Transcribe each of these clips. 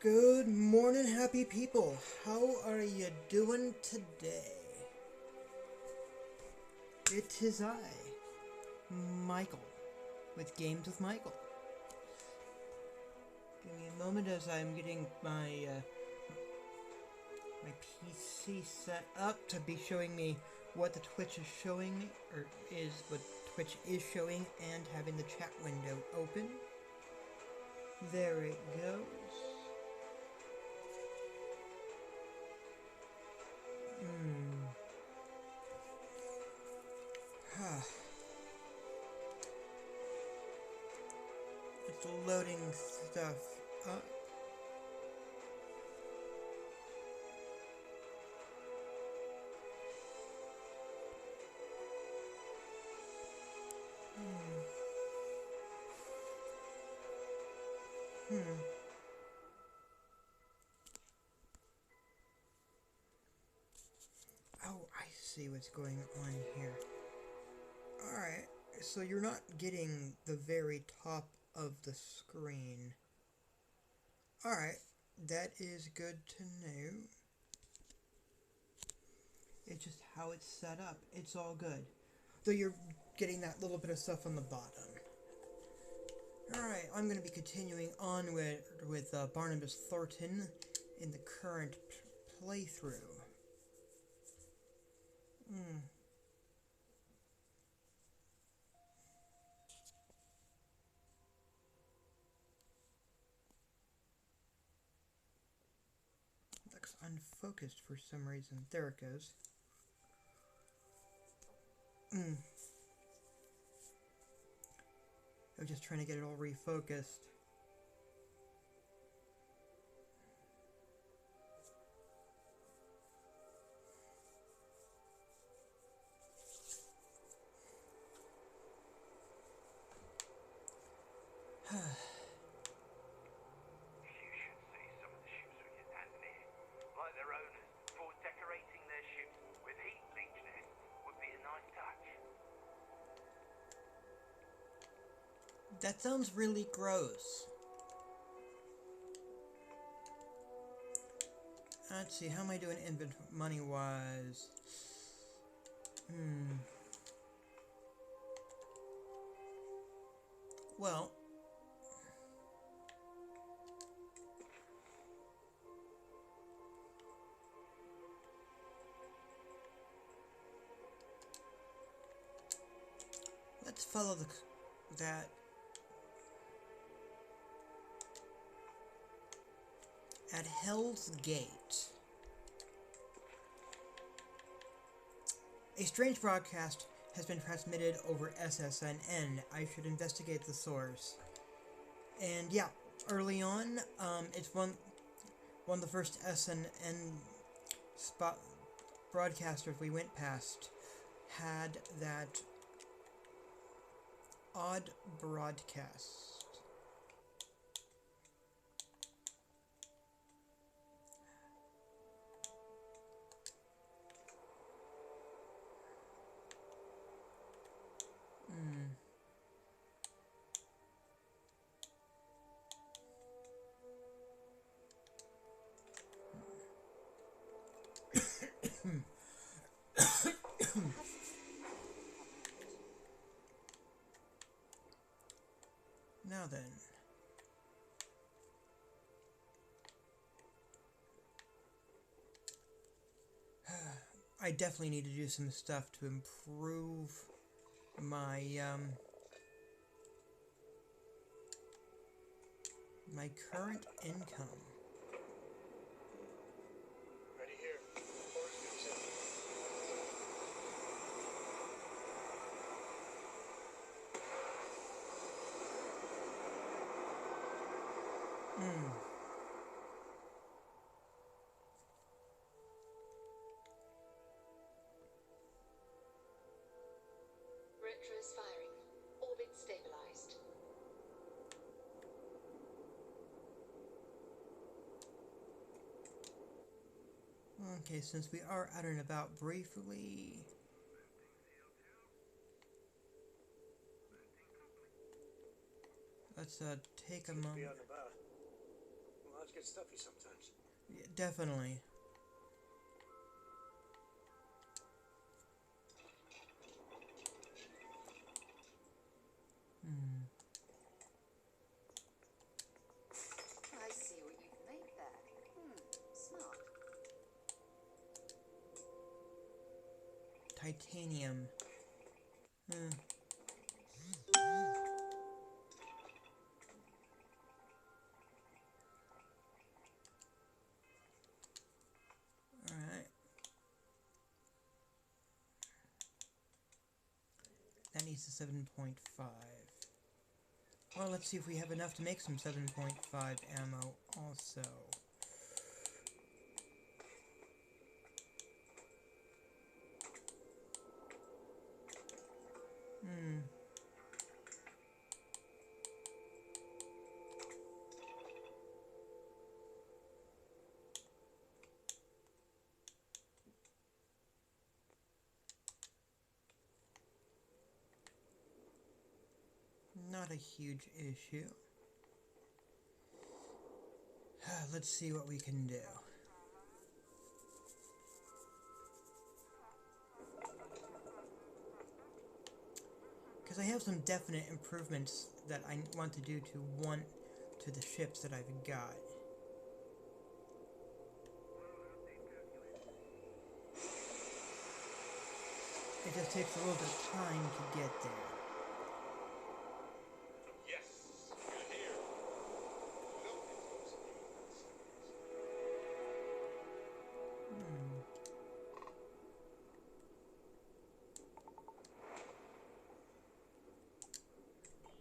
Good morning, happy people. How are you doing today? It is I, Michael, with Games with Michael. Give me a moment as I'm getting my PC set up to be showing me what the Twitch is showing me, or is what Twitch is showing, and having the chat window open. There it goes. It's loading stuff up. Oh, I see what's going on here. Alright, so you're not getting the very top of the screen. Alright, that is good to know. It's just how it's set up. It's all good. Though you're getting that little bit of stuff on the bottom. Alright, I'm going to be continuing on with Barnabas Thornton in the current playthrough. Looks unfocused for some reason. There it goes. I was just trying to get it all refocused. That sounds really gross. Let's see, how am I doing money-wise? Well, let's follow that. At Hell's Gate, a strange broadcast has been transmitted over SSNN. I should investigate the source. And yeah, early on, it's one of the first SNN broadcasters we went past had that odd broadcast. Now then, I definitely need to do some stuff to improve my my current income. Ready here. Retros firing. Orbit stabilized. Okay, since we are out and about briefly, let's take a moment. get stuffy sometimes. Yeah, definitely. I see what you've made there. Smart. Titanium. Alright. That needs a 7.5. Well, let's see if we have enough to make some 7.5 ammo also. Not a huge issue. Let's see what we can do. Because I have some definite improvements that I want to do to the ships that I've got. It just takes a little bit of time to get there. Yes, you're here.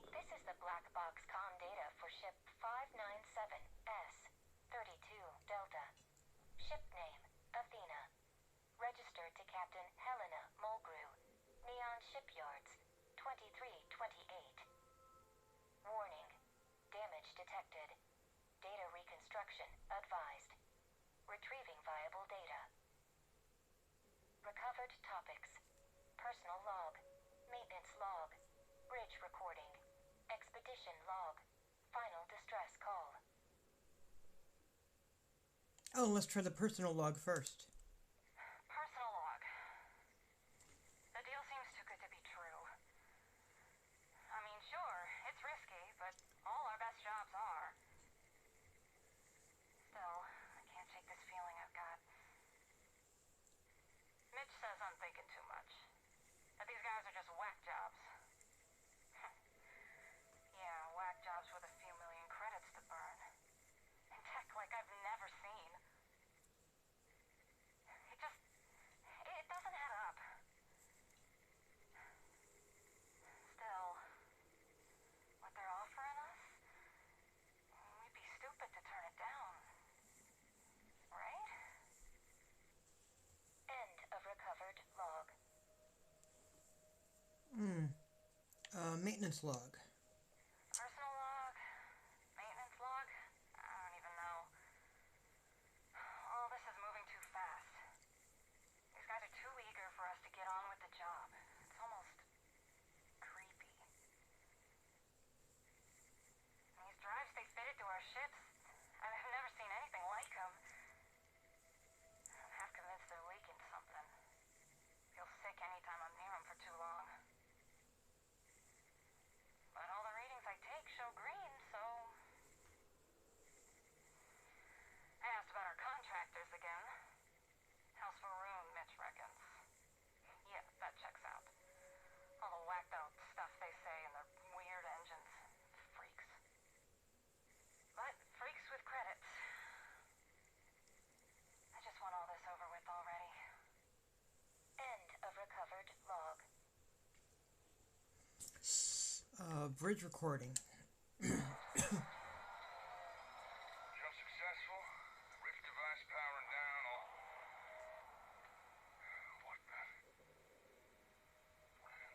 This is the black box comm data for ship 597S 32 Delta. Ship name, Athena. Registered to Captain Helena Mulgrew. Neon Shipyards, 2328. Warning. Damage detected. Data reconstruction advised. Retrieving viable data. Recovered topics. Personal log. Maintenance log. Bridge recording. Expedition log. Final distress call. Oh, let's try the personal log first. Personal log. The deal seems too good to be true. I mean, sure, it's risky, but all our best jobs are. Still, I can't shake this feeling I've got. Mitch says I'm thinking too much. That these guys are just whack jobs. Yeah, whack jobs with a few million credits to burn. And tech like I've never seen. It doesn't add up. Still, what they're offering us? We'd be stupid to turn it down. Right? End of recovered log. Maintenance log. Personal log? Maintenance log? I don't even know. All this is moving too fast. These guys are too eager for us to get on with the job. It's almost creepy. These drives they fitted to our ships, I've never seen anything like them. I'm half convinced they're leaking something. Feel sick anytime I'm near them for too long. But all the readings I take show green, so... I asked about our contractors again. House for room, Mitch reckons. Yeah, that checks out. All the whacked out stuff they say and their weird engines. Freaks. But freaks with credits. I just want all this over with already. End of recovered log. Bridge recording. Jump successful. Rift device powering down. What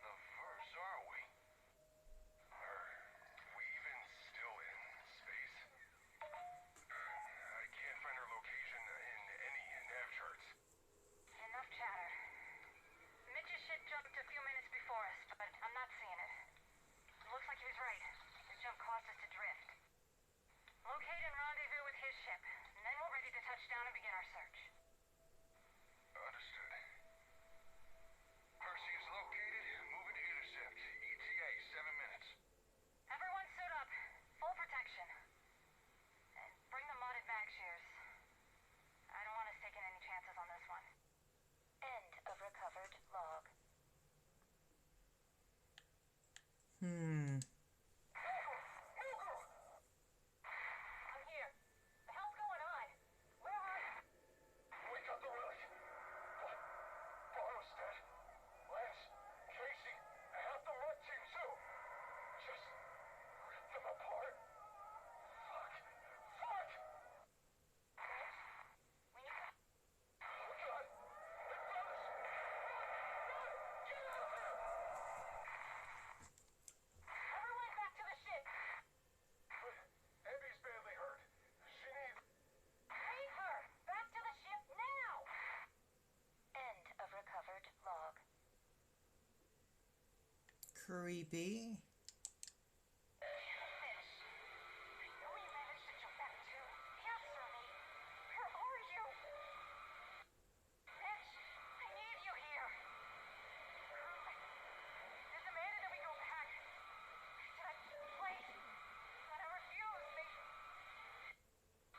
the verse are we? Are we even still in space? I can't find our location in any nav charts. Enough chatter. Mitch's ship jumped a few minutes before us, but I'm not seeing it. Looks like he was right. There's creepy. know you managed to jump back too. Answer me. Where are you? Mitch, I need you here. They demanded that we go back to that place, but I refused.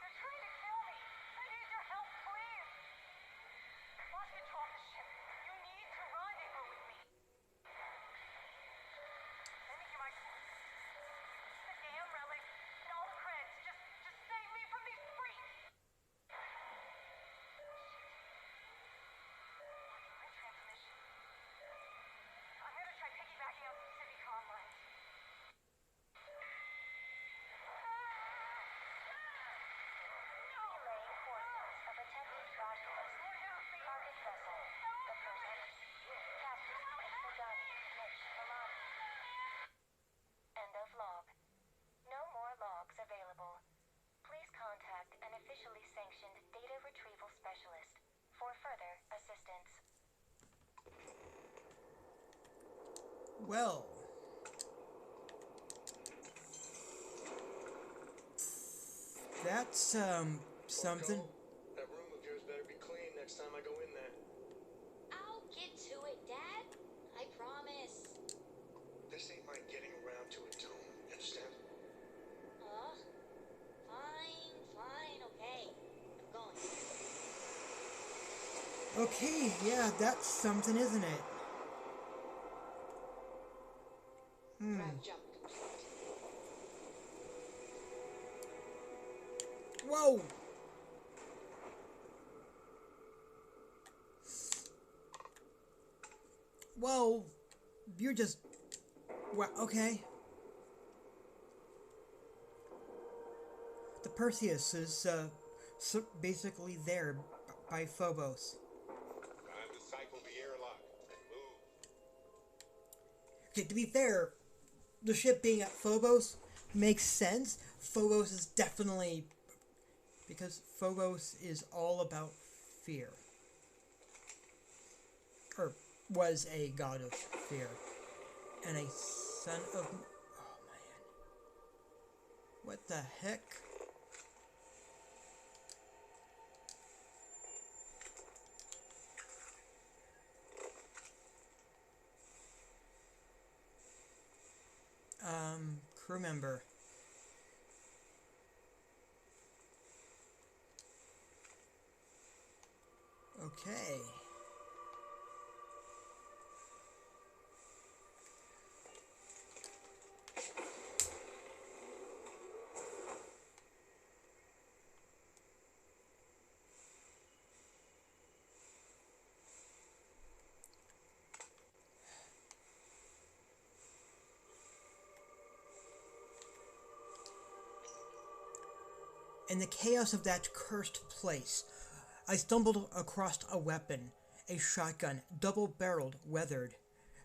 They're trying to kill me. I need your help, please. Once we drop the ship, you need to rendezvous with me. Let me get my the damn relic and all the credits. Just save me from these freaks. My transmission. I'm gonna try piggybacking on some city comm lines. Relaying coordinates of attempted broadcast. Target vessel. The person. Captain Infodani Mitch Milani. End of log. No more logs available. Please contact an officially sanctioned data retrieval specialist for further assistance. Well, that's something. That room of yours better be clean next time I go in there. I'll get to it, Dad. I promise. This ain't like getting around to it, Tone. You understand? Fine, okay. I'm going. Okay, yeah, that's something, isn't it? Drive jump complete. Whoa! Whoa! You're just... Well, okay. The Perseus is, basically there by Phobos. Time to cycle the airlock and move. Okay, to be fair, the ship being at Phobos makes sense. Phobos is definitely... Because Phobos is all about fear. Or was a god of fear. And a son of... Oh, man. What the heck? Crew member. Okay. In the chaos of that cursed place, I stumbled across a weapon, a shotgun, double-barreled, weathered,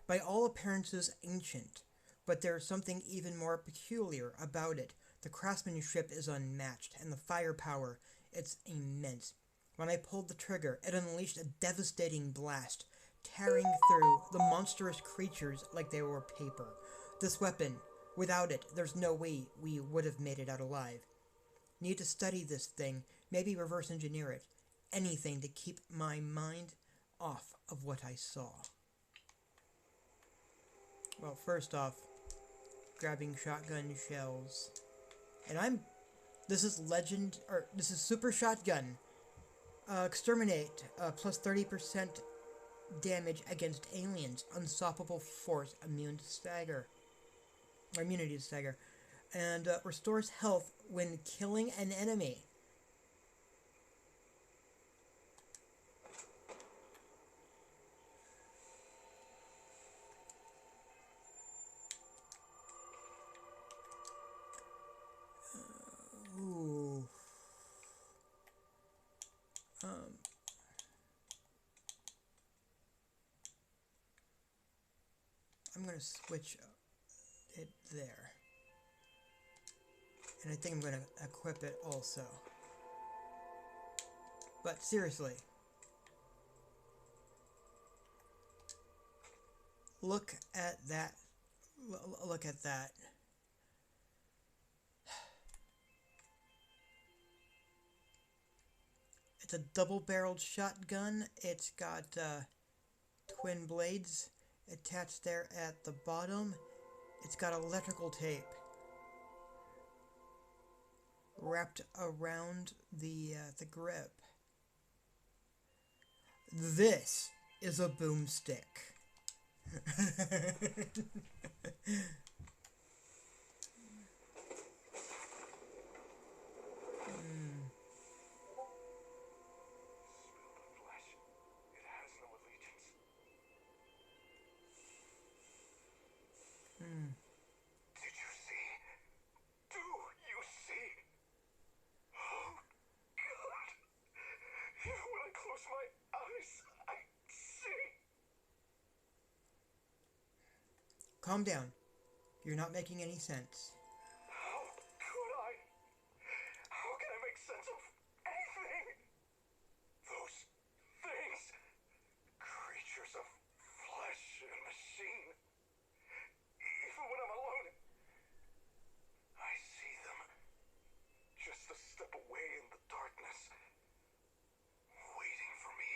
by all appearances ancient, but there is something even more peculiar about it. The craftsmanship is unmatched, and the firepower, it's immense. When I pulled the trigger, it unleashed a devastating blast, tearing through the monstrous creatures like they were paper. This weapon, without it, there's no way we would have made it out alive. Need to study this thing, maybe reverse engineer it. Anything to keep my mind off of what I saw. Well, first off, grabbing shotgun shells. And this is super shotgun. Exterminate, plus 30% damage against aliens. Unstoppable force, immune to stagger. Or immunity to stagger. And restores health when killing an enemy. Ooh. I'm gonna switch it there. And I think I'm gonna equip it also. But seriously, look at that Look at that. It's a double-barreled shotgun. It's got twin blades attached there at the bottom. It's got electrical tape wrapped around the grip. This is a boomstick. Spilled the flesh. It has no allegiance. Did you see? Do you see? Oh, God. Even when I close my eyes, I see. Calm down. You're not making any sense. How could I? How can I make sense of anything? Those things. Creatures of flesh and machine. Even when I'm alone, I see them. Just a step away in the darkness. Waiting for me.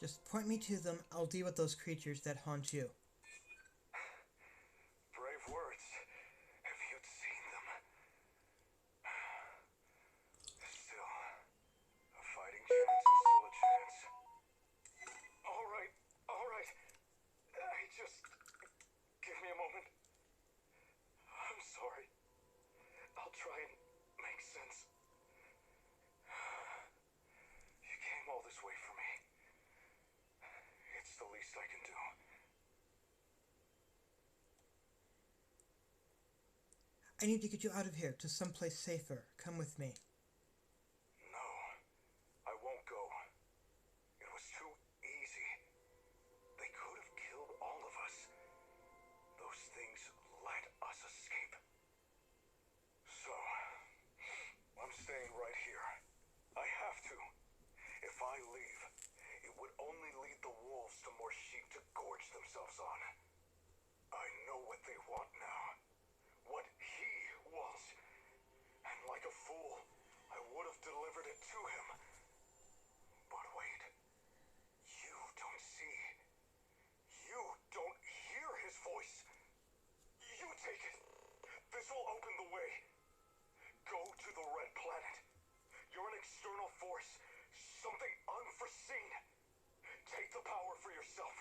Just point me to them. I'll deal with those creatures that haunt you. Brave words. If you'd seen them. Still, a fighting chance is still a chance. All right. Just give me a moment. I'm sorry. I'll try and make sense. You came all this way for me. It's the least I can do. I need to get you out of here to someplace safer. Come with me. No, I won't go. It was too easy. They could have killed all of us. Those things let us escape. So, I'm staying right here. I have to. If I leave, it would only lead the wolves to more sheep to gorge themselves on. I know what they want now. What he wants. And like a fool, I would have delivered it to him. But wait. You don't see. You don't hear his voice. You take it. This will open the way. Go to the Red Planet. You're an external force. Something unforeseen. Take the power for yourself.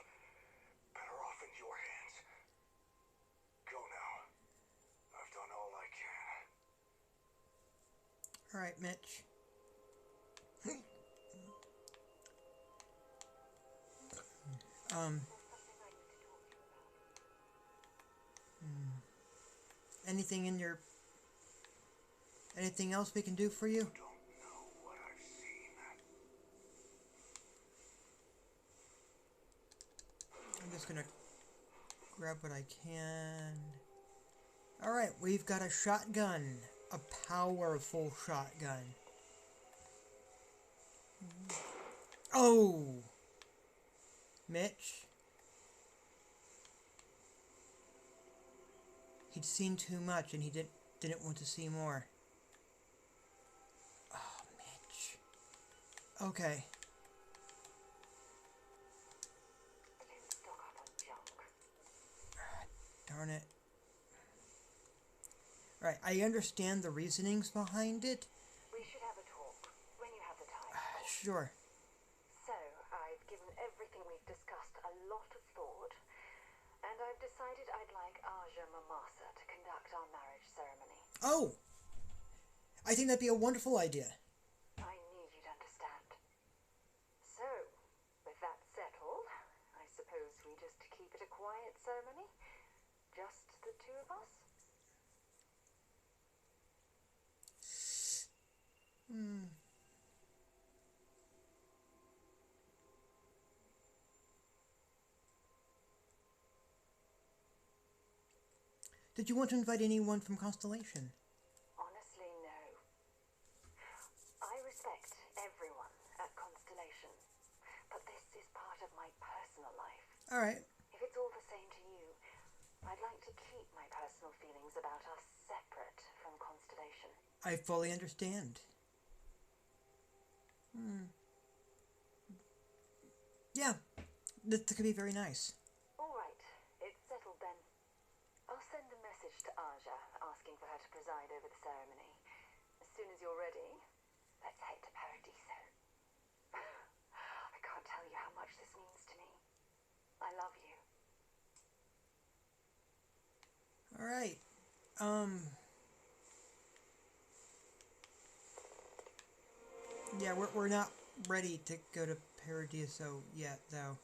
Better off in your hands. Go now. I've done all I can. Alright, Mitch. Anything in your... Anything else we can do for you? Don't know what I've seen. I'm just gonna grab what I can. Alright, we've got a shotgun. A powerful shotgun. Oh! Mitch? He'd seen too much and he didn't want to see more. Oh, Mitch. Okay. Stock up on junk. Darn it. Right, I understand the reasonings behind it. We should have a talk when you have the time. Sure. So, I've given everything we've discussed a lot of thought, and I've decided I'd like Aja Mamasa to conduct our marriage ceremony. Oh! I think that'd be a wonderful idea. I knew you'd understand. So, with that settled, I suppose we just keep it a quiet ceremony? Just the two of us? Did you want to invite anyone from Constellation? Honestly, no. I respect everyone at Constellation, but this is part of my personal life. Alright. If it's all the same to you, like to keep my personal feelings about us separate from Constellation. I fully understand. Yeah, this could be very nice. Alright, it's settled then. I'll send a message to Aja asking for her to preside over the ceremony. As soon as you're ready, let's head to Paradiso. I can't tell you how much this means to me. I love you. Alright. Yeah, we're not ready to go to Paradiso yet, though.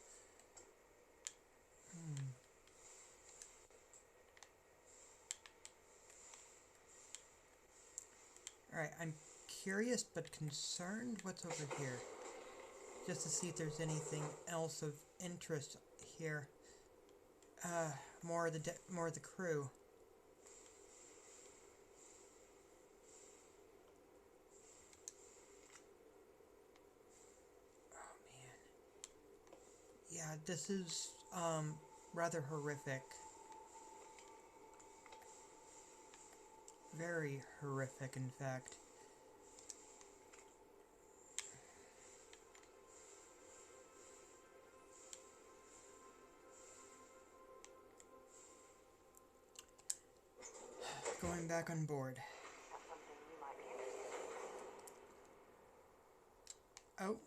Alright, I'm curious but concerned what's over here. Just to see if there's anything else of interest here. More of the crew. Oh man. Yeah, this is rather horrific. Very horrific, in fact. Going back on board. That's something you might be interested in. Oh.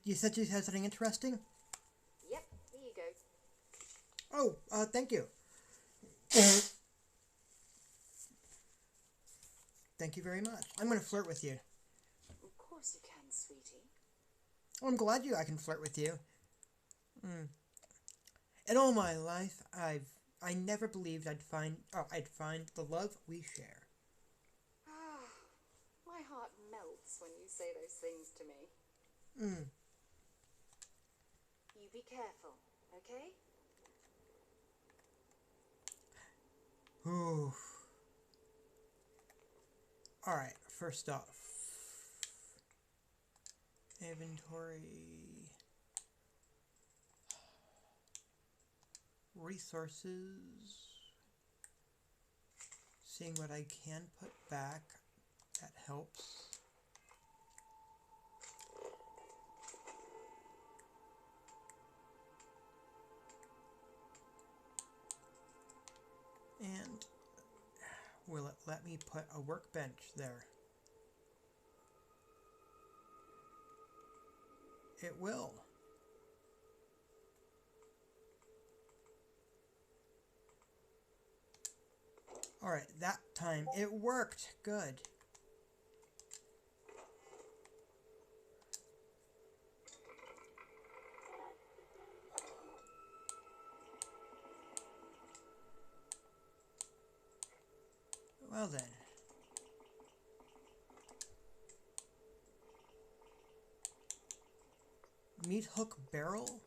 You said you had something interesting? Yep, here you go. Oh, thank you. Thank you very much. I'm going to flirt with you. Of course you can, sweetie. Oh, I'm glad I can flirt with you. In all my life, I never believed I'd find the love we share. Ah, my heart melts when you say those things to me. You be careful, okay? Ooh. Alright, first off. Inventory. Resources. Seeing what I can put back. That helps. And will it let me put a workbench there? It will. Alright, that time it worked. Good. Well then. Meat hook barrel?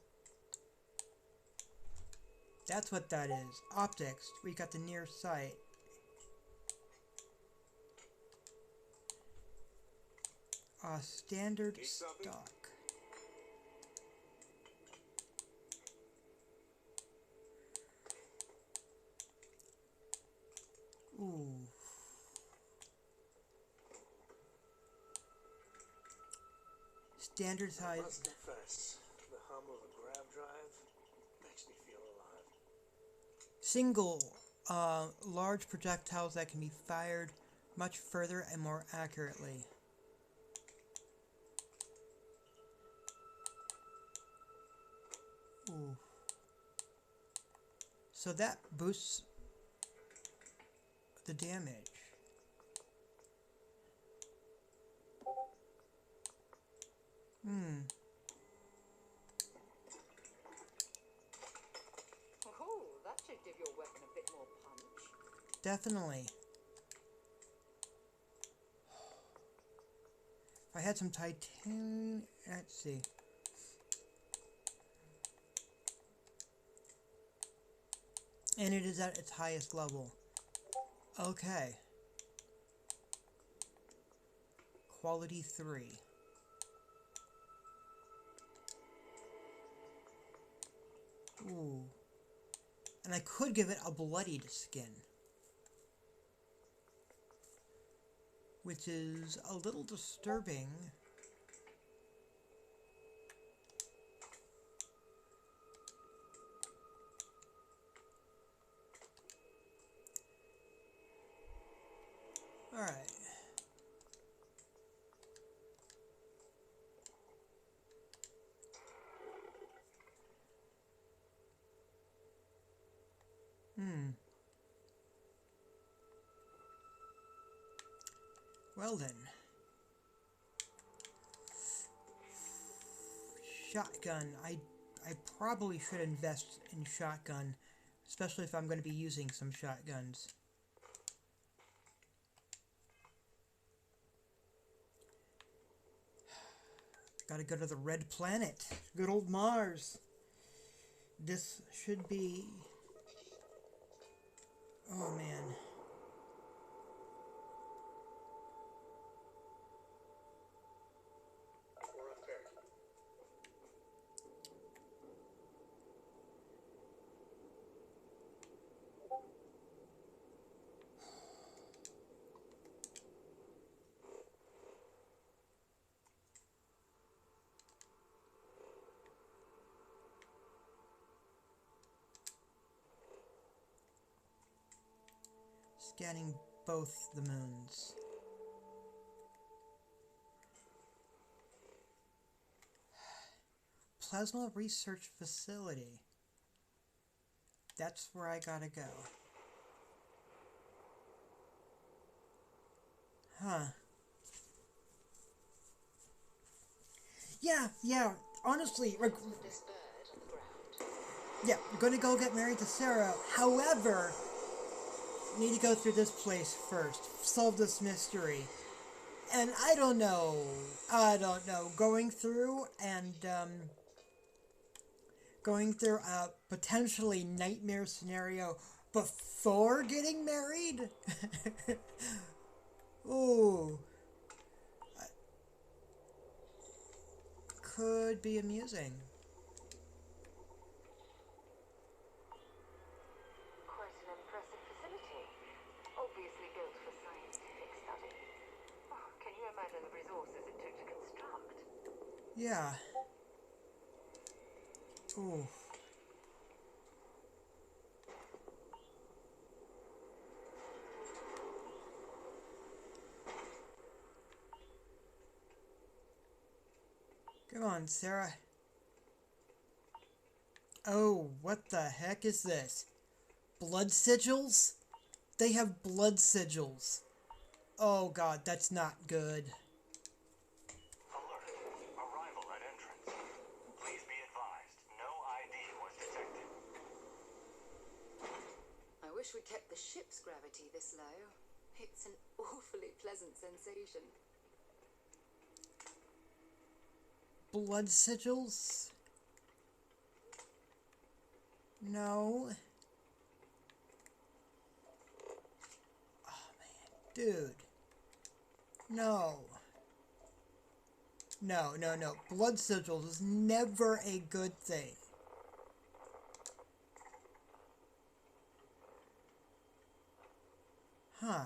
That's what that is. Optics. We got the near sight. Standard stock. Ooh. Standard size. I must confess, the hum of a grav drive makes me feel alive. Single, large projectiles that can be fired much further and more accurately. Ooh. So that boosts the damage. Oh, that should give your weapon a bit more punch. Definitely. If I had some titanium, let's see. And it is at its highest level. Okay. quality 3. Ooh. And I could give it a bloodied skin, which is a little disturbing. Alright. Well then. Shotgun. I probably should invest in shotgun, especially if I'm going to be using some shotguns. Gotta go to the red planet. Good old Mars. This should be... Oh, man. We're up there. Scanning both the moons. Plasma Research Facility. That's where I gotta go. Huh. Yeah, honestly, This bird on the ground. yeah, we're gonna go get married to Sarah. However, need to go through this place first. Solve this mystery. And I don't know. Going through a potentially nightmare scenario before getting married? Ooh. Could be amusing. Quite an impressive facility. Obviously built for scientific study. Oh, can you imagine the resources it took to construct? Yeah. Ooh. Come on, Sarah. Oh, what the heck is this? Blood sigils? They have blood sigils. Oh god, that's not good. Alert. Arrival at entrance. Please be advised, no ID was detected. I wish we kept the ship's gravity this low. It's an awfully pleasant sensation. Blood sigils? No. Oh man, dude. No. No. Blood sigils is never a good thing. Huh.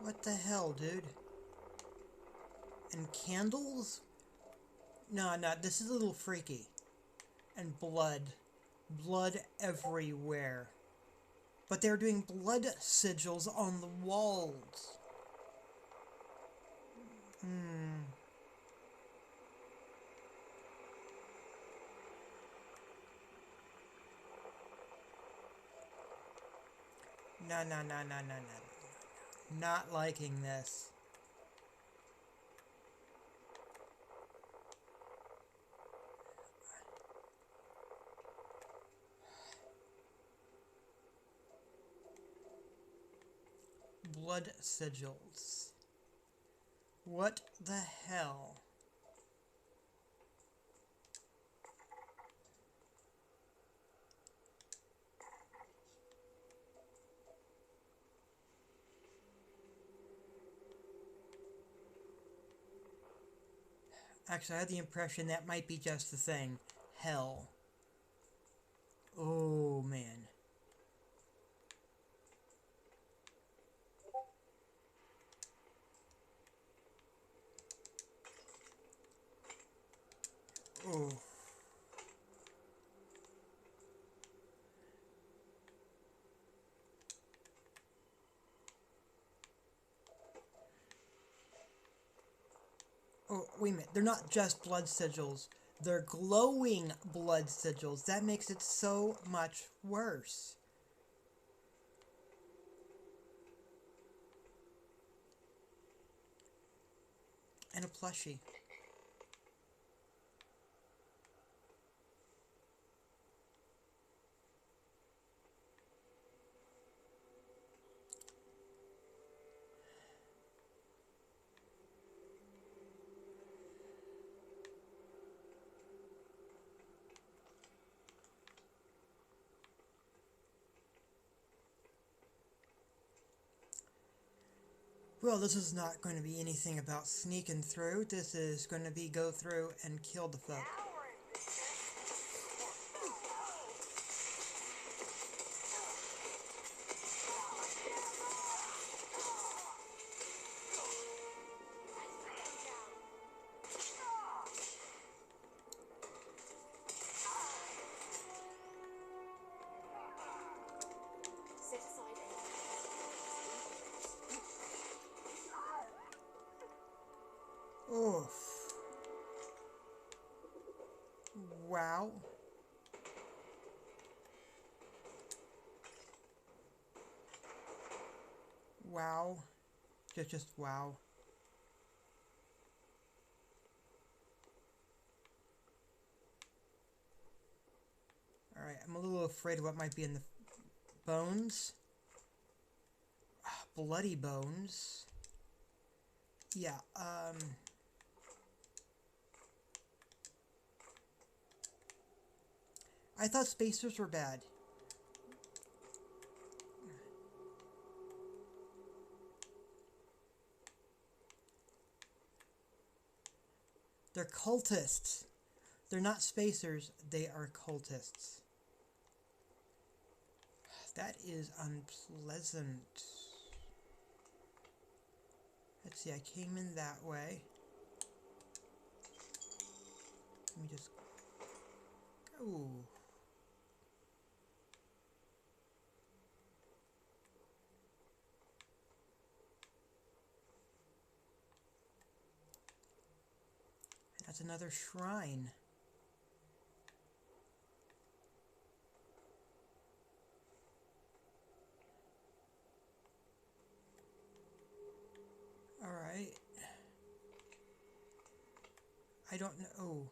What the hell, dude? And candles? No, this is a little freaky. And blood. Blood everywhere. But they're doing blood sigils on the walls. No. Not liking this. blood sigils. What the hell? Actually, I had the impression that might be just the thing. Hell. Oh, man. Oh. Oh, wait a minute. They're not just blood sigils. They're glowing blood sigils. That makes it so much worse. And a plushie. Well, this is not going to be anything about sneaking through. This is going to be go through and kill the folk. Set aside any. Oof. Wow. Wow. Just wow. Alright, I'm a little afraid of what might be in the bones. Bloody bones. Yeah, I thought spacers were bad. They're cultists. They're not spacers, they are cultists. That is unpleasant. Let's see, I came in that way. Let me just go. That's another shrine. Alright. I don't know. Oh.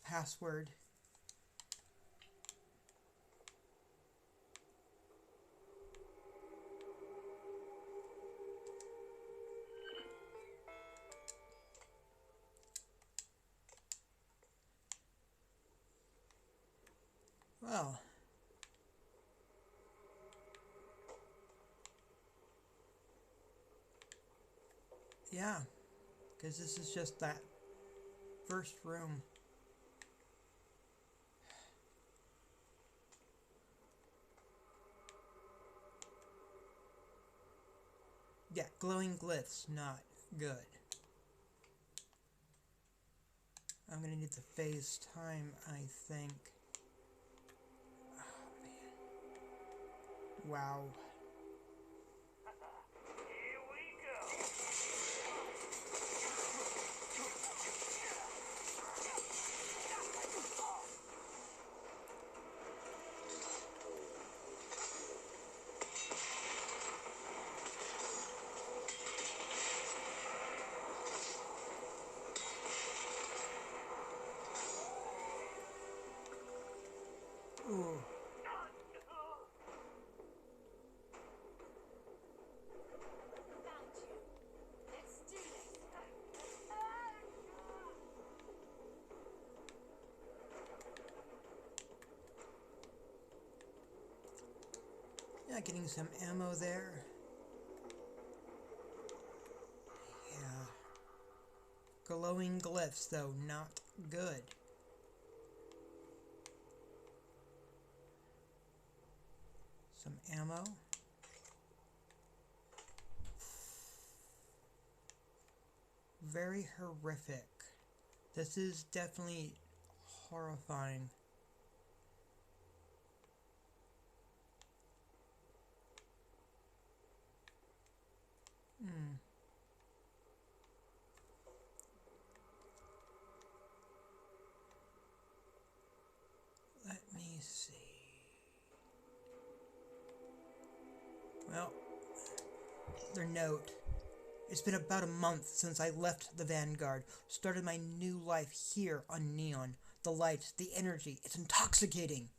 Password. Well. Yeah. Because this is just that first room. Yeah, glowing glyphs, not good. I'm gonna need the phase time, I think. Oh, man. Wow. Here we go. Ooh. Yeah, getting some ammo there. Yeah. Glowing glyphs, though, not good. Some ammo. Very horrific. This is definitely horrifying. Hmm. Let me see. Well, their note. It's been about a month since I left the Vanguard, started my new life here on Neon. The lights, the energy, it's intoxicating.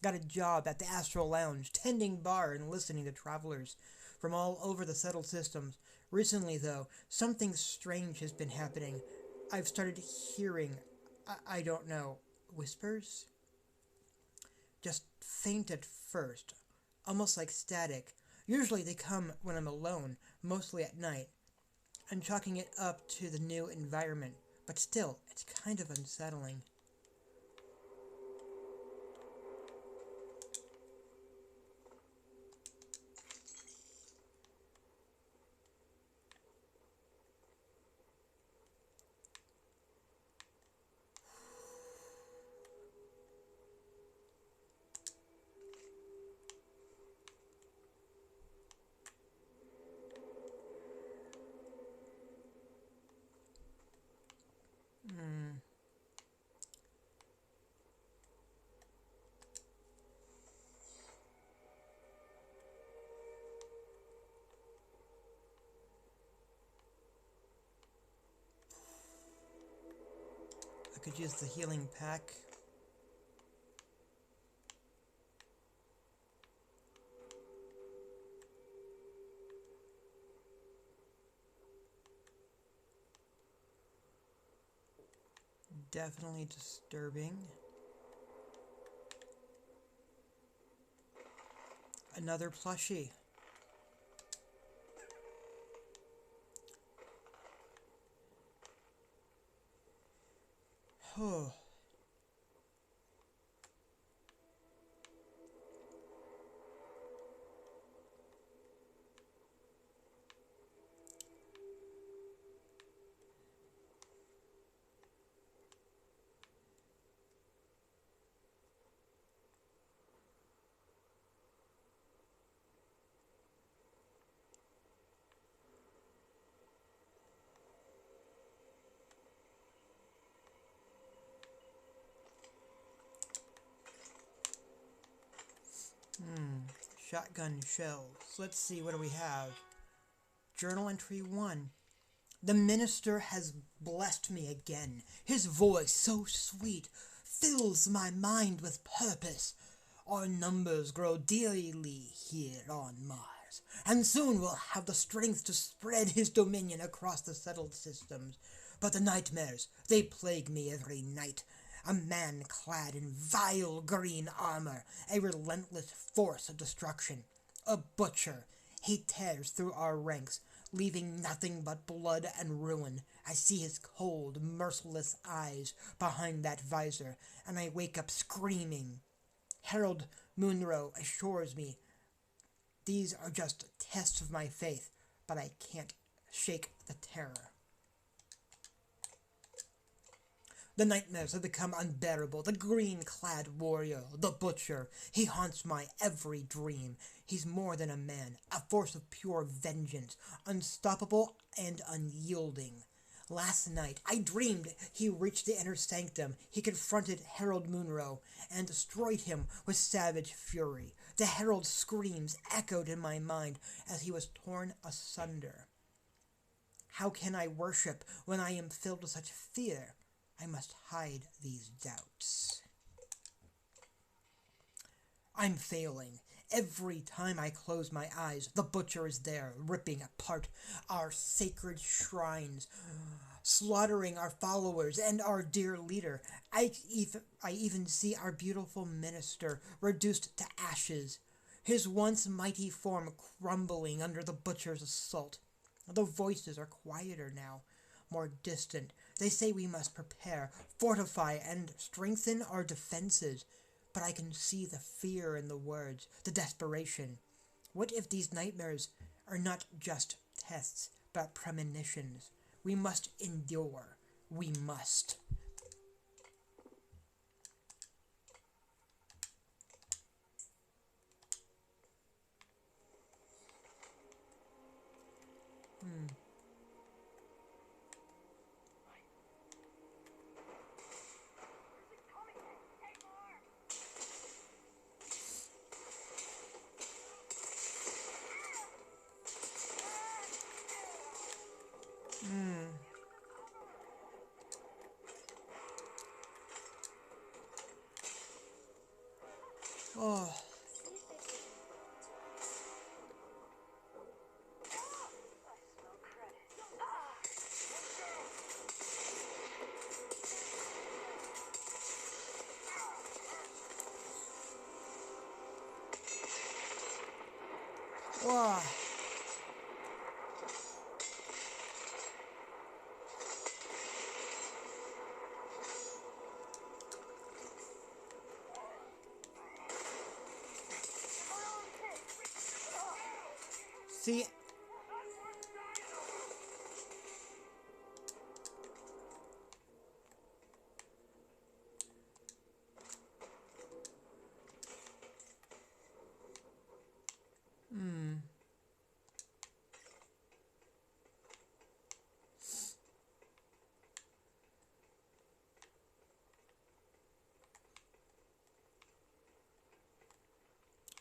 Got a job at the Astral Lounge, tending bar and listening to travelers from all over the settled systems. Recently, though, something strange has been happening. I've started hearing, I don't know, whispers? Just faint at first, almost like static. Usually they come when I'm alone, mostly at night. I'm chalking it up to the new environment, but still, it's kind of unsettling. Hmm. I could use the healing pack. Definitely disturbing. Another plushie. Oh. Shotgun shells. Let's see, what do we have? Journal entry 1. The minister has blessed me again. His voice, so sweet, fills my mind with purpose. Our numbers grow daily here on Mars, and soon we'll have the strength to spread his dominion across the settled systems. But the nightmares, they plague me every night. A man clad in vile green armor, a relentless force of destruction. A butcher. He tears through our ranks, leaving nothing but blood and ruin. I see his cold, merciless eyes behind that visor, and I wake up screaming. Harold Munro assures me these are just tests of my faith, but I can't shake the terror. The nightmares have become unbearable. The green-clad warrior, the butcher, he haunts my every dream. He's more than a man, a force of pure vengeance, unstoppable and unyielding. Last night, I dreamed he reached the inner sanctum. He confronted Harold Munro and destroyed him with savage fury. The herald's screams echoed in my mind as he was torn asunder. How can I worship when I am filled with such fear? I must hide these doubts. I'm failing. Every time I close my eyes, the butcher is there, ripping apart our sacred shrines, slaughtering our followers and our dear leader. I even see our beautiful minister reduced to ashes. his once mighty form crumbling under the butcher's assault. The voices are quieter now, more distant. They say we must prepare, fortify, and strengthen our defenses. But I can see the fear in the words, the desperation. What if these nightmares are not just tests, but premonitions? We must endure. We must. Oh. Wow. See,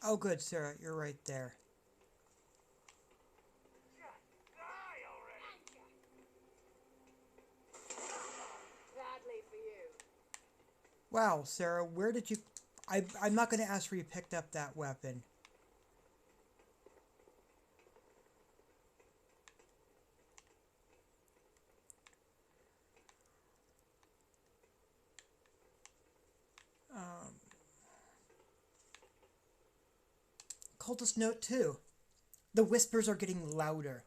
oh good, Sarah, you're right there. Badly for you. Wow, Sarah, where did you... I'm not going to ask where you picked up that weapon. Cultist note 2. The whispers are getting louder.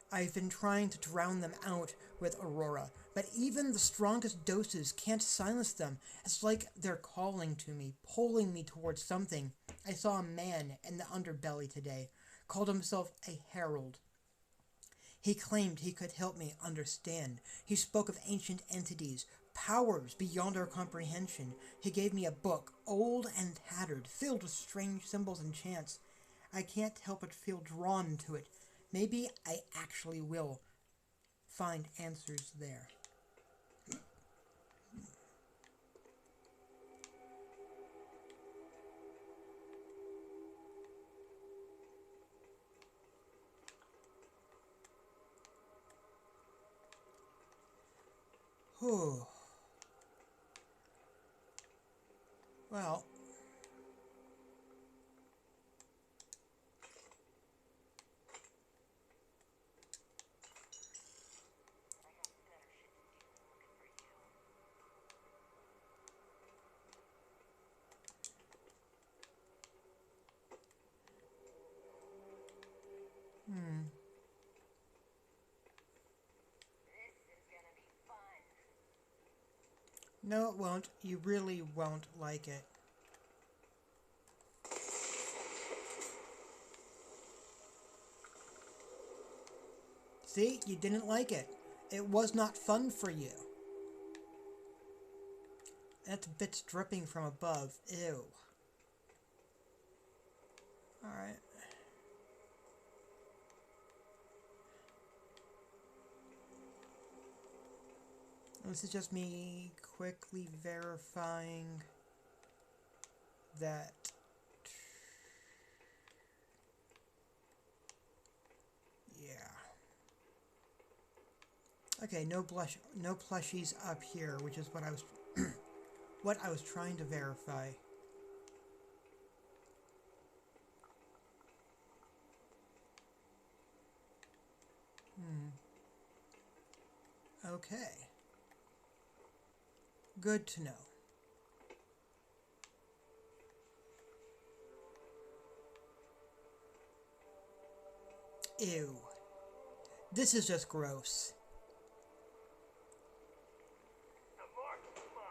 I've been trying to drown them out with Aurora, but even the strongest doses can't silence them. It's like they're calling to me, pulling me towards something. I saw a man in the underbelly today, called himself a herald. He claimed he could help me understand. He spoke of ancient entities, powers beyond our comprehension. He gave me a book, old and tattered, filled with strange symbols and chants. I can't help but feel drawn to it. Maybe I actually will find answers there. Whew. Well, no, it won't. You really won't like it. See, you didn't like it. It was not fun for you. That's bits dripping from above. Ew. Alright. This is just me quickly verifying that... Yeah. Okay, no plushies up here, which is what I was what I was trying to verify. Okay. Good to know. Ew. This is just gross. The mark is mine.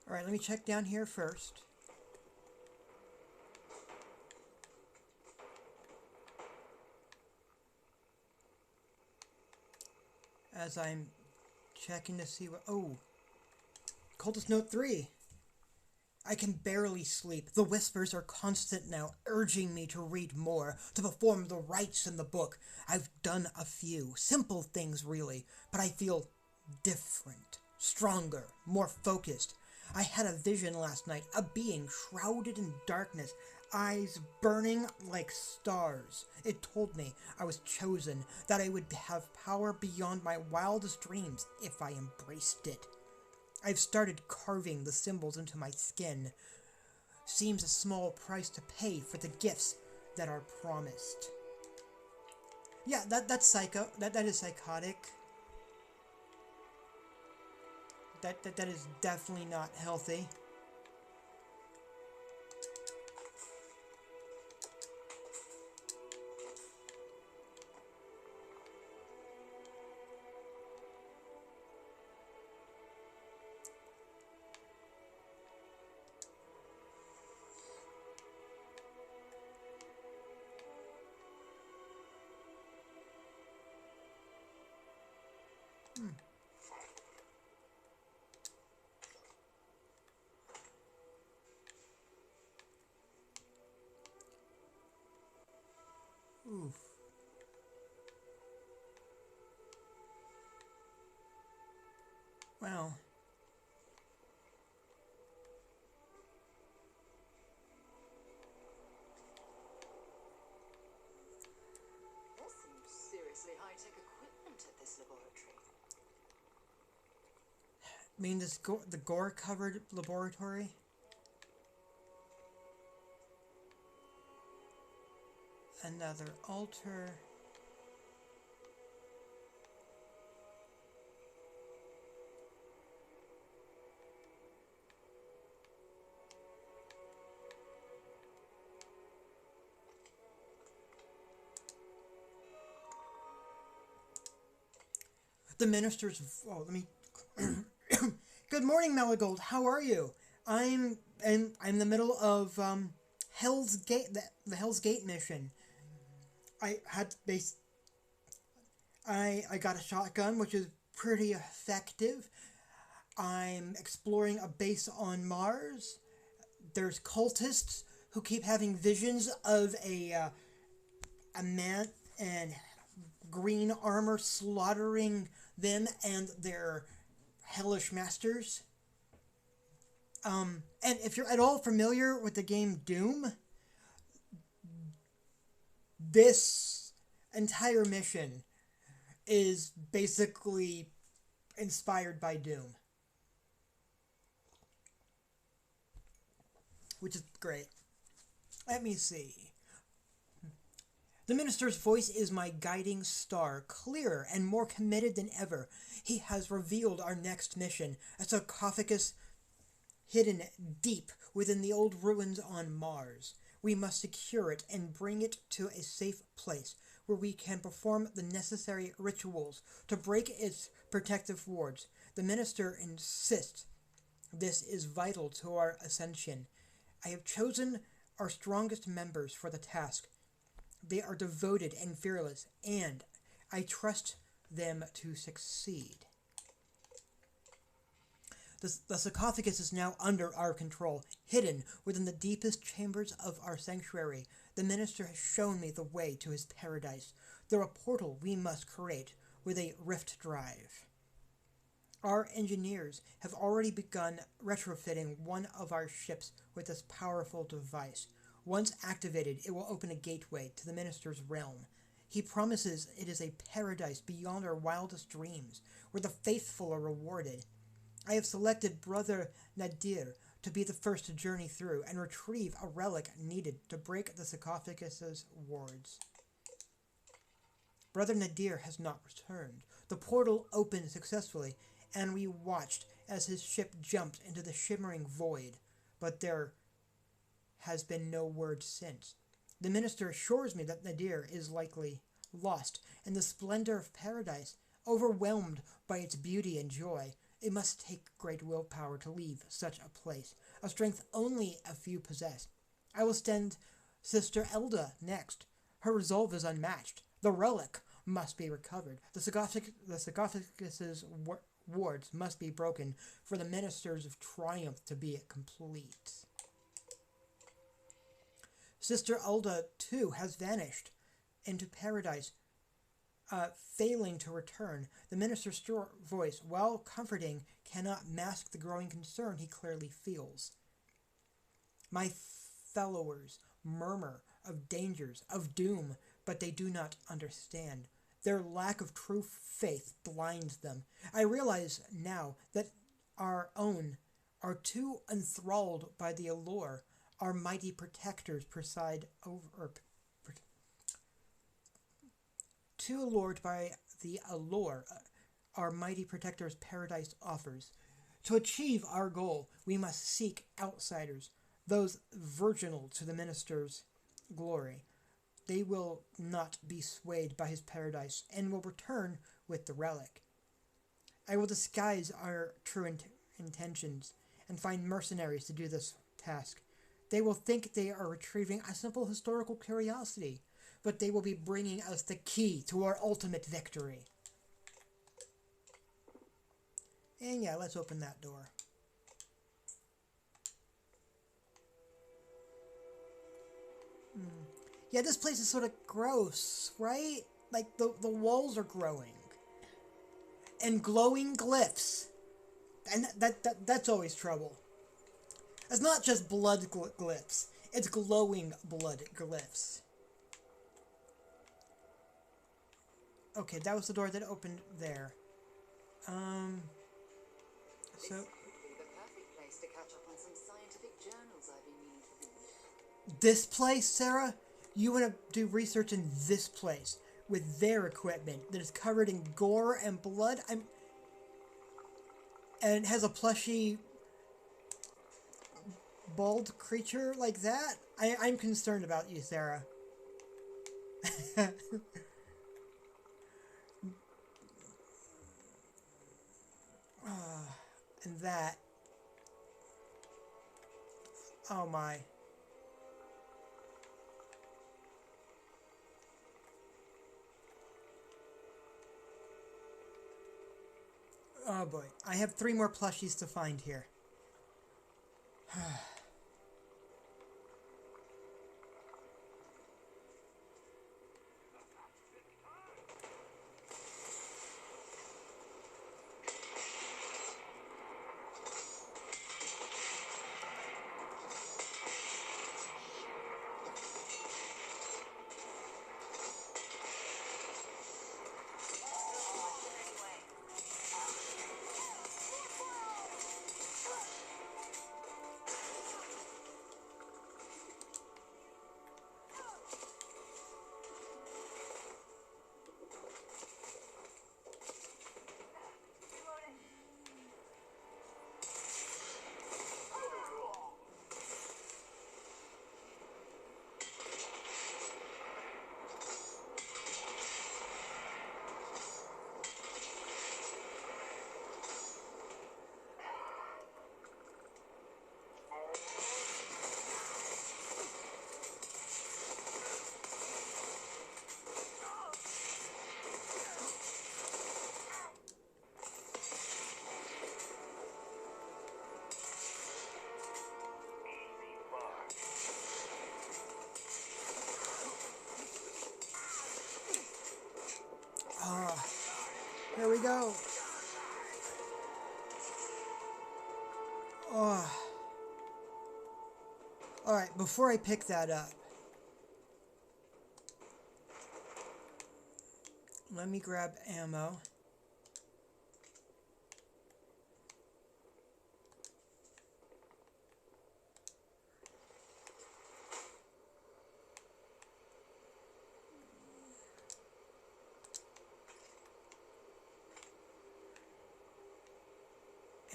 Alright, let me check down here first. As I'm checking to see what... Oh! Cultist Note 3! I can barely sleep. The whispers are constant now, urging me to read more, to perform the rites in the book. I've done a few. Simple things, really. But I feel different. Stronger. More focused. I had a vision last night. A being shrouded in darkness. Eyes burning like stars. It told me I was chosen. That I would have power beyond my wildest dreams if I embraced it. I've started carving the symbols into my skin. Seems a small price to pay for the gifts that are promised. Yeah, that's psycho. That is psychotic. That is definitely not healthy. Oof. Well. There seems seriously high-tech equipment at this laboratory. Mean this the gore-covered laboratory? Another altar. The minister's... Oh, let me... Good morning, Meligold. How are you? I'm in the middle of Hell's Gate, the Hell's Gate mission. I got a shotgun, which is pretty effective. I'm exploring a base on Mars. There's cultists who keep having visions of a man in green armor slaughtering them and their hellish masters. And if you're at all familiar with the game Doom, this entire mission is basically inspired by Doom. Which is great. Let me see. The minister's voice is my guiding star, clearer and more committed than ever. He has revealed our next mission, a sarcophagus hidden deep within the old ruins on Mars. We must secure it and bring it to a safe place where we can perform the necessary rituals to break its protective wards. The minister insists this is vital to our ascension. I have chosen our strongest members for the task. They are devoted and fearless, and I trust them to succeed. The sarcophagus is now under our control, hidden within the deepest chambers of our sanctuary. The minister has shown me the way to his paradise, through a portal we must create with a rift drive. Our engineers have already begun retrofitting one of our ships with this powerful device. Once activated, it will open a gateway to the Minister's realm. He promises it is a paradise beyond our wildest dreams, where the faithful are rewarded. I have selected Brother Nadir to be the first to journey through and retrieve a relic needed to break the sarcophagus's wards. Brother Nadir has not returned. The portal opened successfully, and we watched as his ship jumped into the shimmering void, but there has been no word since. The minister assures me that Nadir is likely lost in the splendor of paradise, overwhelmed by its beauty and joy. It must take great willpower to leave such a place, a strength only a few possess. I will send Sister Elda next. Her resolve is unmatched. The relic must be recovered. The sarcophagus's wards must be broken for the ministers of triumph to be complete. Sister Elda, too, has vanished into paradise, failing to return. The minister's voice, while comforting, cannot mask the growing concern he clearly feels. My followers murmur of dangers, of doom, but they do not understand. Their lack of true faith blinds them. I realize now that our own are too enthralled by the allure our mighty protectors preside over, too allured by the allure our mighty protectors' paradise offers. To achieve our goal, we must seek outsiders, those virginal to the minister's glory. They will not be swayed by his paradise and will return with the relic. I will disguise our true intentions and find mercenaries to do this task. They will think they are retrieving a simple historical curiosity, but they will be bringing us the key to our ultimate victory. And yeah, let's open that door. Yeah, this place is sort of gross, right? Like, the walls are growing. And glowing glyphs. And that's always trouble. It's not just blood glyphs. It's glowing blood glyphs. Okay, that was the door that opened there. So... This would be the perfect place to catch up on some scientific journals I've been meaning to read. This place, Sarah? You want to do research in this place with their equipment that is covered in gore and blood? And it has a plushy bald creature like that? I'm concerned about you, Sarah. And that. Oh my. Oh boy. I have 3 more plushies to find here. Here we go. Oh. Alright, before I pick that up, let me grab ammo.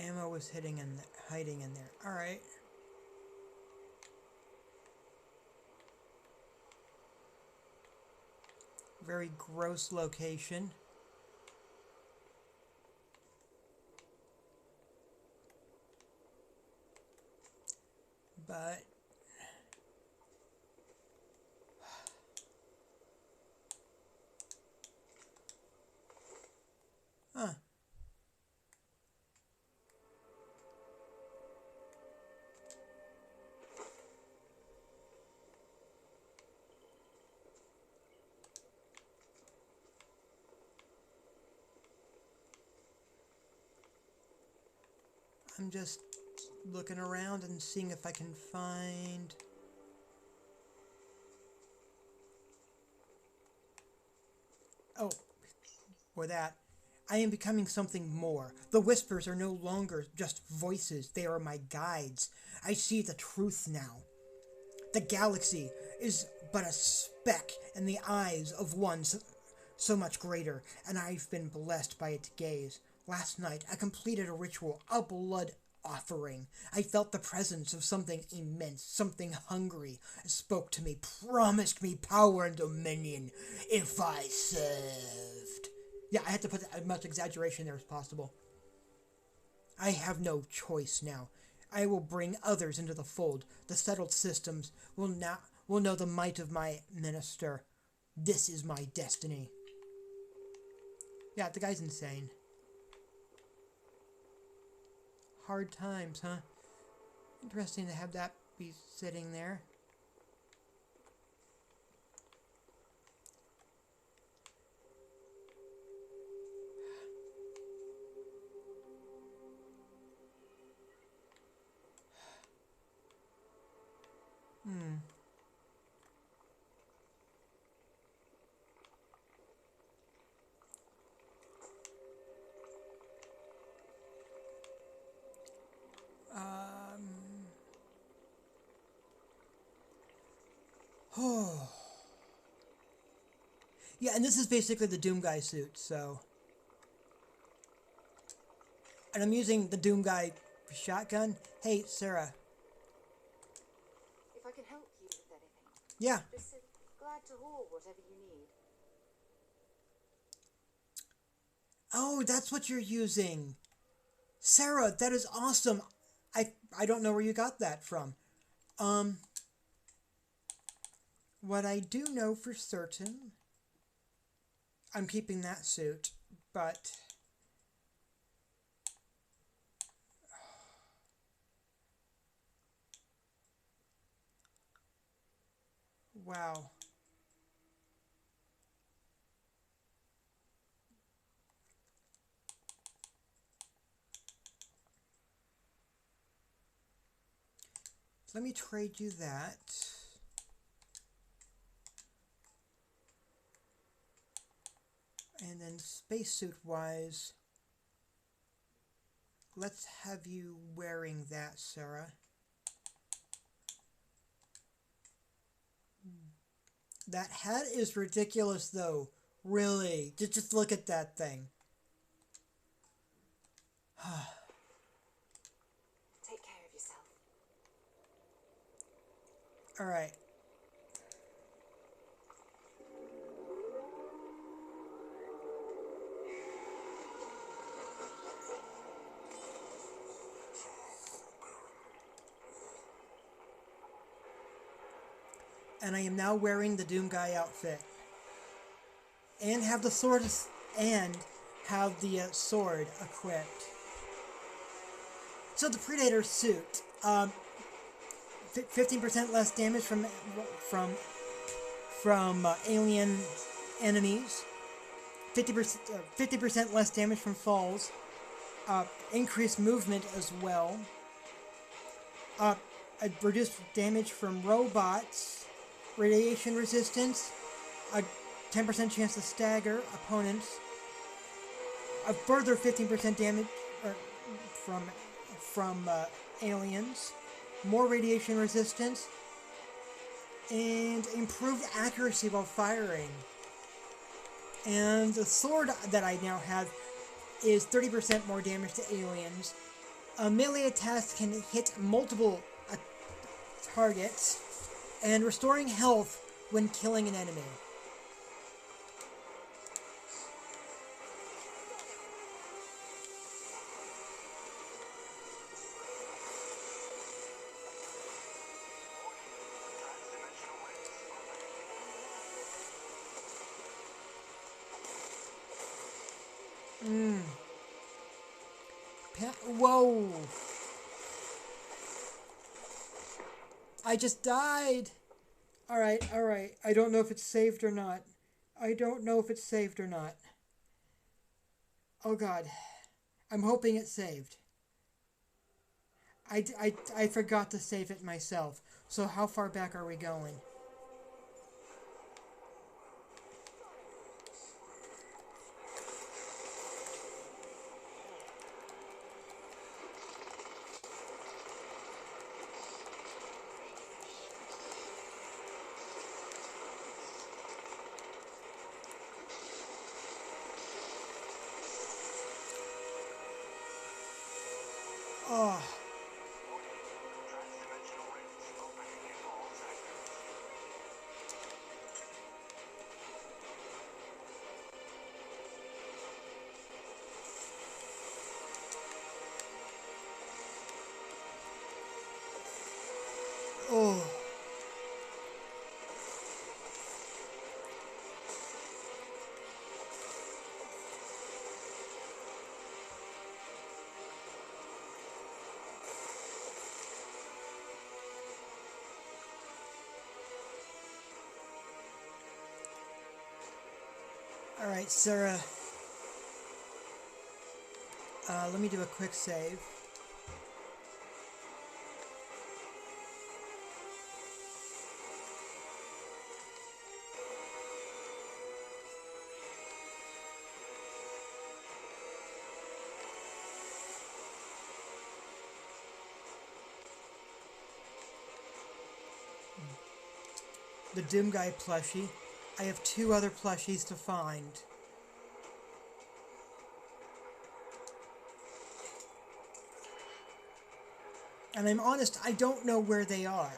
Ammo was hiding in there. Alright. Very gross location. But huh. I'm just looking around and seeing if I can find... Oh, or that. I am becoming something more. The whispers are no longer just voices. They are my guides. I see the truth now. The galaxy is but a speck in the eyes of one so much greater, and I've been blessed by its gaze. Last night, I completed a ritual, a blood offering. I felt the presence of something immense, something hungry. It spoke to me, promised me power and dominion if I served. Yeah, I had to put as much exaggeration there as possible. I have no choice now. I will bring others into the fold. The settled systems will know the might of my minister. This is my destiny. Yeah, the guy's insane. Hard times, huh? Interesting to have that be sitting there. Oh. Yeah, and this is basically the Doom Guy suit, so... And I'm using the Doom Guy shotgun. Hey, Sarah. If I can help you with anything, Yeah. just glad to haul whatever you need. Oh, that's what you're using. Sarah, that is awesome. I don't know where you got that from. What I do know for certain, I'm keeping that suit, but wow. Let me trade you that. And then spacesuit wise, let's have you wearing that, Sarah. That hat is ridiculous though. Really. Just look at that thing. Take care of yourself. Alright. And I am now wearing the Doom Guy outfit. And have the sword sword equipped. So the Predator suit, 15% less damage from alien enemies, 50% less damage from falls, increased movement as well, reduced damage from robots, radiation resistance, a 10% chance to stagger opponents, a further 15% damage from aliens, more radiation resistance, and improved accuracy while firing. And the sword that I now have is 30% more damage to aliens. Melee attacks can hit multiple targets, and restoring health when killing an enemy. Whoa! I just died! Alright, alright. I don't know if it's saved or not. I don't know if it's saved or not. Oh god. I'm hoping it's saved. I forgot to save it myself. So how far back are we going? Oh. Oh. Alright, Sarah. Let me do a quick save. The Doom Guy plushie. I have 2 other plushies to find. And I'm honest, I don't know where they are.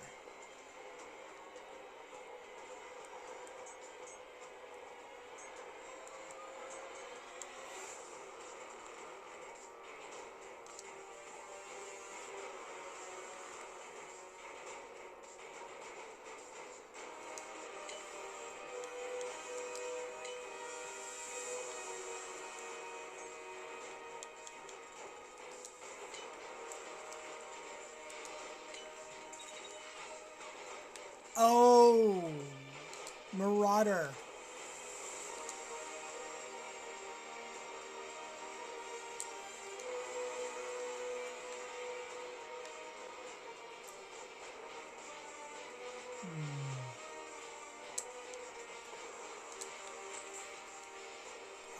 Oh, Marauder.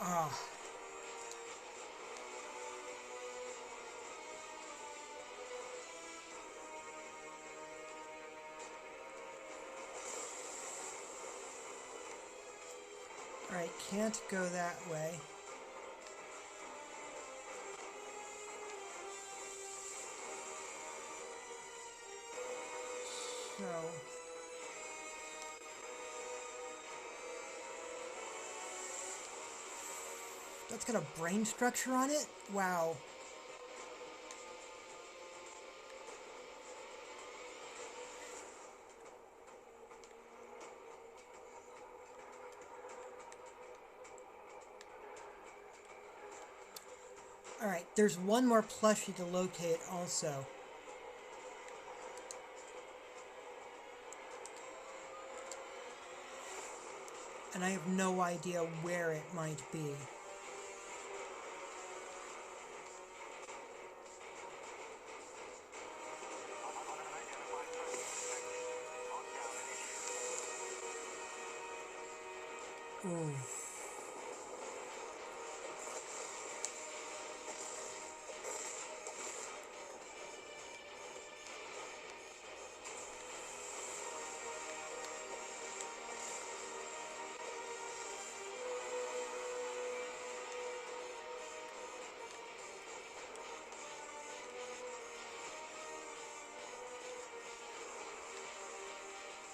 Ah. Alright, can't go that way. So... that's got a brain structure on it? Wow. Alright, there's one more plushie to locate also. And I have no idea where it might be. Ooh.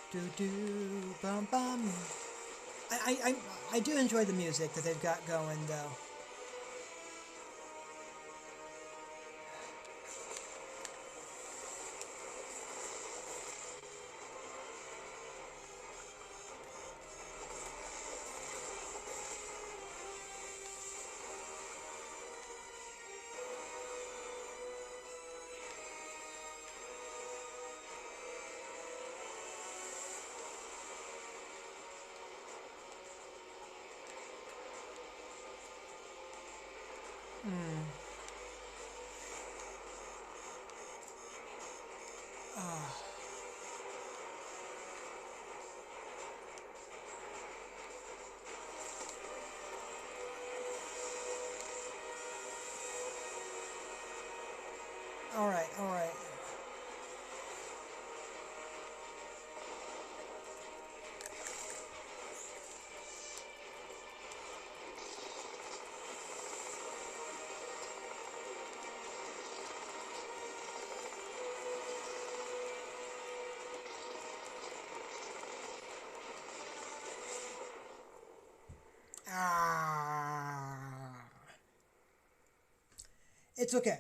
Do do bum bum. I do enjoy the music that they've got going though. All right, all right. Ah, it's okay.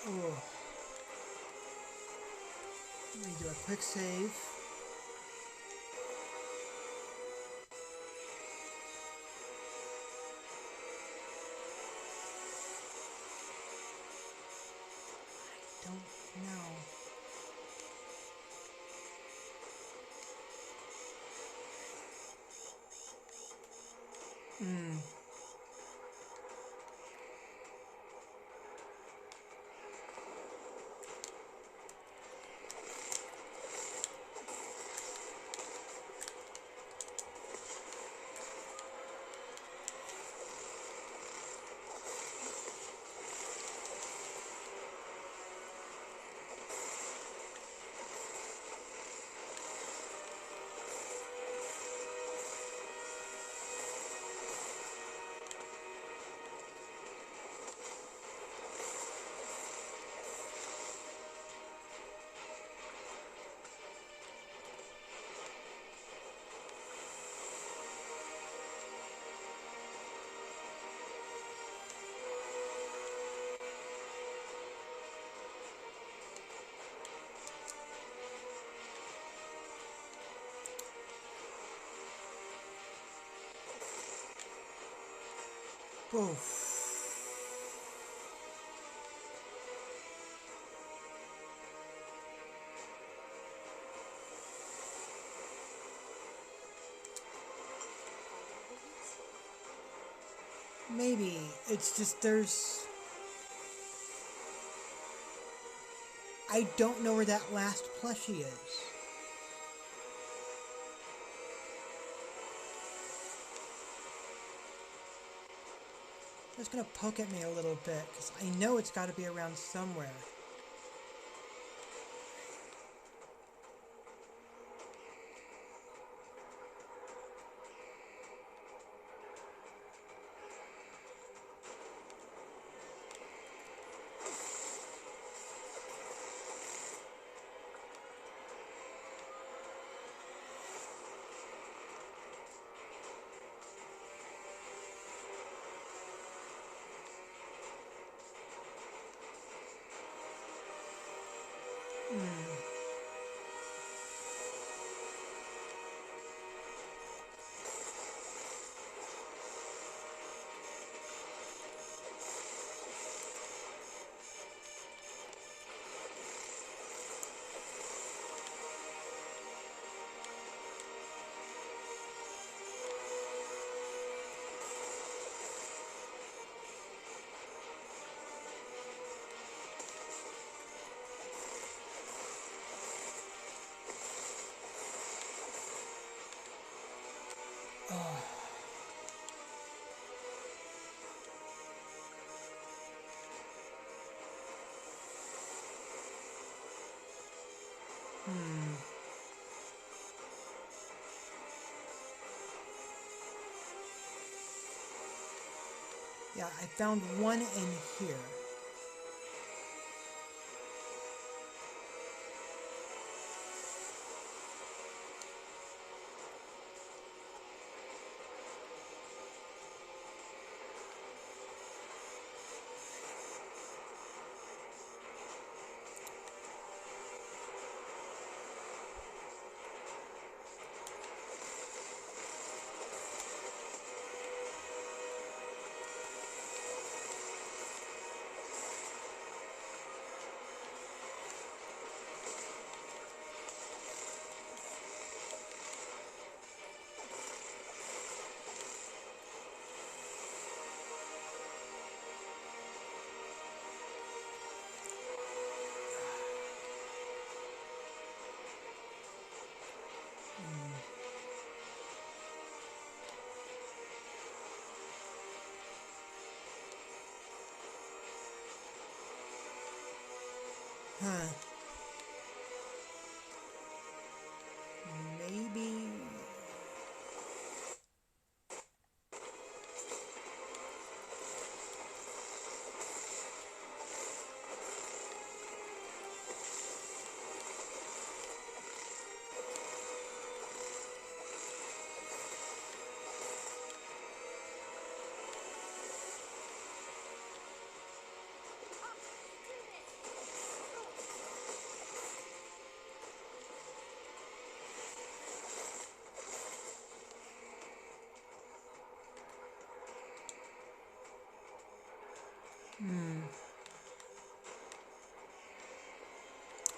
Ooh. Let me do a quick save. Don't know. Poof. Maybe. It's just there's... I don't know where that last plushie is. It's gonna poke at me a little bit, because I know it's got to be around somewhere. Yeah, I found one in here. Huh. Maybe...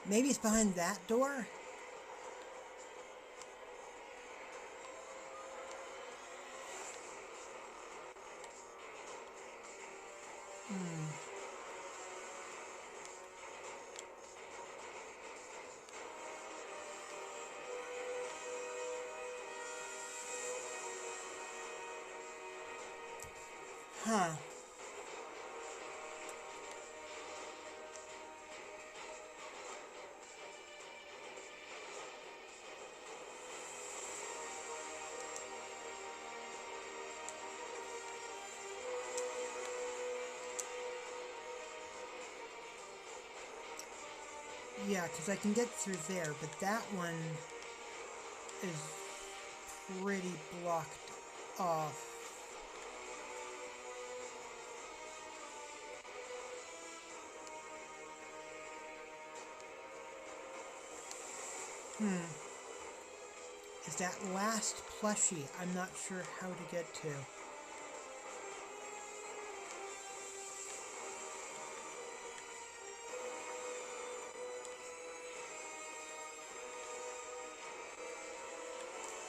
Maybe it's behind that door? Huh. Yeah, because I can get through there, but that one is pretty blocked off. Is that last plushie I'm not sure how to get to.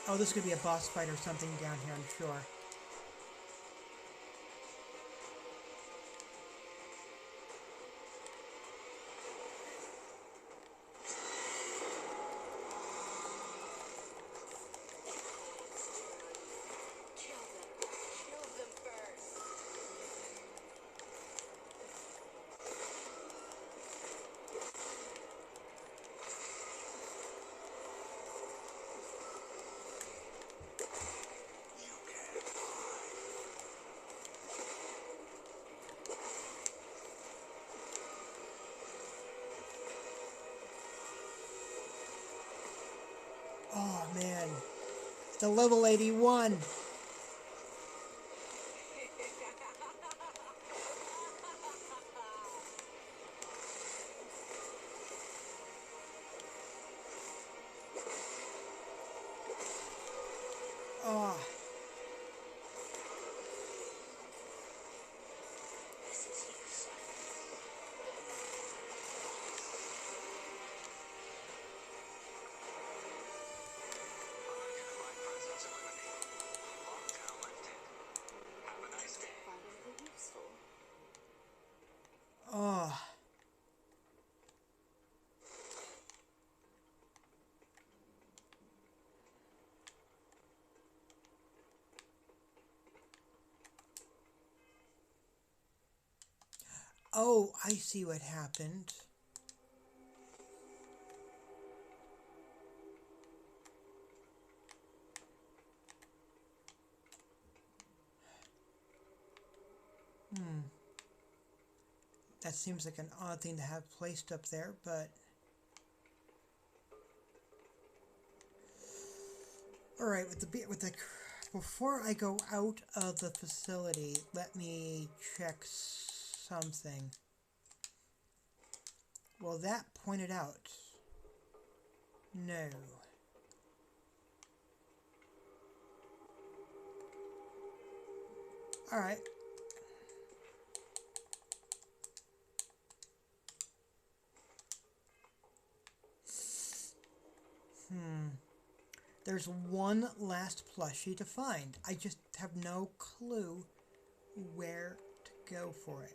Oh, this is going to be a boss fight or something down here, I'm sure. Kill them. Kill them first. to level 81. Oh. Find anything useful? Oh. Oh, I see what happened. That seems like an odd thing to have placed up there, but... Alright, before I go out of the facility, let me check something. Well, that pointed out. No. Alright. There's one last plushie to find. I just have no clue where to go for it.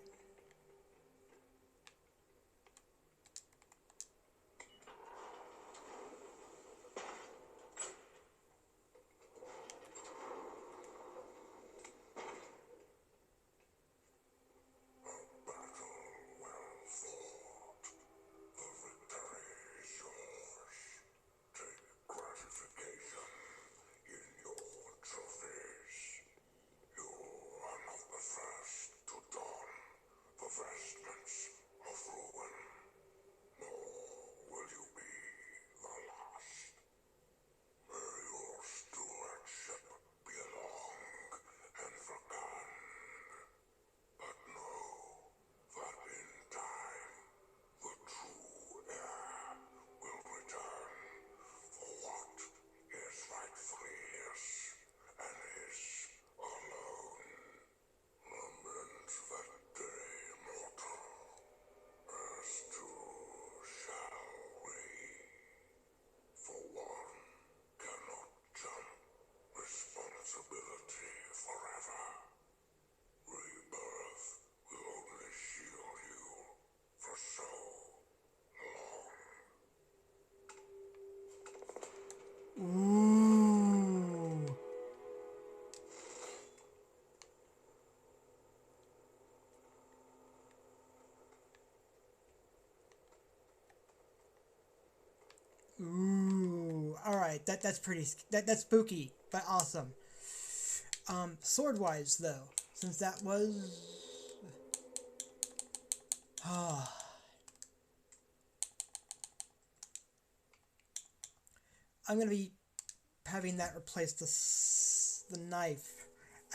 Ooh. Ooh. All right. That's spooky, but awesome. Sword-wise though, since that was I'm going to be having that replace the knife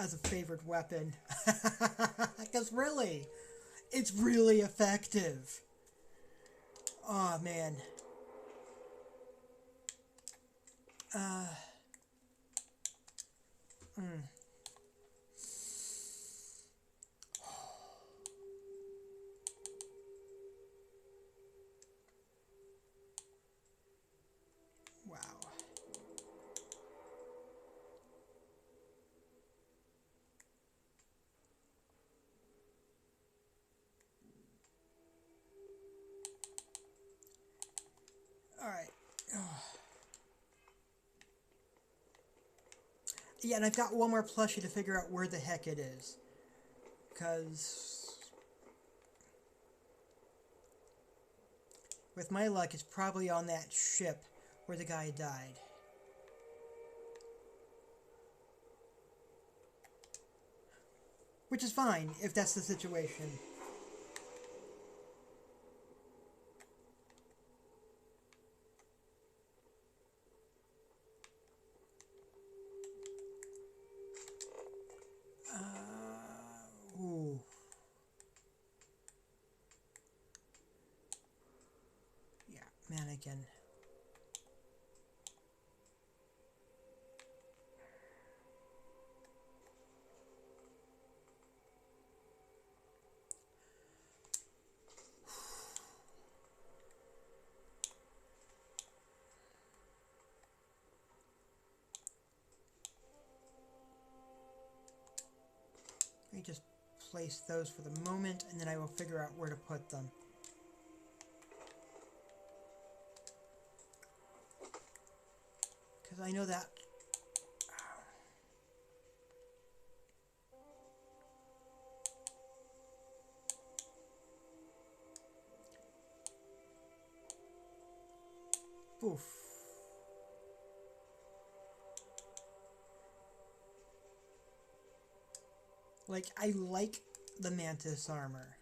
as a favorite weapon. Because really, it's really effective. Oh, man. Wow. Alright. Yeah, and I've got one more plushie to figure out where the heck it is. Because with my luck, it's probably on that ship where the guy died. Which is fine, if that's the situation. just place those for the moment, and then I will figure out where to put them. Because I know that... Oof. Like, I like the Mantis armor.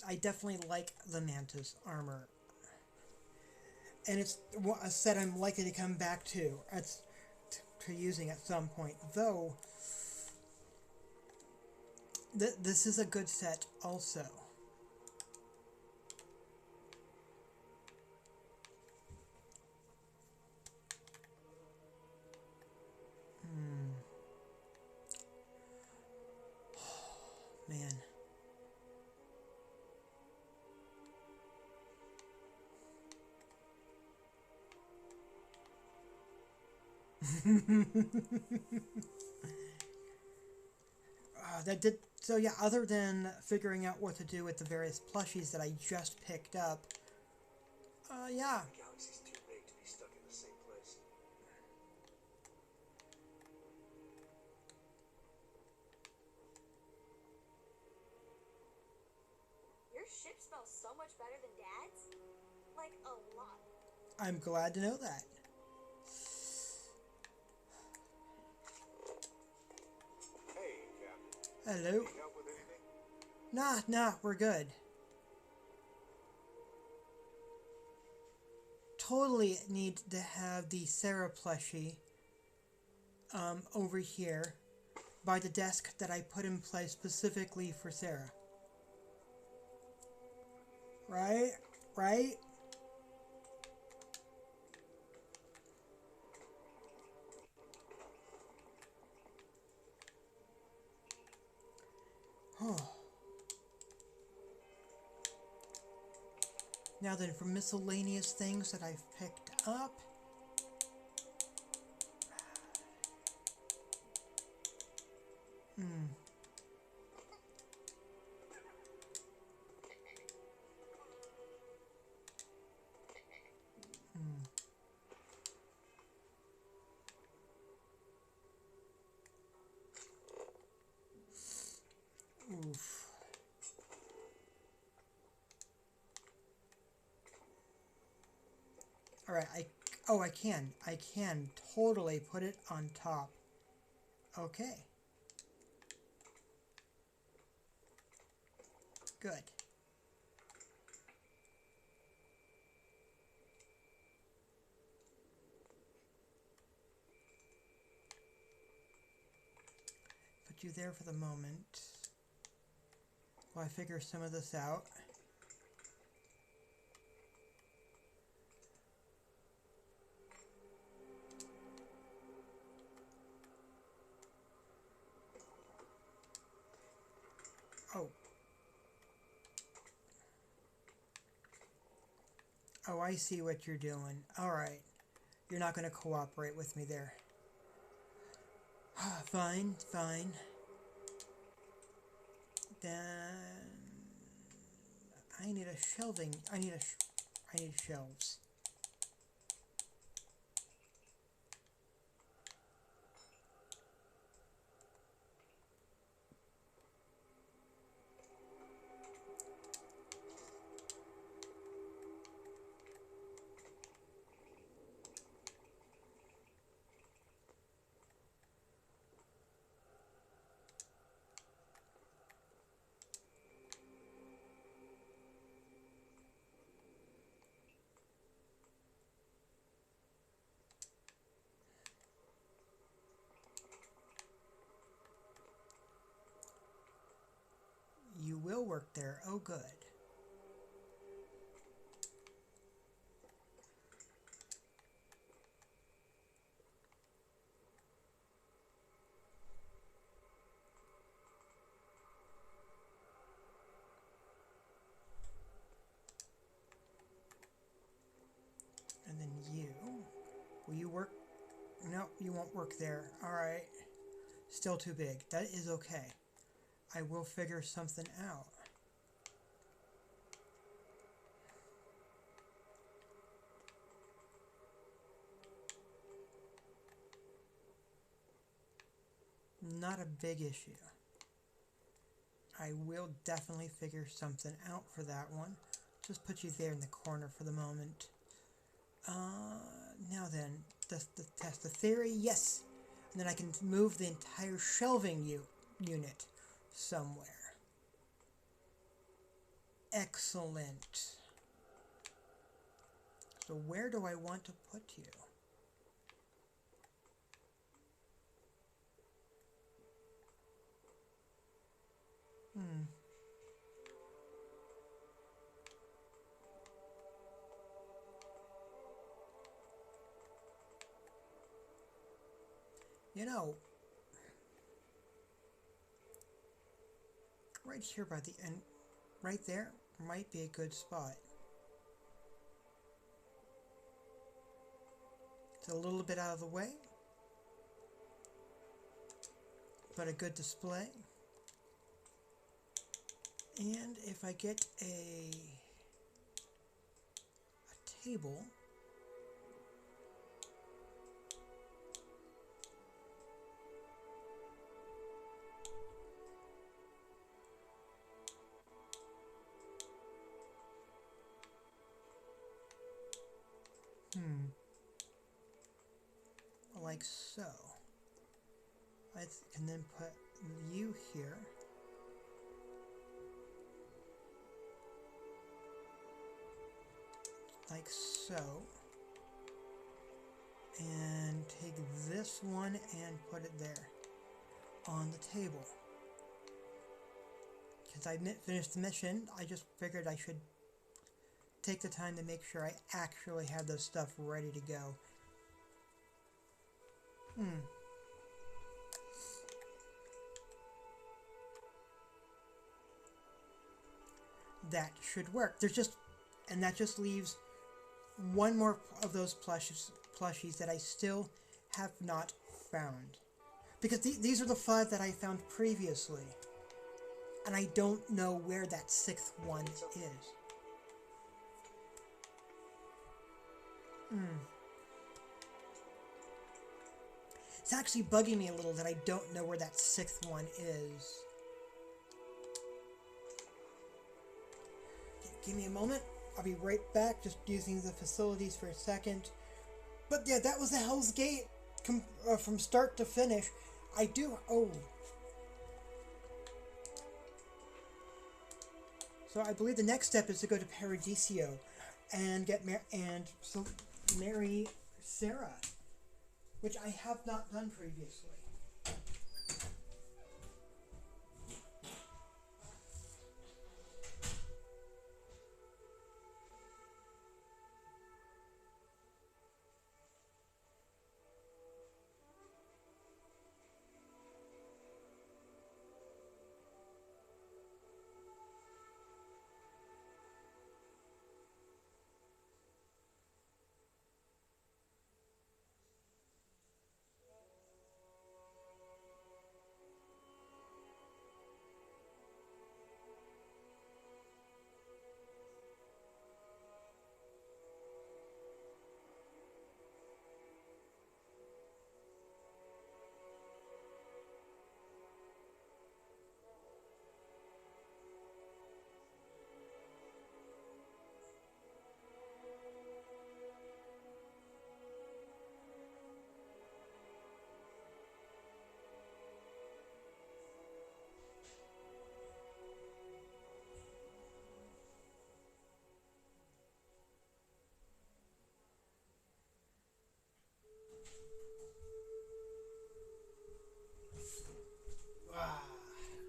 I definitely like the Mantis armor. And it's a set I'm likely to come back to using at some point. Though, this is a good set also. Man. That did so. Yeah. Other than figuring out what to do with the various plushies that I just picked up, yeah. The galaxy's too big to be stuck in the same place. Your ship smells so much better than Dad's. Like, a lot. I'm glad to know that. Hey, Captain. Hello. Need help with anything? Nah, we're good. Totally need to have the Sarah plushie over here by the desk that I put in place specifically for Sarah. Right? Right? Oh. Now then, for miscellaneous things that I've picked up. Oof. Alright, I can totally put it on top. Okay. Good. Put you there for the moment while I figure some of this out. Oh. Oh, I see what you're doing. Alright. You're not going to cooperate with me there. Fine. Then I need a shelving. I need shelves. work there. Oh, good. And then you. Will you work? No, you won't work there. Alright. Still too big. That is okay. I will figure something out. Not a big issue. I will definitely figure something out for that one. Just put you there in the corner for the moment. Now then, test the theory, yes. And then I can move the entire shelving unit somewhere. Excellent. So where do I want to put you? You know, right here by the end, right there, might be a good spot. It's a little bit out of the way, but a good display. And if I get a table, like so. I can then put you here. Like so. And take this one and put it there on the table. Because I finished the mission, I just figured I should take the time to make sure I actually have this stuff ready to go. That should work. And that just leaves one more of those plushies that I still have not found. Because these are the 5 that I found previously. And I don't know where that 6th one is. It's actually bugging me a little that I don't know where that 6th one is. Give me a moment. I'll be right back, just using the facilities for a second. But yeah, that was the Hell's Gate from start to finish. I do... Oh. So I believe the next step is to go to Paradiso and marry Sarah, which I have not done previously.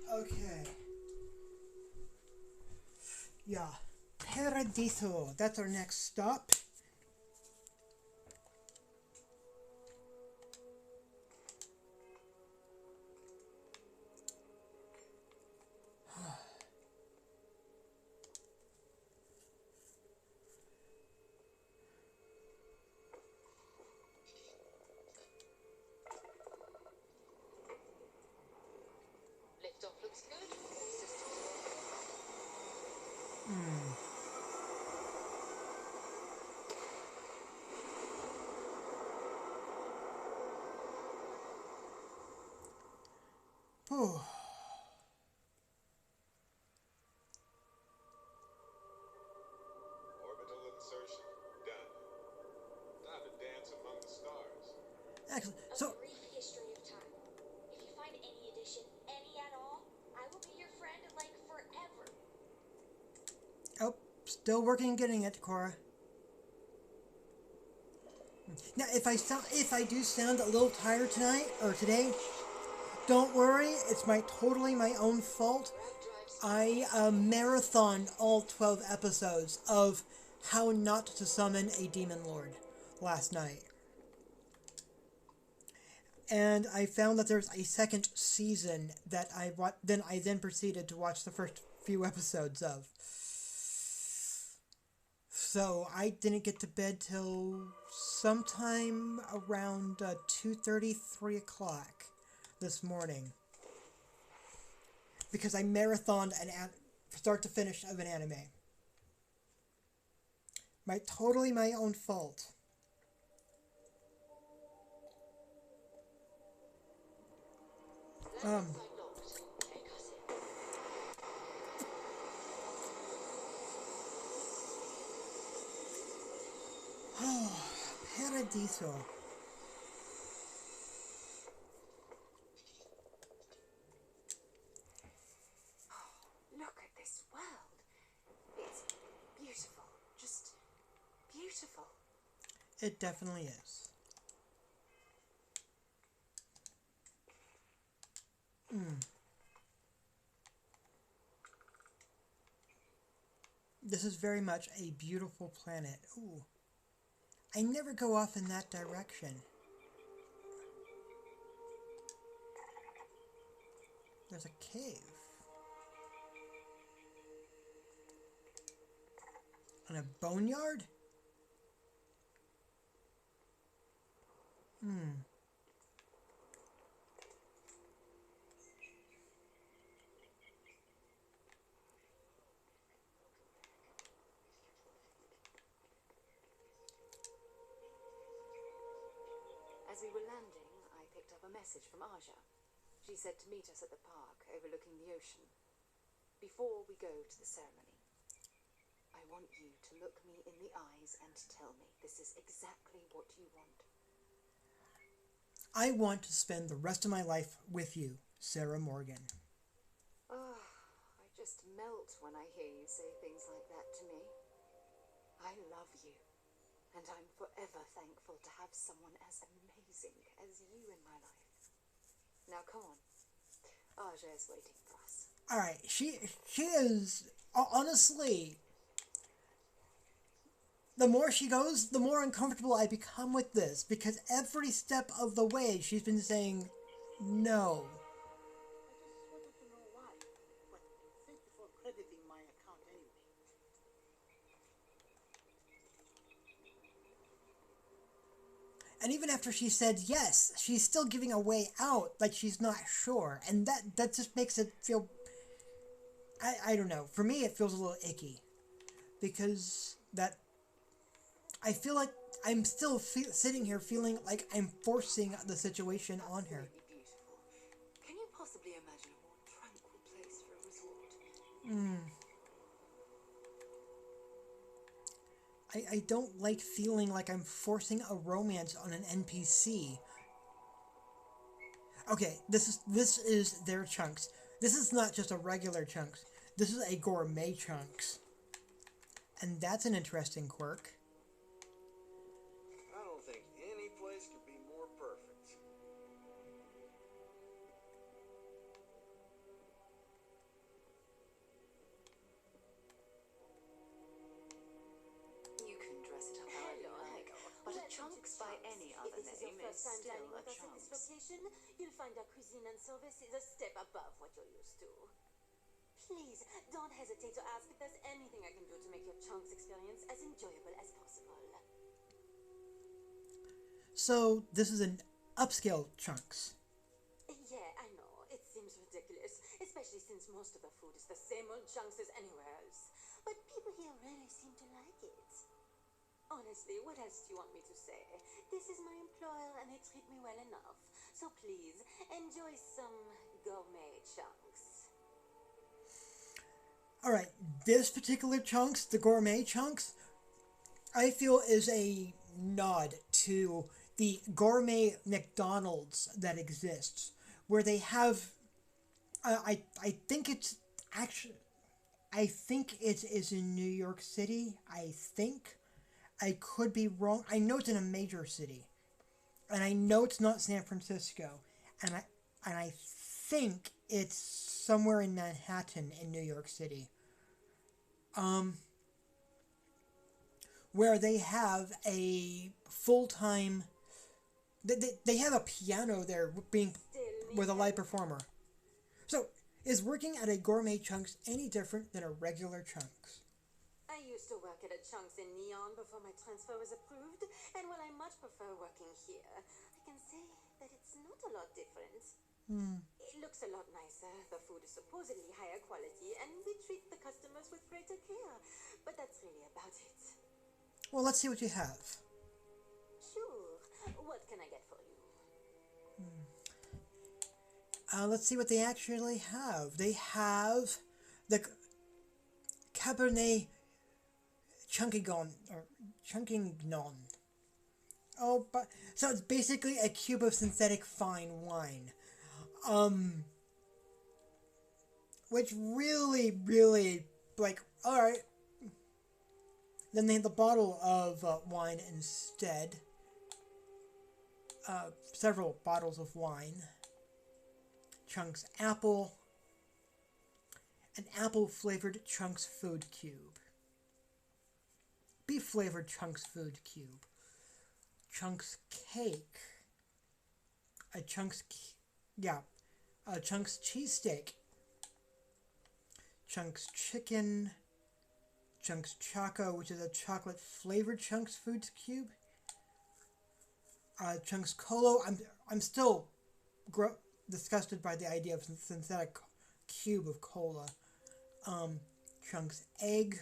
Okay. Yeah. Paradiso. That's our next stop. Liftoff looks good. All systems are Whew. Orbital insertion done. Time to dance among the stars. Excellent. A So, brief history of time. If you find any addition, any at all, I will be your friend like forever. oh, still working on getting it, Cora. Now, if I do sound a little tired tonight or today, don't worry. It's totally my own fault. I marathoned all 12 episodes of How Not to Summon a Demon Lord last night. And I found that there's a second season that I then proceeded to watch the first few episodes of. So I didn't get to bed till sometime around 2:30, 3 o'clock this morning. Because I marathoned start to finish of an anime. Totally my own fault. locked. Okay, cut it. Paradiso. Look at this world. It's beautiful. Just beautiful. It definitely is. This is very much a beautiful planet. Ooh. I never go off in that direction. There's a cave. And a boneyard? As we were landing, I picked up a message from Aja. She said to meet us at the park overlooking the ocean. Before we go to the ceremony, I want you to look me in the eyes and tell me this is exactly what you want. I want to spend the rest of my life with you, Sarah Morgan. Oh, I just melt when I hear you say things like that to me. I love you, and I'm forever thankful to have someone as amazing as you in my life. Now come on, Aja is waiting for us. All right, she is honestly. The more she goes, the more uncomfortable I become with this, because every step of the way she's been saying no. I just wanted to know why. But thank you for crediting my account anyway. And even after she said yes, she's still giving a way out, like she's not sure. And that just makes it feel... I don't know. For me, it feels a little icky. Because I feel like I'm still sitting here feeling like I'm forcing the situation on her. Absolutely beautiful. Can you possibly imagine a more tranquil place for a resort? I don't like feeling like I'm forcing a romance on an NPC. Okay, this is their chunks. This is not just a regular chunks. This is a gourmet chunks. And that's an interesting quirk. I don't think any place could be more perfect. time still dining a with us at this chance. location, you'll find our cuisine and service is a step above what you're used to. Please, don't hesitate to ask if there's anything I can do to make your chunks experience as enjoyable as possible. So this is an upscale chunks. Yeah, I know. It seems ridiculous, especially since most of the food is the same old chunks as anywhere else. But people here really seem to like it. Honestly, what else do you want me to say? This is my employer and they treat me well enough. So please, enjoy some gourmet chunks. Alright, this particular chunks, the gourmet chunks, I feel is a nod to the gourmet McDonald's that exists, where they have, I think it's actually, I think it is in New York City. I think. I could be wrong. I know it's in a major city, and I know it's not San Francisco, and I think it's somewhere in Manhattan in New York City. Where they have a full-time, they have a piano there being with a live performer. So, is working at a gourmet chunks any different than a regular chunks? I used to work at a Chunks in Neon before my transfer was approved, and while I much prefer working here, I can say that it's not a lot different. It looks a lot nicer, the food is supposedly higher quality, and we treat the customers with greater care. But that's really about it. Well, let's see what you have. Sure. What can I get for you? Let's see what they actually have. They have the Cabernet Chunkigon or Chunkignon. Oh, but so it's basically a cube of synthetic fine wine. Which really, like, alright. Then they have the bottle of wine instead. Several bottles of wine. Chunks apple. An apple flavored Chunks food cube. Beef flavored Chunks food cube. Chunks cake. A Chunks cheesesteak. Chunks chicken. Chunks Choco, which is a chocolate flavored Chunks Foods cube. Chunks Colo. I'm still disgusted by the idea of synthetic cube of cola. Chunks egg.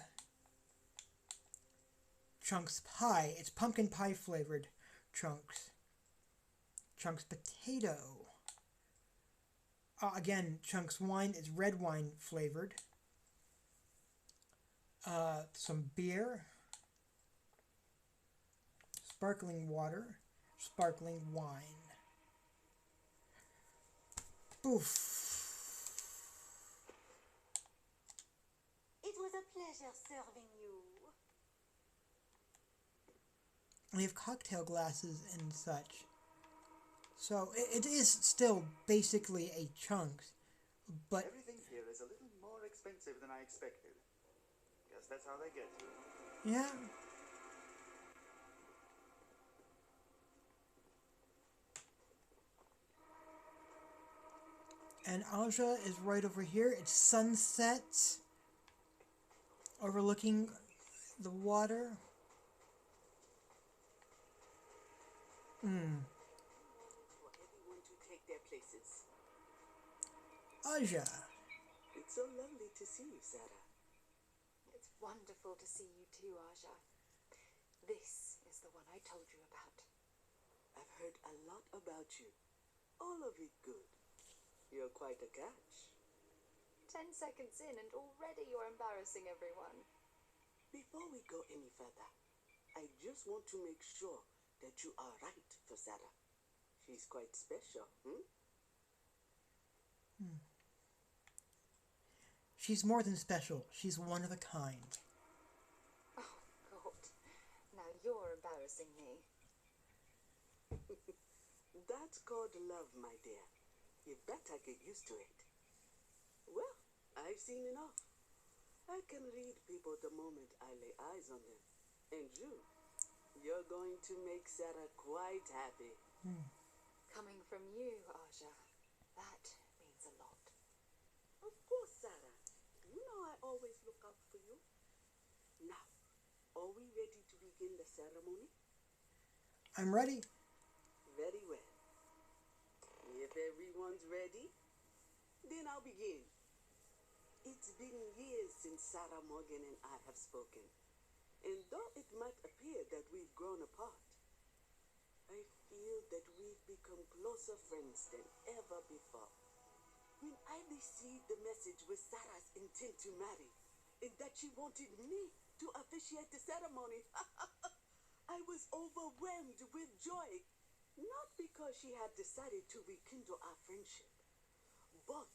Chunks pie. It's pumpkin pie flavored chunks. Chunks potato. Again, Chunks wine is red wine flavored. Some beer, sparkling water, sparkling wine. Boof. It was a pleasure serving you. We have cocktail glasses and such. So it is still basically a chunks, but Everything here is a little more expensive than I expected. Guess that's how they get you. yeah. And Aja is right over here. It's sunset, overlooking the water. For everyone to take their places. Aja. It's so lovely to see you, Sarah. It's wonderful to see you too, Aja. This is the one I told you about. I've heard a lot about you. All of it good. You're quite a catch. 10 seconds in and already you're embarrassing everyone. Before we go any further, I just want to make sure that you are right for Sarah. She's quite special, She's more than special. She's one of a kind. Oh, God. Now you're embarrassing me. That's called love, my dear. You better get used to it. Well, I've seen enough. I can read people the moment I lay eyes on them. And you're going to make Sarah quite happy. Coming from you, Aja, that means a lot. Of course, Sarah. You know I always look out for you. Now, are we ready to begin the ceremony? I'm ready. Very well. If everyone's ready, then I'll begin. It's been years since Sarah Morgan and I have spoken. And though it might appear that we've grown apart, I feel that we've become closer friends than ever before. When I received the message with Sarah's intent to marry, and that she wanted me to officiate the ceremony, I was overwhelmed with joy. Not because she had decided to rekindle our friendship, but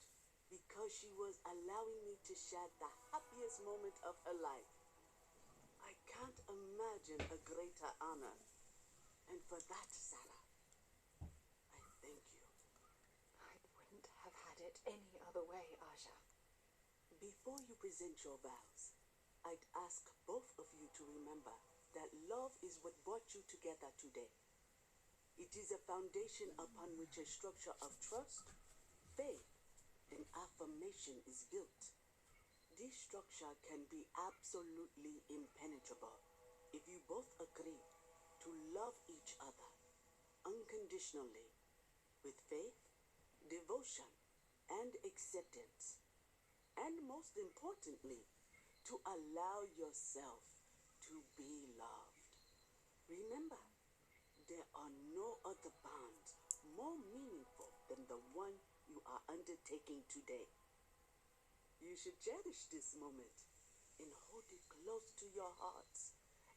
because she was allowing me to share the happiest moment of her life. I can't imagine a greater honor. And for that, Sarah, I thank you. I wouldn't have had it any other way, Aja. Before you present your vows, I'd ask both of you to remember that love is what brought you together today. It is a foundation upon which a structure of trust, faith, and affirmation is built. This structure can be absolutely impenetrable if you both agree to love each other unconditionally with faith, devotion, and acceptance. And most importantly, to allow yourself to be loved. Remember, there are no other bonds more meaningful than the one you are undertaking today. You should cherish this moment and hold it close to your hearts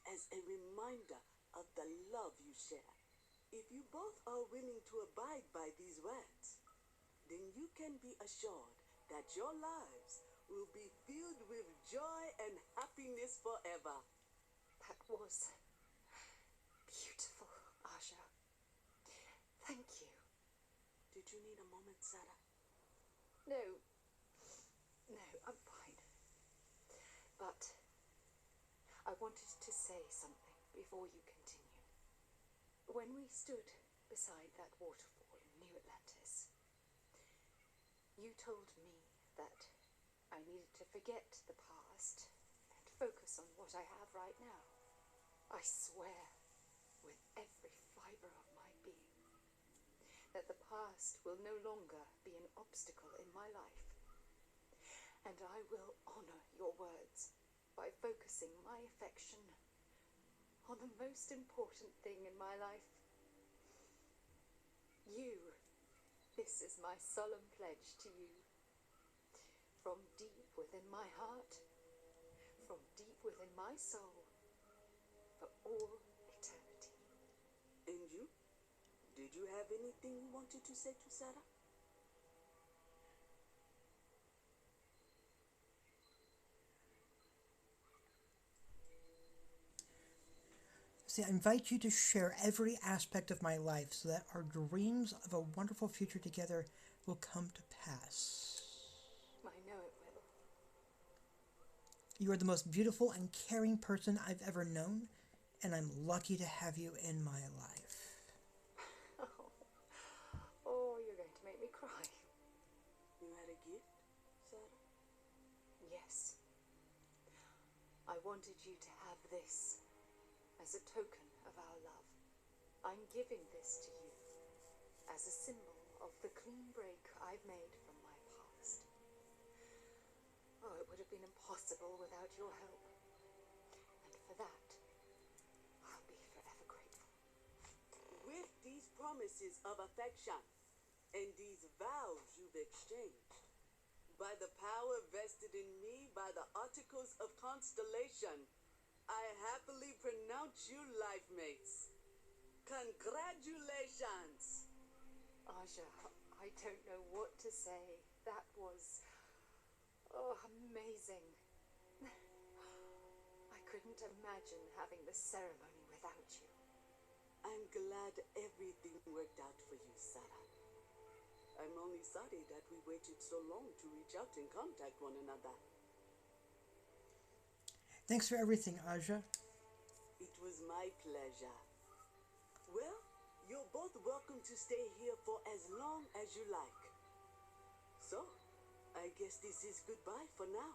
as a reminder of the love you share. If you both are willing to abide by these words, then you can be assured that your lives will be filled with joy and happiness forever. That was beautiful, Aja. Thank you. Did you need a moment, Sarah? No, I'm fine. But I wanted to say something before you continue. When we stood beside that waterfall in New Atlantis, you told me that I needed to forget the past and focus on what I have right now. I swear, with every fiber of my being, that the past will no longer be an obstacle in my life. And I will honor your words by focusing my affection on the most important thing in my life. You. This is my solemn pledge to you. From deep within my heart, from deep within my soul, for all eternity. And you? Did you have anything you wanted to say to Sarah? See, I invite you to share every aspect of my life so that our dreams of a wonderful future together will come to pass. I know it will. You are the most beautiful and caring person I've ever known, and I'm lucky to have you in my life. Oh, you're going to make me cry. You had a gift, Sarah? Yes. I wanted you to have this as a token of our love. I'm giving this to you as a symbol of the clean break I've made from my past. Oh, it would have been impossible without your help. And for that, I'll be forever grateful. With these promises of affection and these vows you've exchanged, by the power vested in me by the Articles of Constellation, I happily pronounce you life mates. Congratulations! Aja, I don't know what to say. That was amazing. I couldn't imagine having the ceremony without you. I'm glad everything worked out for you, Sarah. I'm only sorry that we waited so long to reach out and contact one another. Thanks for everything, Aja. It was my pleasure. Well, You're both welcome to stay here for as long as you like. So, I guess this is goodbye for now.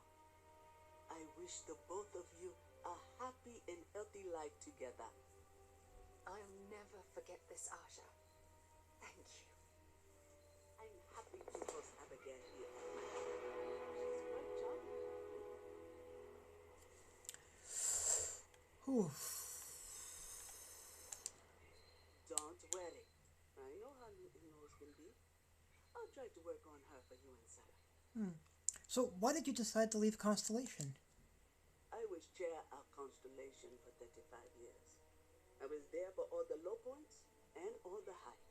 I wish the both of you a happy and healthy life together. I'll never forget this, Aja. Thank you. I'm happy to host Abigail here at my home. She's quite charming. Whew. Don't worry. I know how you in-laws can be. I'll try to work on her for you and Sarah. So why did you decide to leave Constellation? I was chair of Constellation for 35 years. I was there for all the low points and all the high.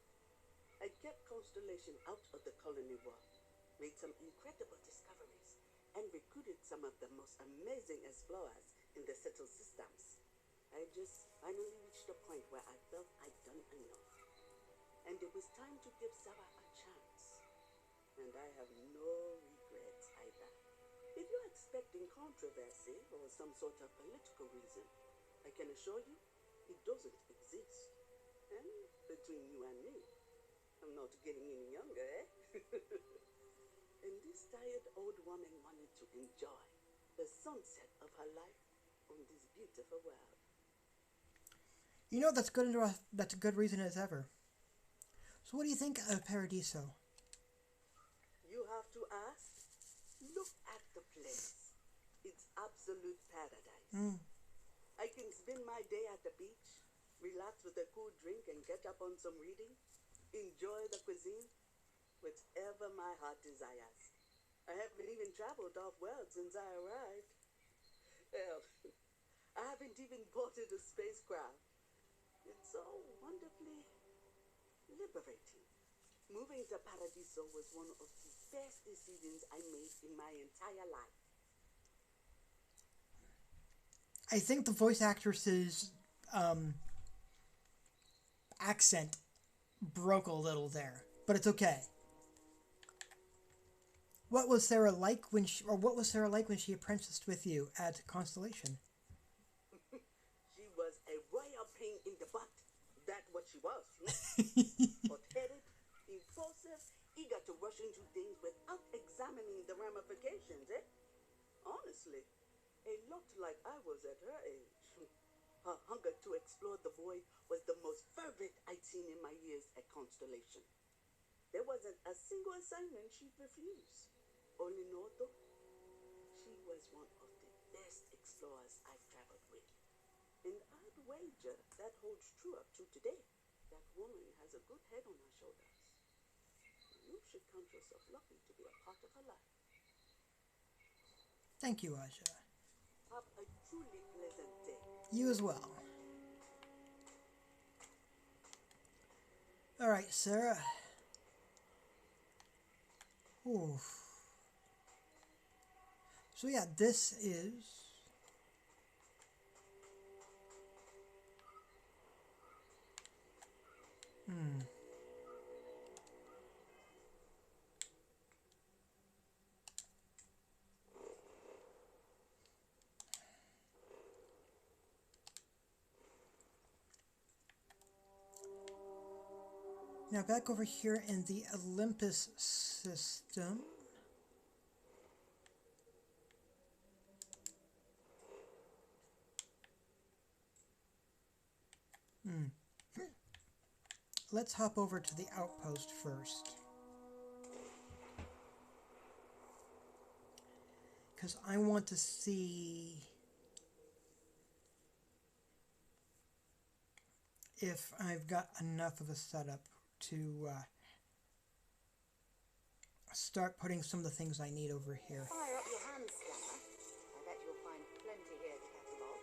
I kept Constellation out of the colony war, made some incredible discoveries, and recruited some of the most amazing explorers in the settled systems. I just finally reached a point where I felt I'd done enough. And it was time to give Sarah a chance. And I have no regrets either. If you're expecting controversy or some sort of political reason, I can assure you it doesn't exist. And between you and me, I'm not getting any younger, eh? And this tired old woman wanted to enjoy the sunset of her life on this beautiful world. You know, that's good enough. That's a good reason as ever. So what do you think of Paradiso? You have to ask? Look at the place. It's absolute paradise. I can spend my day at the beach, relax with a cool drink and get up on some reading, enjoy the cuisine, whatever my heart desires. I haven't even traveled off-world since I arrived. Hell, I haven't even boarded a spacecraft. It's so wonderfully liberating. Moving to Paradiso was one of the best decisions I made in my entire life. I think the voice actress's accent broke a little there, but it's okay. What was Sarah like when she apprenticed with you at Constellation? She was a royal pain in the butt. That's what she was. Hot-headed, impulsive, eager to rush into things without examining the ramifications, eh? Honestly, a lot like I was at her age. Her hunger to explore the void was the most fervent I'd seen in my years at Constellation. There wasn't a single assignment she'd refuse. Only Noto, she was one of the best explorers I've traveled with. And I'd wager that holds true up to today. That woman has a good head on her shoulders. You should count yourself lucky to be a part of her life. Thank you, Aja. Have a truly pleasant day. You as well. All right, Sarah. Ooh. So yeah, this is now back over here in the Olympus system. Let's hop over to the outpost first. Because I want to see if I've got enough of a setup to start putting some of the things I need over here. Fire up your hand scanner. I bet you'll find plenty here to catalog.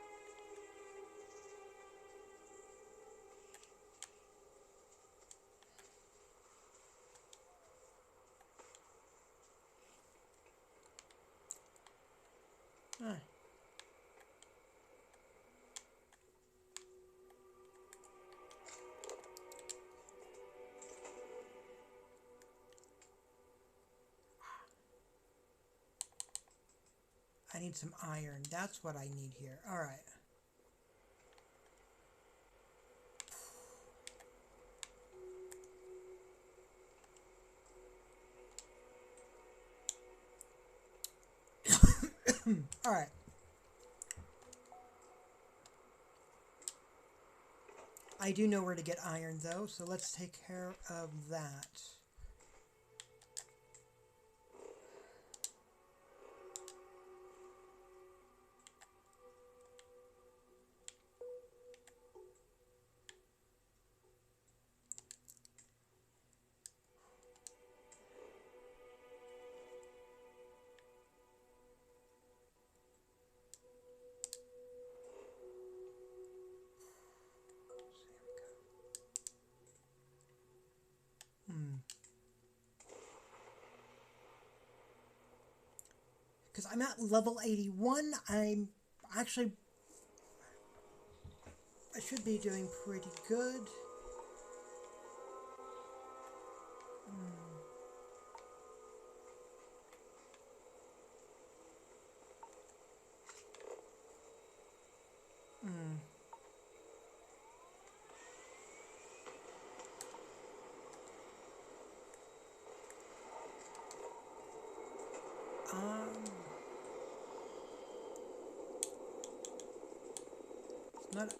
Ah. I need some iron. That's what I need here. All right. Alright. I do know where to get iron, though, so let's take care of that. Because I'm at level 81, I'm actually... I should be doing pretty good. Not...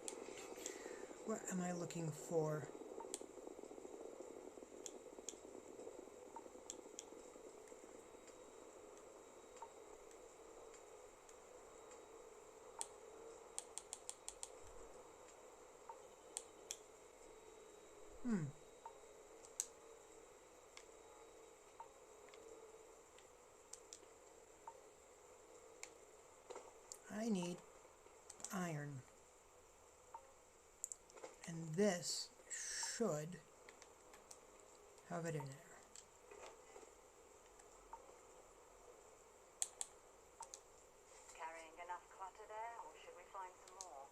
What am I looking for? I need iron. And this should have it in there. Carrying enough clutter there, or should we find some more?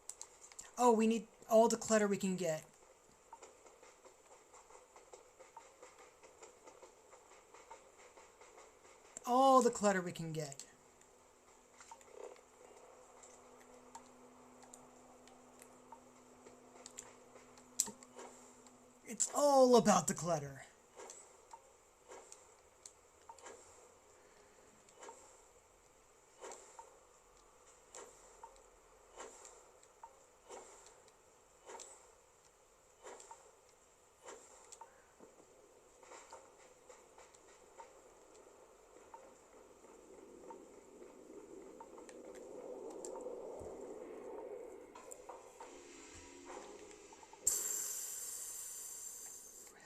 Oh, we need all the clutter we can get. All the clutter we can get. It's all about the clutter.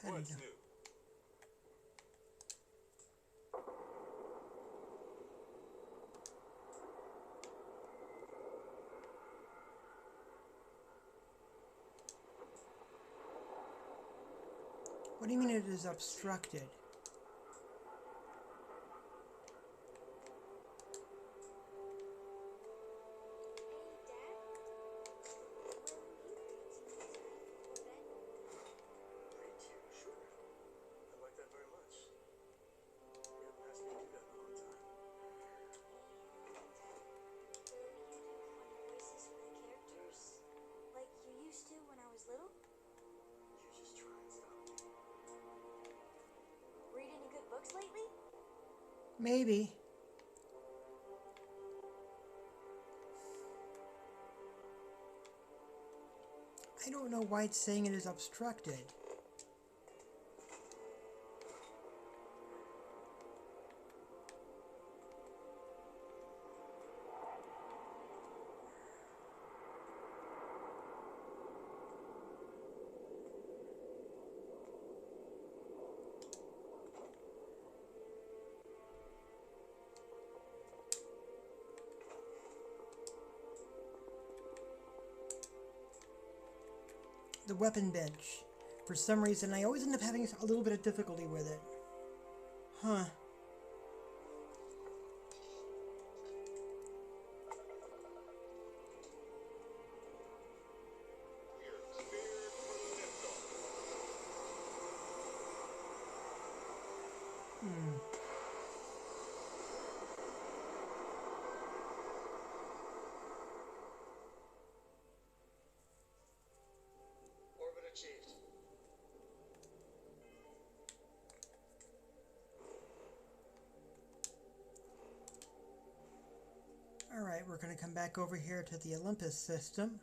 What's new? What do you mean it is obstructed? Lately? Maybe. I don't know why it's saying it is obstructed. The weapon bench. For some reason, I always end up having a little bit of difficulty with it. Huh. Orbit achieved. Alright, we're going to come back over here to the Olympus system.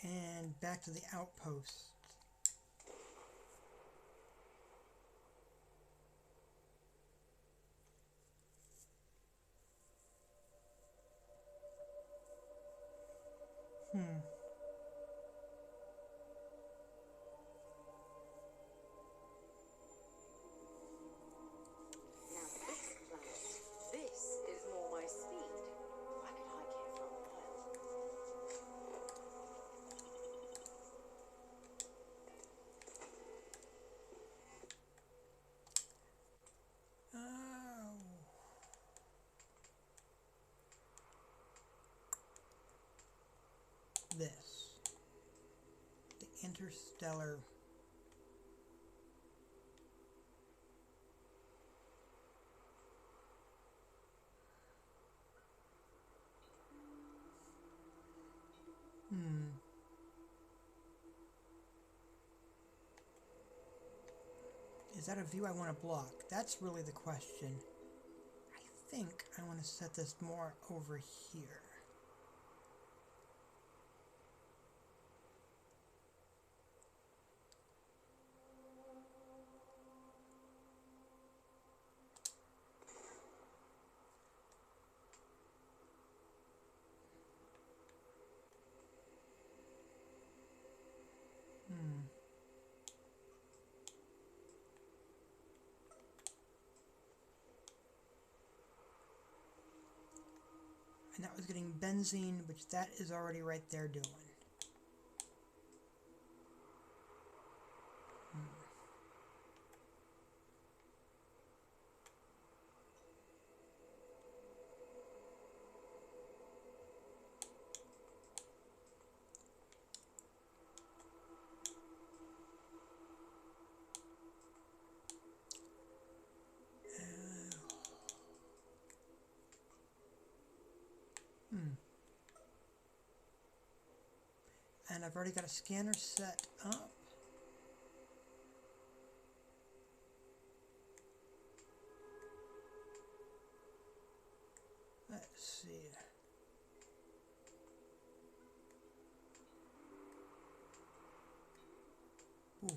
And back to the outpost. Now this planet, this is more my speed. I could hike here for a while. Oh. This. The interstellar. Is that a view I want to block? That's really the question. I think I want to set this more over here. And that was getting benzene, which that is already right there doing. And I've already got a scanner set up. Let's see. Oof.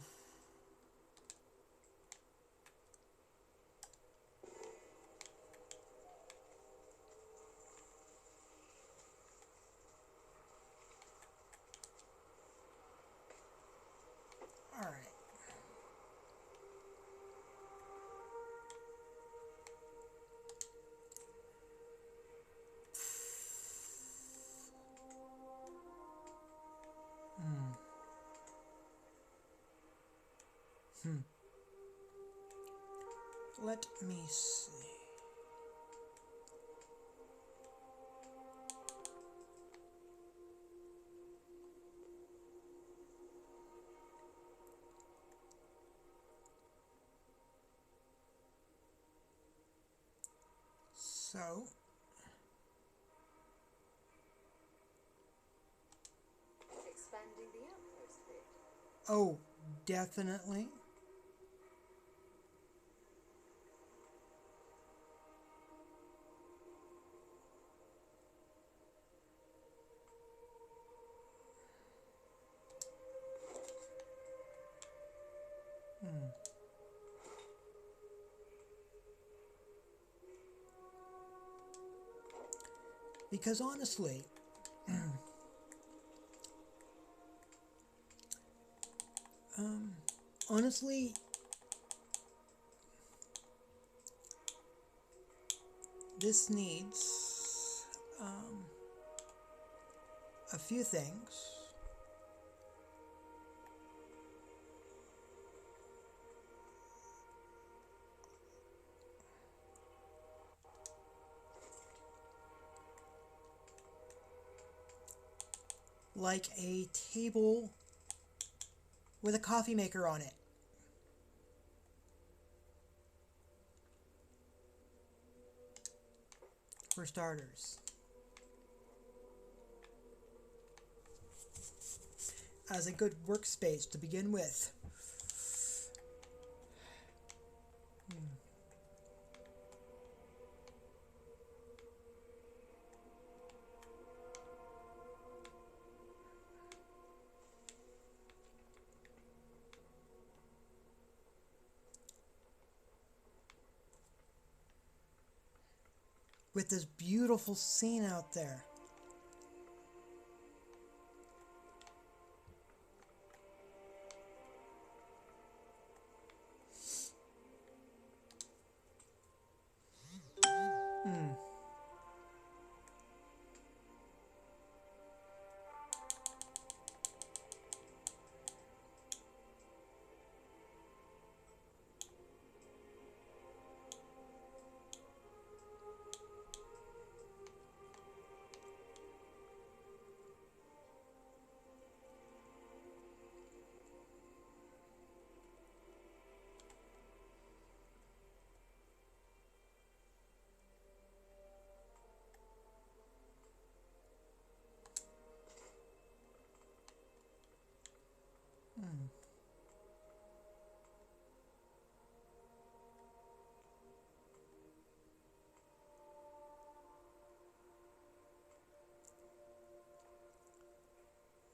All right. Let me see. So, Expanding the outpost bit. oh, definitely. Because honestly, honestly, this needs a few things. Like a table with a coffee maker on it. For starters. as a good workspace to begin with. With this beautiful scene out there.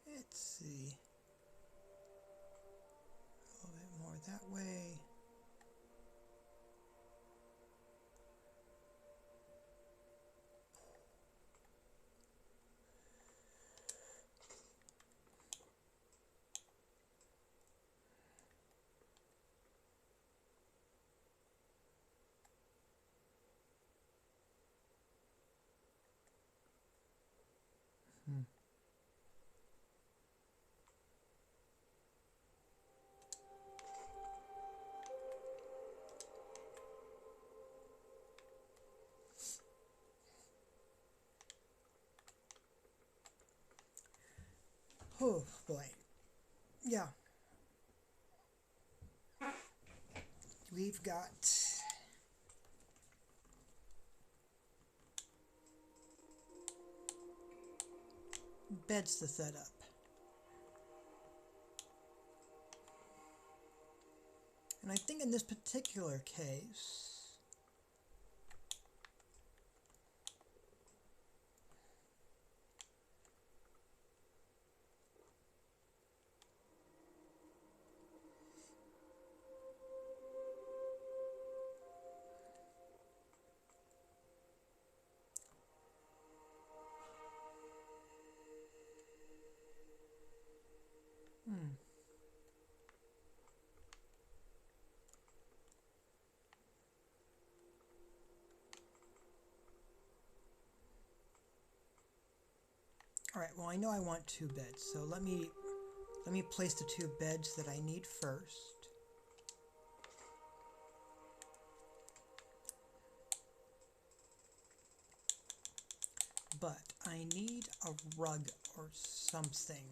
Let's see. A little bit more that way. Oh boy. Yeah. We've got beds to set up. And I think in this particular case, alright, well I know I want 2 beds, so let me place the 2 beds that I need first. But I need a rug or something.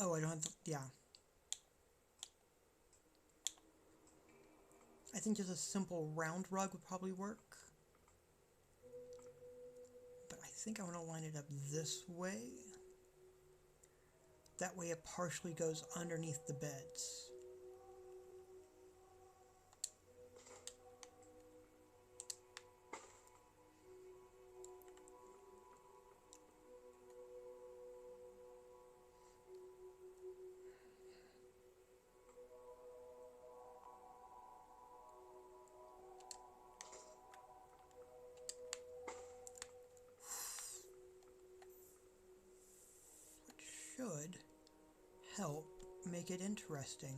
Oh, I don't have the, yeah. I think just a simple round rug would probably work. But I think I want to line it up this way. That way it partially goes underneath the beds. Should help make it interesting.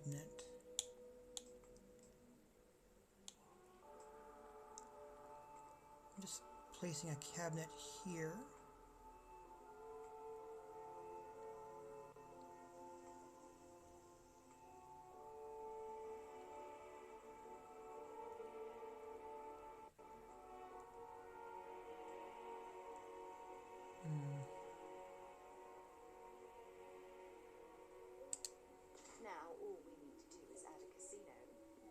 cabinet. I'm just placing a cabinet here. Now all we need to do is add a casino,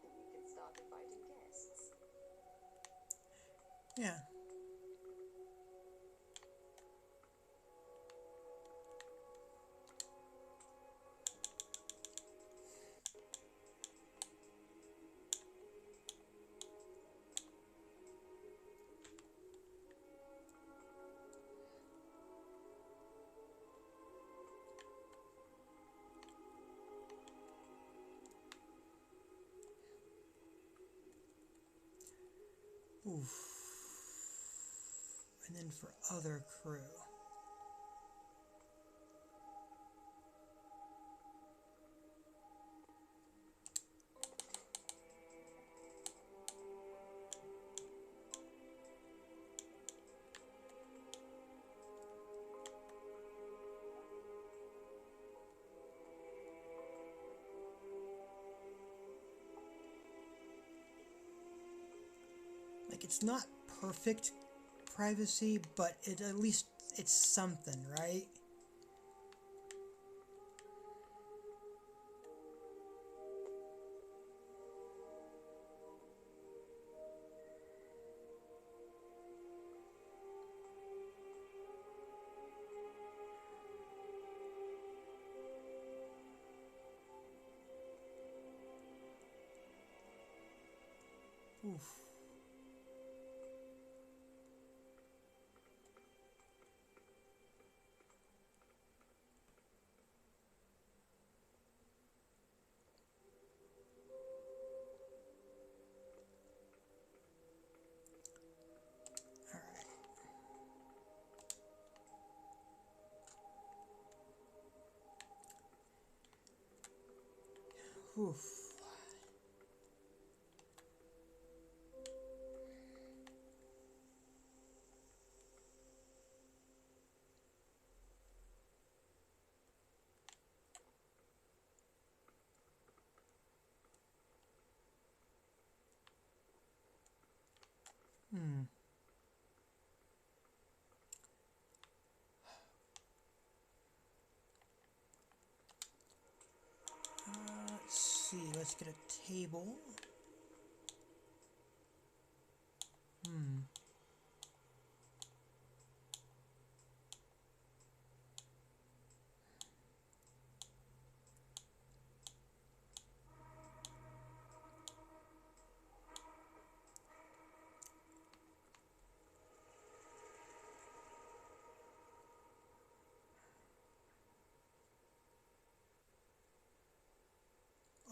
and we can start inviting guests. Yeah. Oof. And then for other crew. Like, it's not perfect privacy, but it at least it's something, right? Oof. All right. Oof. Hmm. Let's see. Let's get a table. Hmm.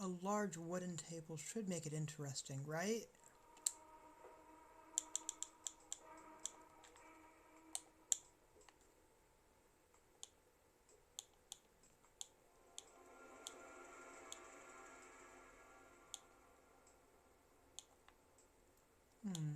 A large wooden table should make it interesting, right? Hmm.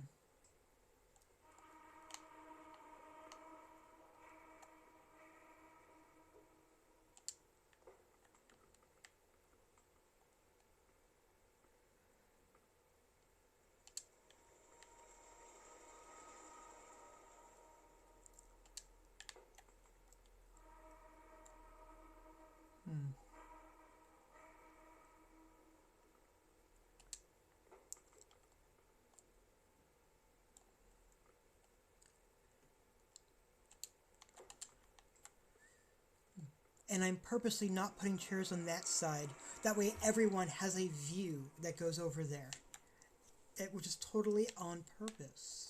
Hmm. And I'm purposely not putting chairs on that side. That way everyone has a view that goes over there. Which is totally on purpose.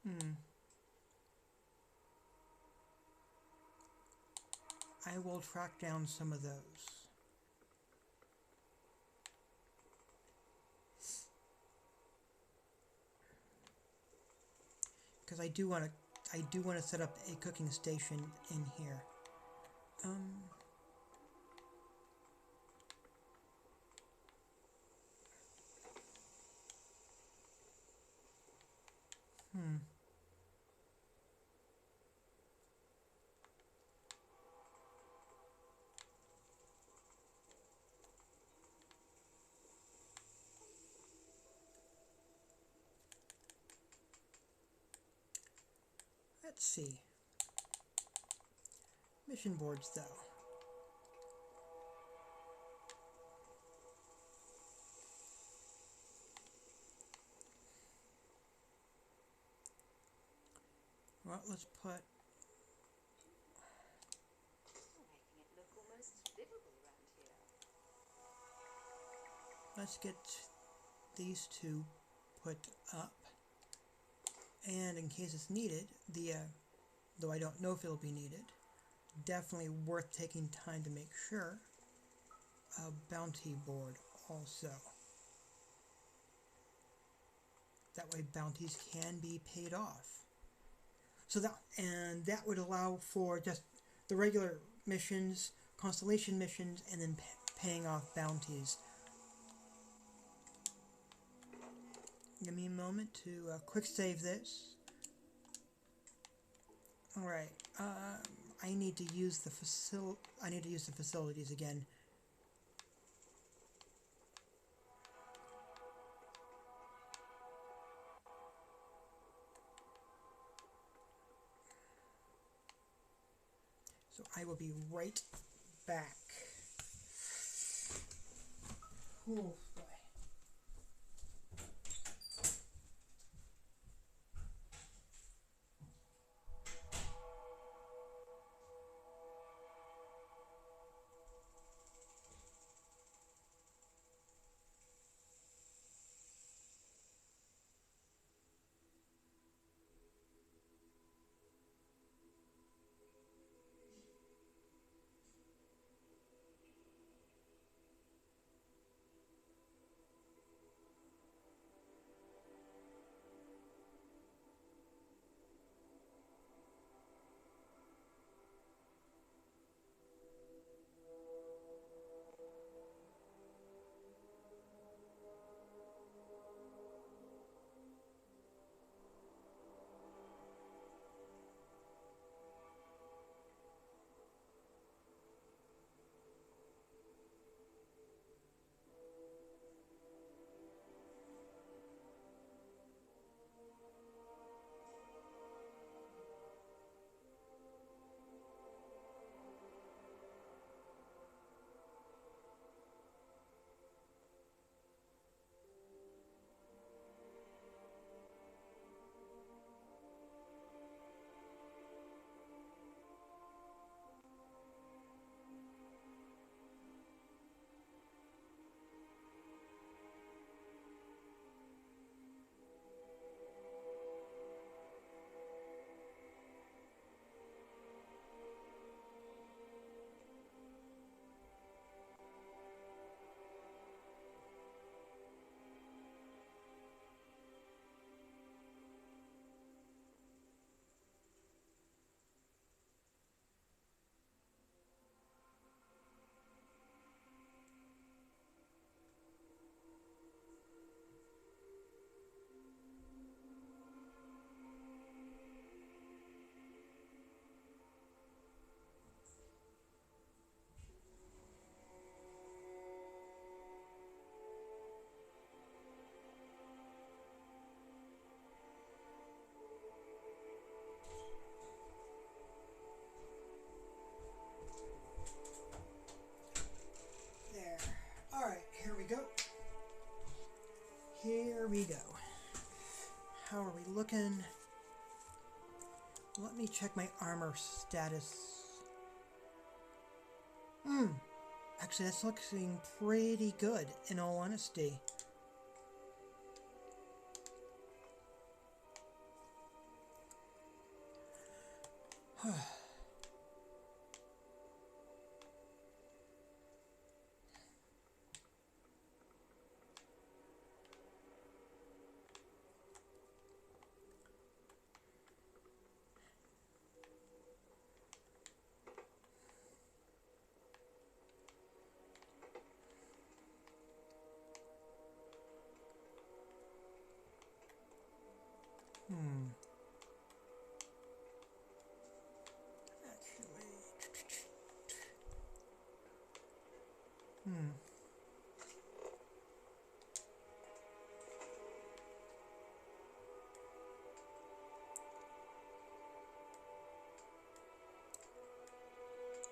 Hmm. I will track down some of those. Because I do want to set up a cooking station in here. Let's see. Mission boards, though. Well, let's put... Making it look almost livable around here. Let's get these two put up. And in case it's needed, though I don't know if it'll be needed, definitely worth taking time to make sure, a bounty board also. That way bounties can be paid off. So that would allow for just the regular missions, constellation missions, and then paying off bounties. Give me a moment to quick save this. All right, I need to use the facilities again. So I will be right back. Oh boy. There. Alright, here we go. Here we go. How are we looking? Let me check my armor status. Actually, that's looking pretty good, in all honesty.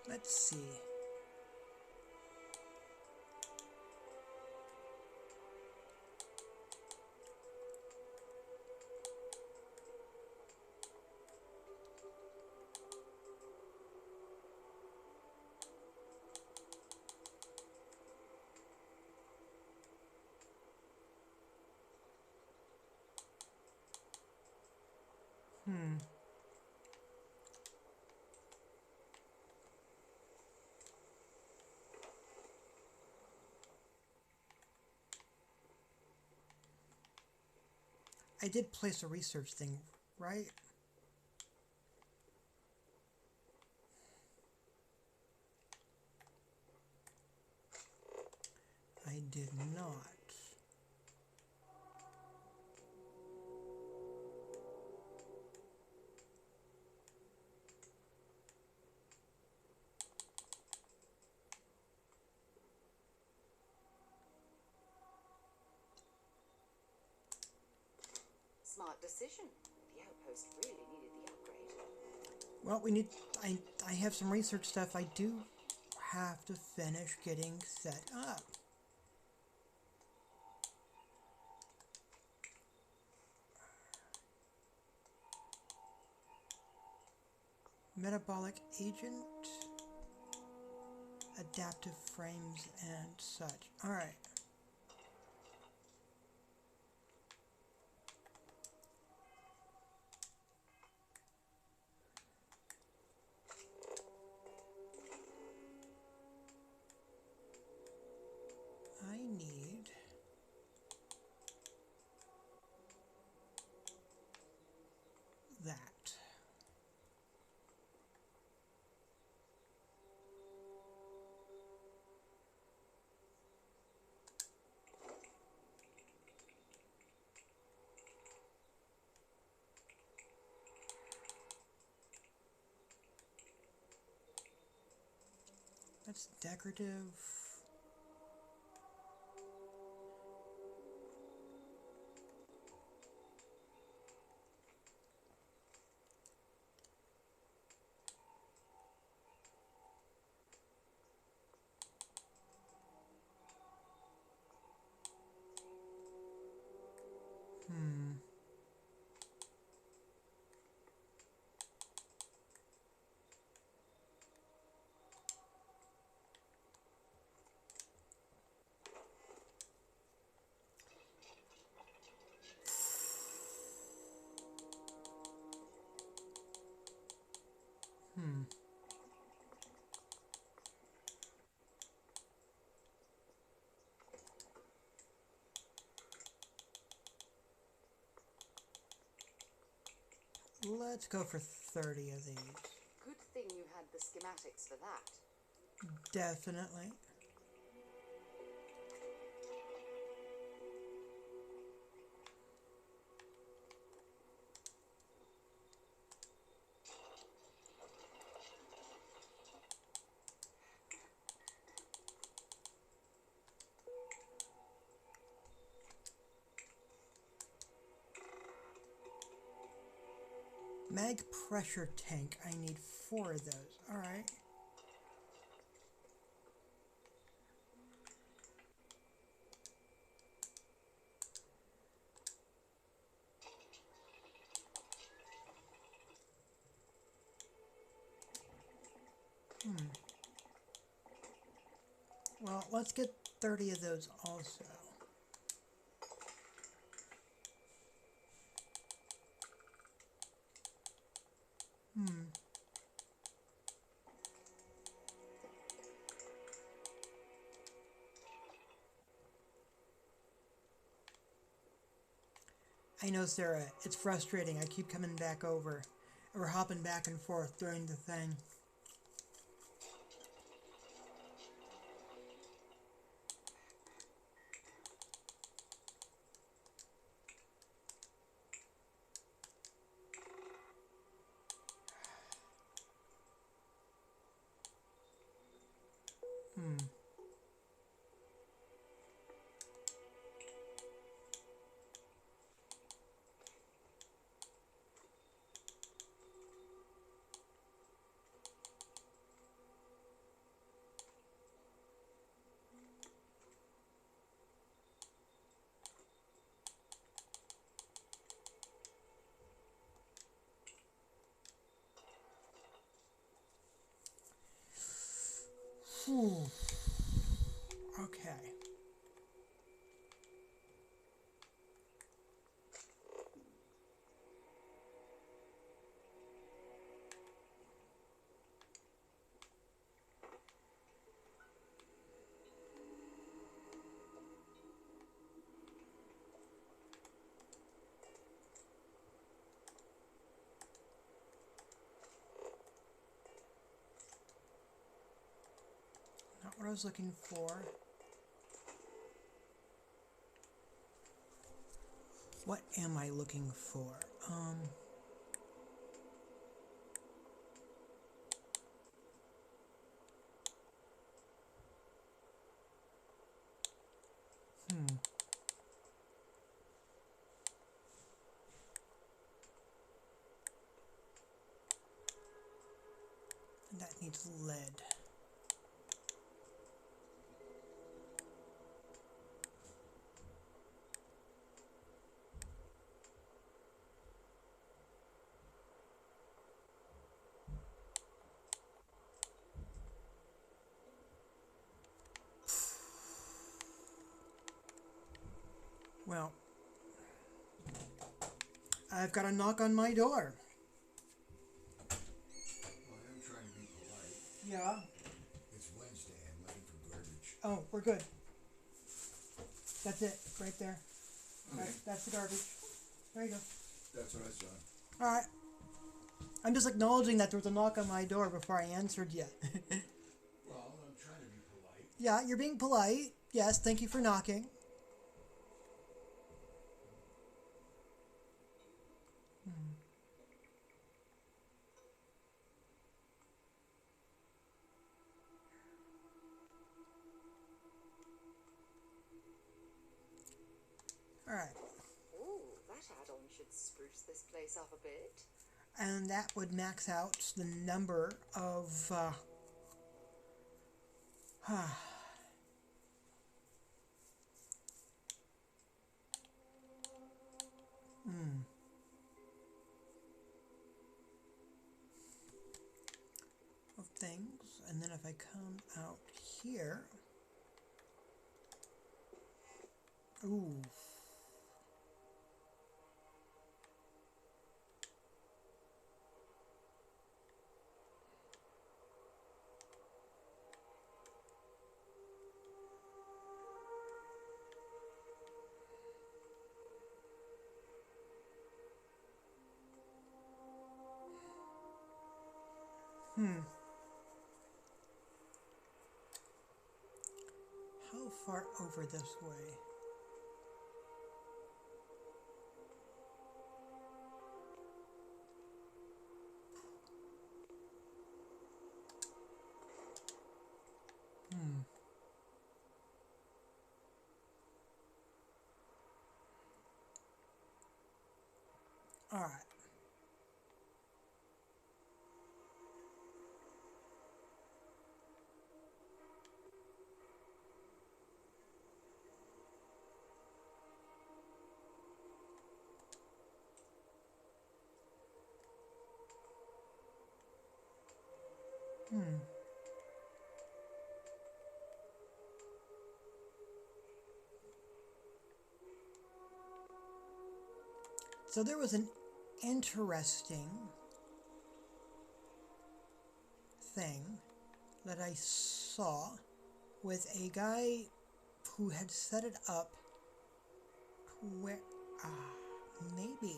Let's see. I did place a research thing, right? I did not. Smart decision. The outpost really needed the upgrade. Well, we need... I have some research stuff I do have to finish getting set up. Metabolic agent, adaptive frames, and such. Alright. I need... that. That's decorative. Let's go for 30 of these. Good thing you had the schematics for that. Definitely. Mag pressure tank. I need 4 of those. Alright. Well, let's get 30 of those also. I know, Sarah, it's frustrating. I keep coming back over. Or hopping back and forth during the thing. Whew. Okay. Not what I was looking for. What am I looking for? That needs lead. Well, I've got a knock on my door. Well, I am trying to be polite. Yeah. It's Wednesday. I'm looking for garbage. Oh, we're good. That's it, right there. Okay. That's the garbage. There you go. That's what I saw. All right. I'm just acknowledging that there was a knock on my door before I answered you. Well, I'm trying to be polite. Yeah, you're being polite. Yes, thank you for knocking. All right. Ooh, that add-on should spruce this place up a bit. And that would max out the number of of things. And then if I come out here, ooh, how far over this way? All right. So there was an interesting thing that I saw with a guy who had set it up to where maybe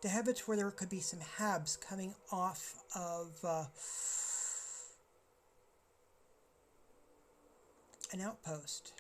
to have it where there could be some habs coming off of an outpost.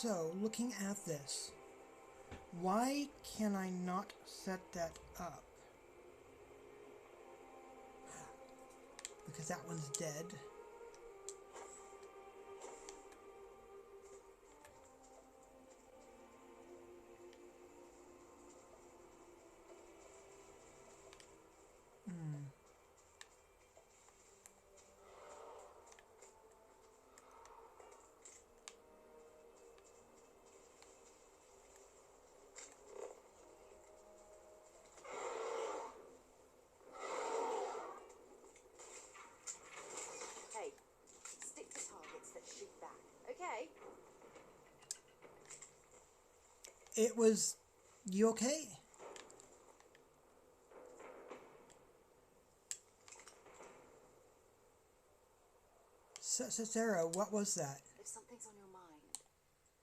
So, looking at this, why can I not set that up? Because that one's dead. Hey, stick to targets that shoot back, okay? It was... You okay? Sarah, what was that? If something's on your mind,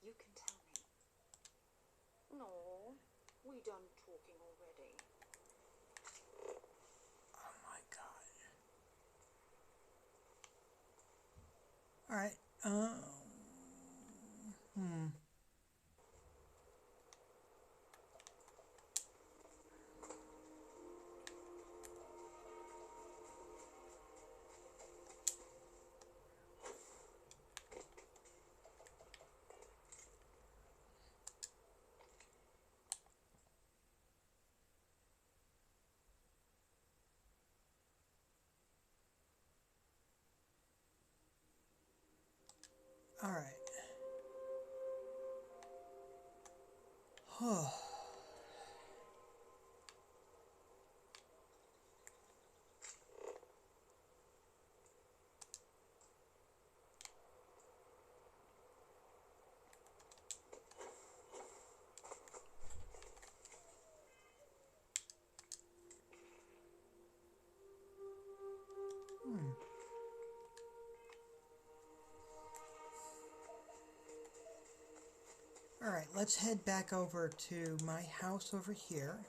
you can tell me. No, we done talking already. Oh my god. Alright, Alright. Alright, let's head back over to my house over here.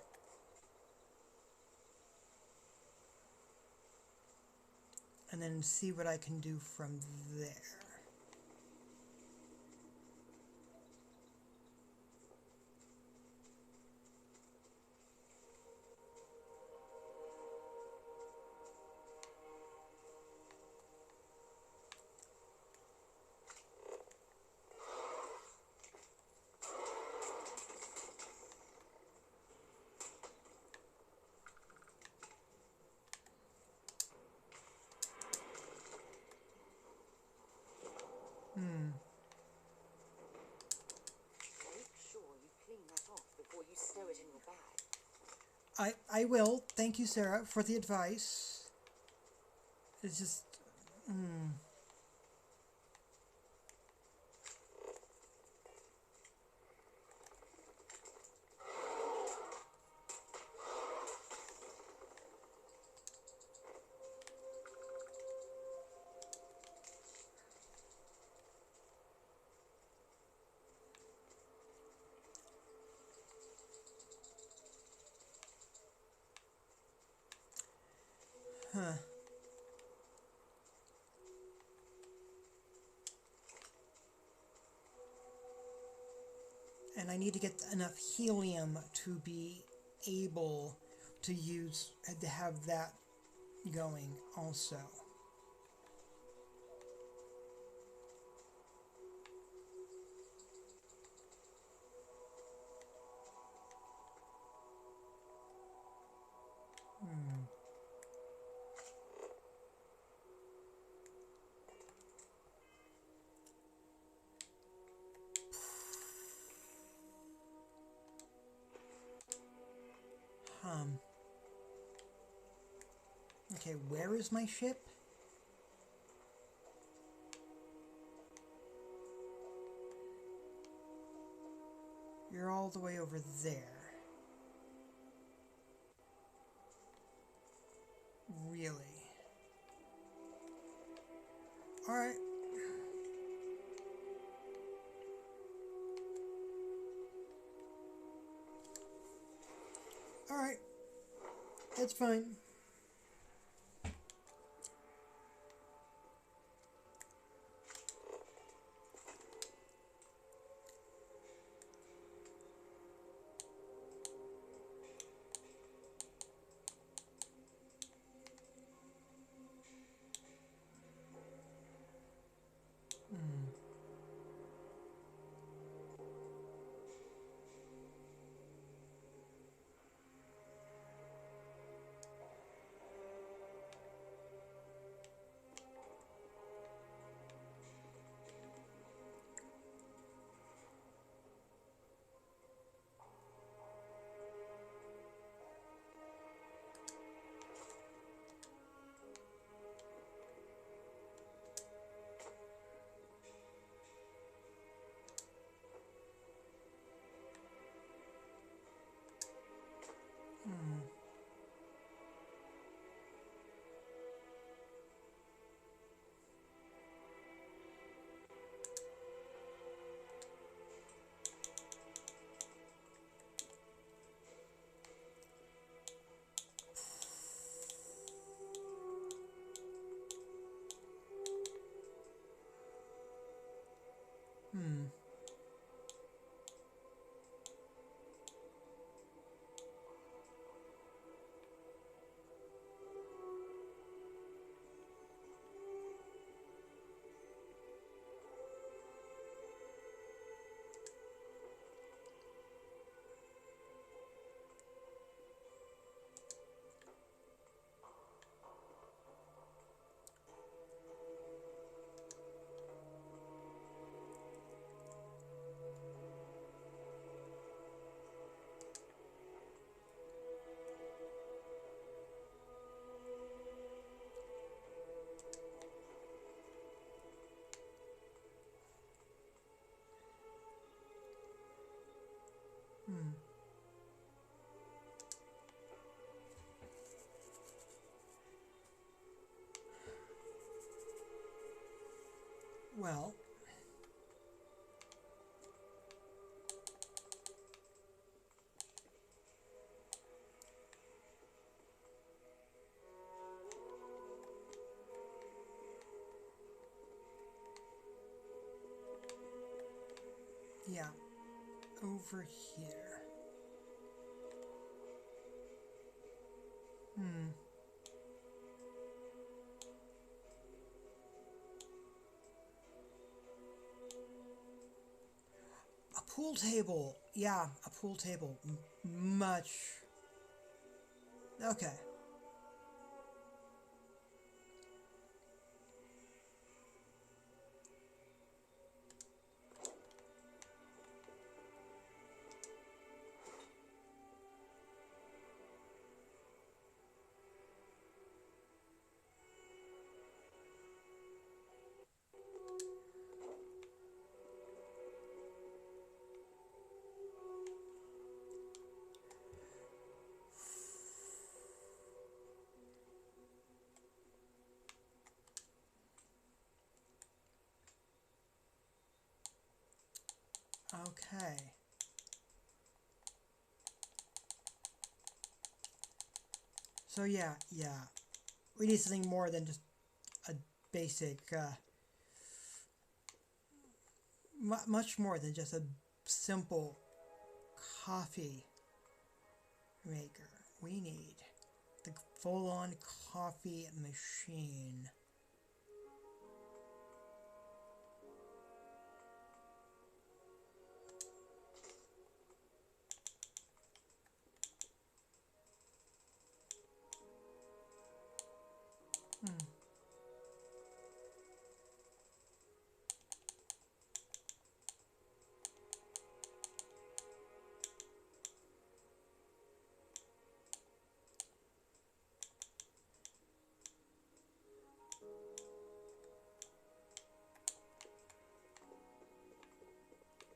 And then see what I can do from there. Make sure you clean that off before you stow it in your bag. I will. Thank you, Sarah, for the advice. It's just... Huh. And I need to get enough helium to be able to use, to have that going also. Okay, where is my ship? You're all the way over there. Really? Alright. Alright. That's fine. Hmm. Hmm. Well, yeah, over here. Hmm. A pool table. Yeah, a pool table. Much. Okay. Okay. So yeah. We need something more than just a basic, much more than just a simple coffee maker. We need the full-on coffee machine. Hmm.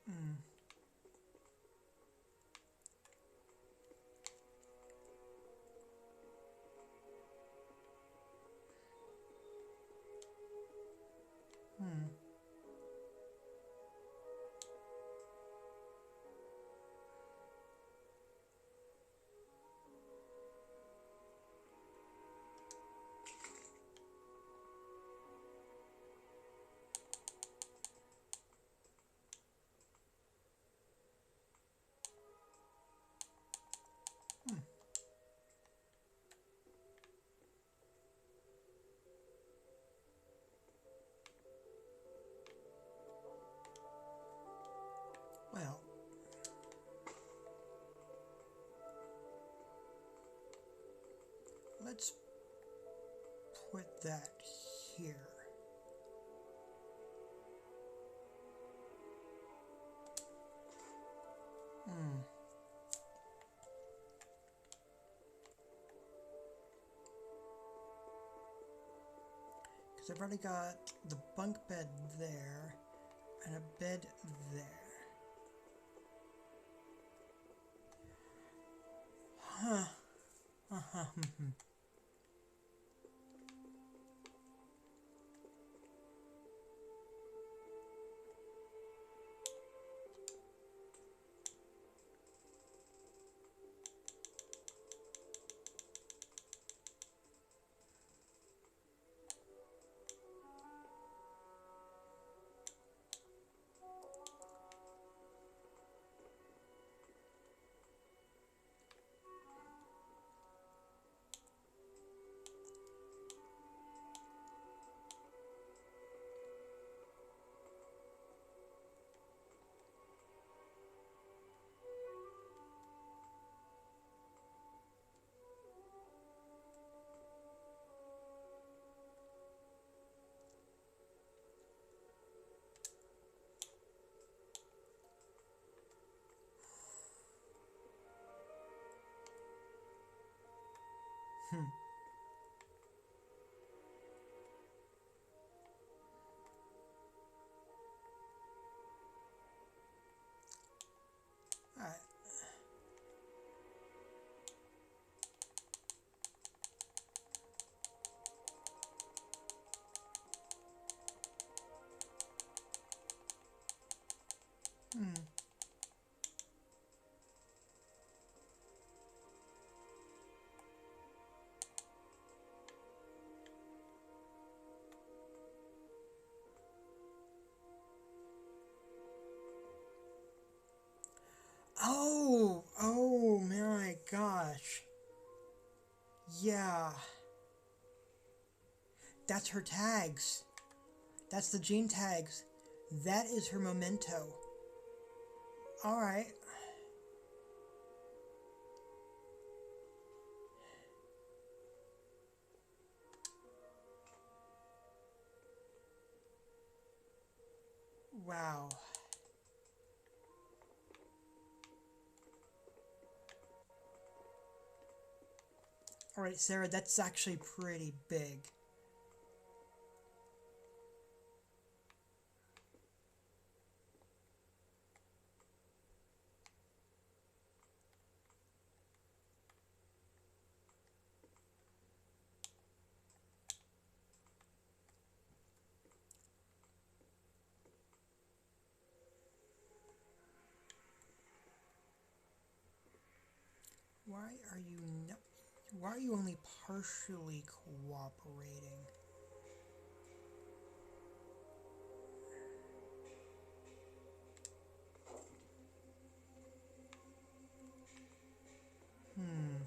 Hmm. Hmm. Hmm. Well, let's put that here. Hmm. Because I've already got the bunk bed there and a bed there. Huh. Uh-huh. Hmm. Alright. Hmm. Oh my gosh. Yeah, that's her tags. That's the gene tags. That is her memento. Alright. Wow. Alright, Sarah, that's actually pretty big. Why are you not, why are you only partially cooperating? Hmm.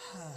Hmm.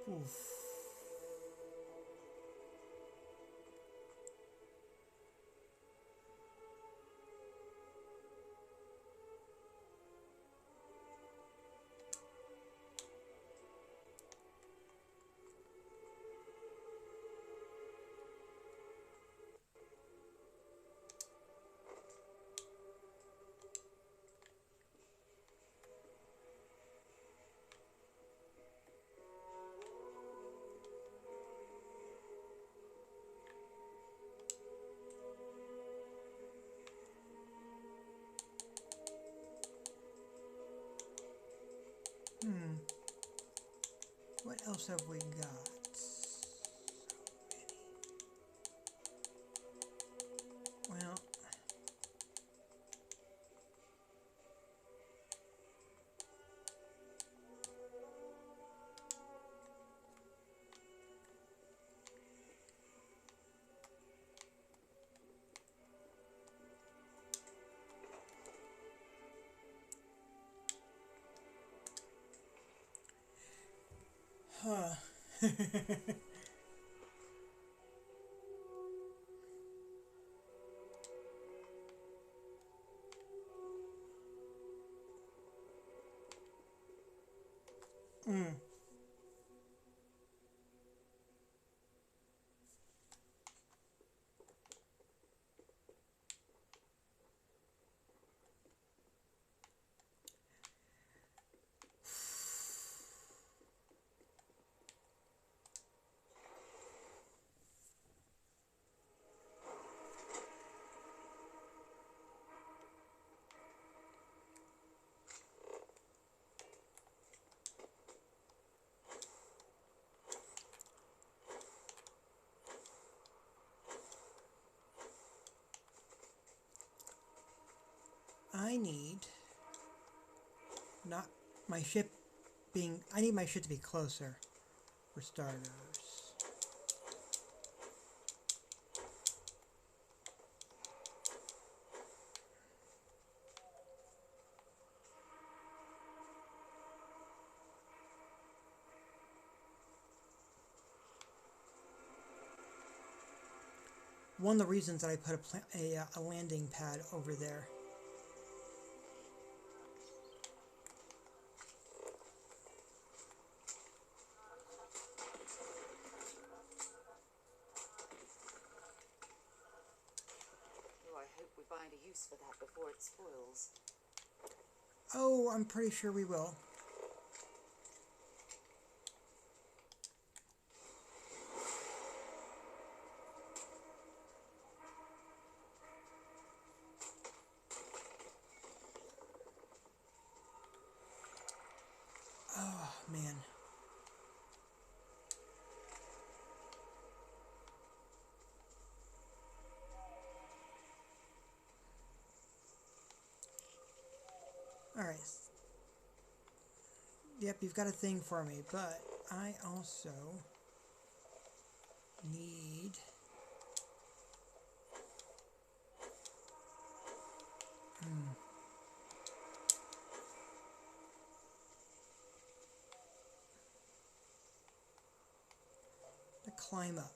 Oof. Hmm. What else have we got? Well, huh. Mm. I need not my ship being. I need my ship to be closer, for starters. One of the reasons that I put a landing pad over there. Oh, I hope we find a use for that before it spoils. Oh, I'm pretty sure we will. Oh, man. Alright. Yep, you've got a thing for me, but I also need... to climb up.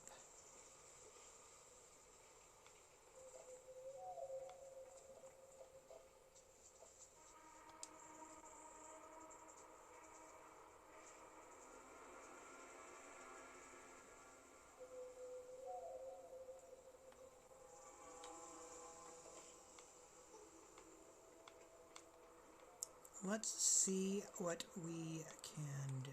Let's see what we can do.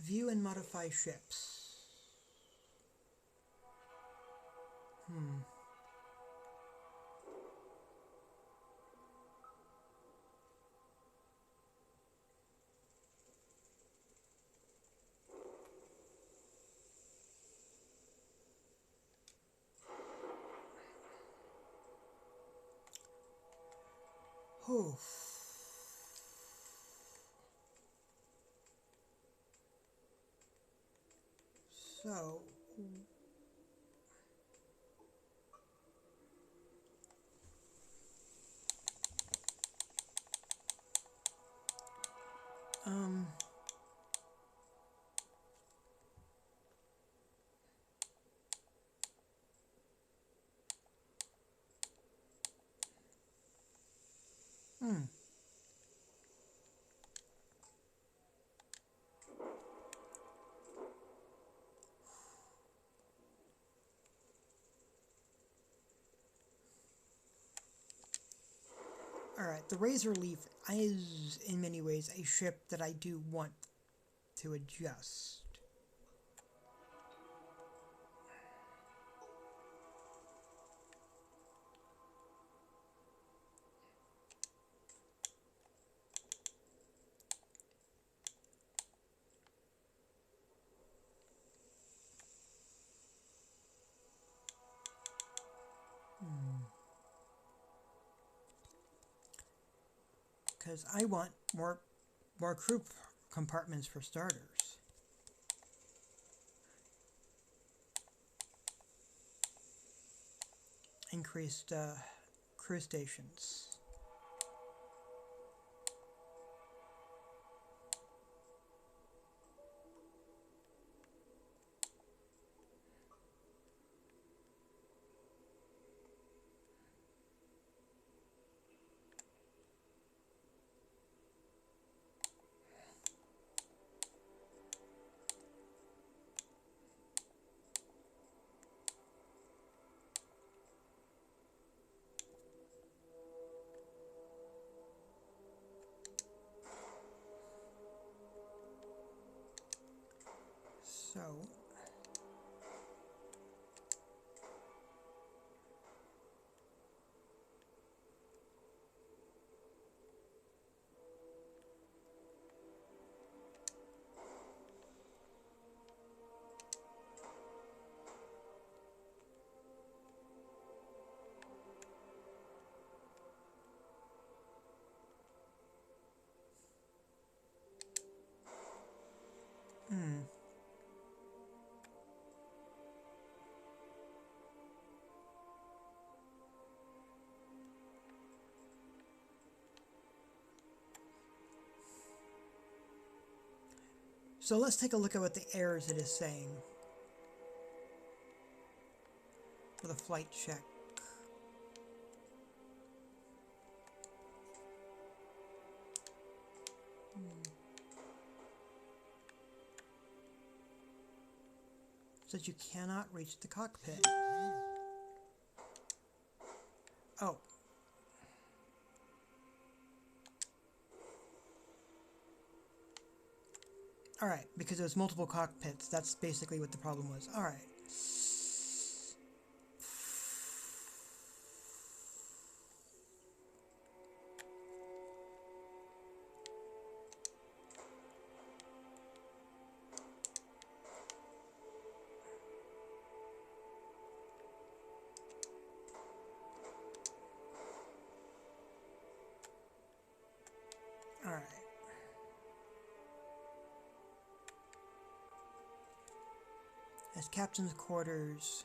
View and modify ships. Whew. So, um, hmm. Alright, the Razor Leaf is in many ways a ship that I do want to adjust. Because I want more crew compartments for starters. Increased crew stations. So let's take a look at what the errors it is saying for the flight check. Says you cannot reach the cockpit. Oh. Alright, because there's multiple cockpits. That's basically what the problem was. Alright. Alright. As captain's quarters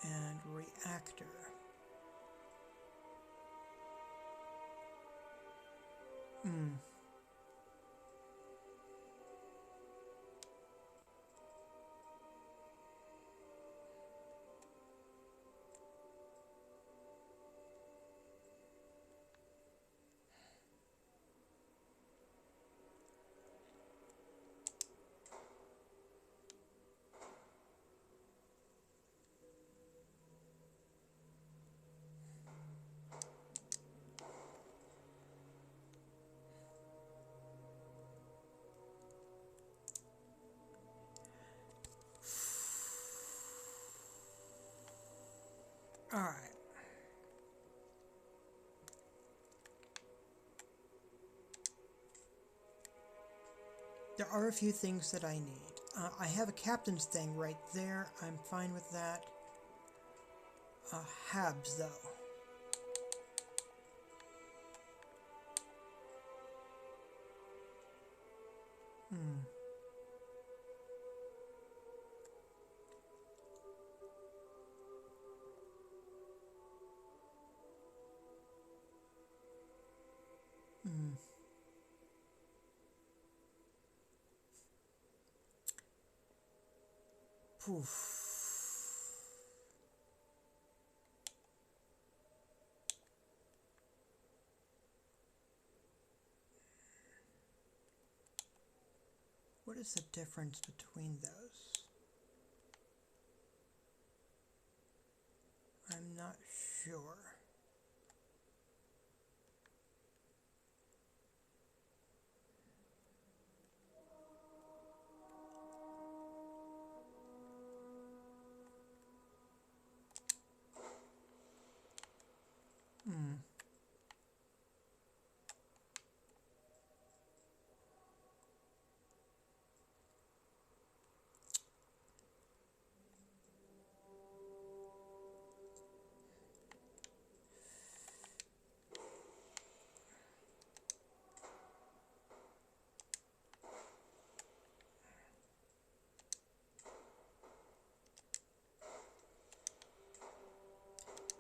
and reactor. Alright. There are a few things that I need. I have a captain's thing right there. I'm fine with that. Habs, though. Poof. What is the difference between those? I'm not sure.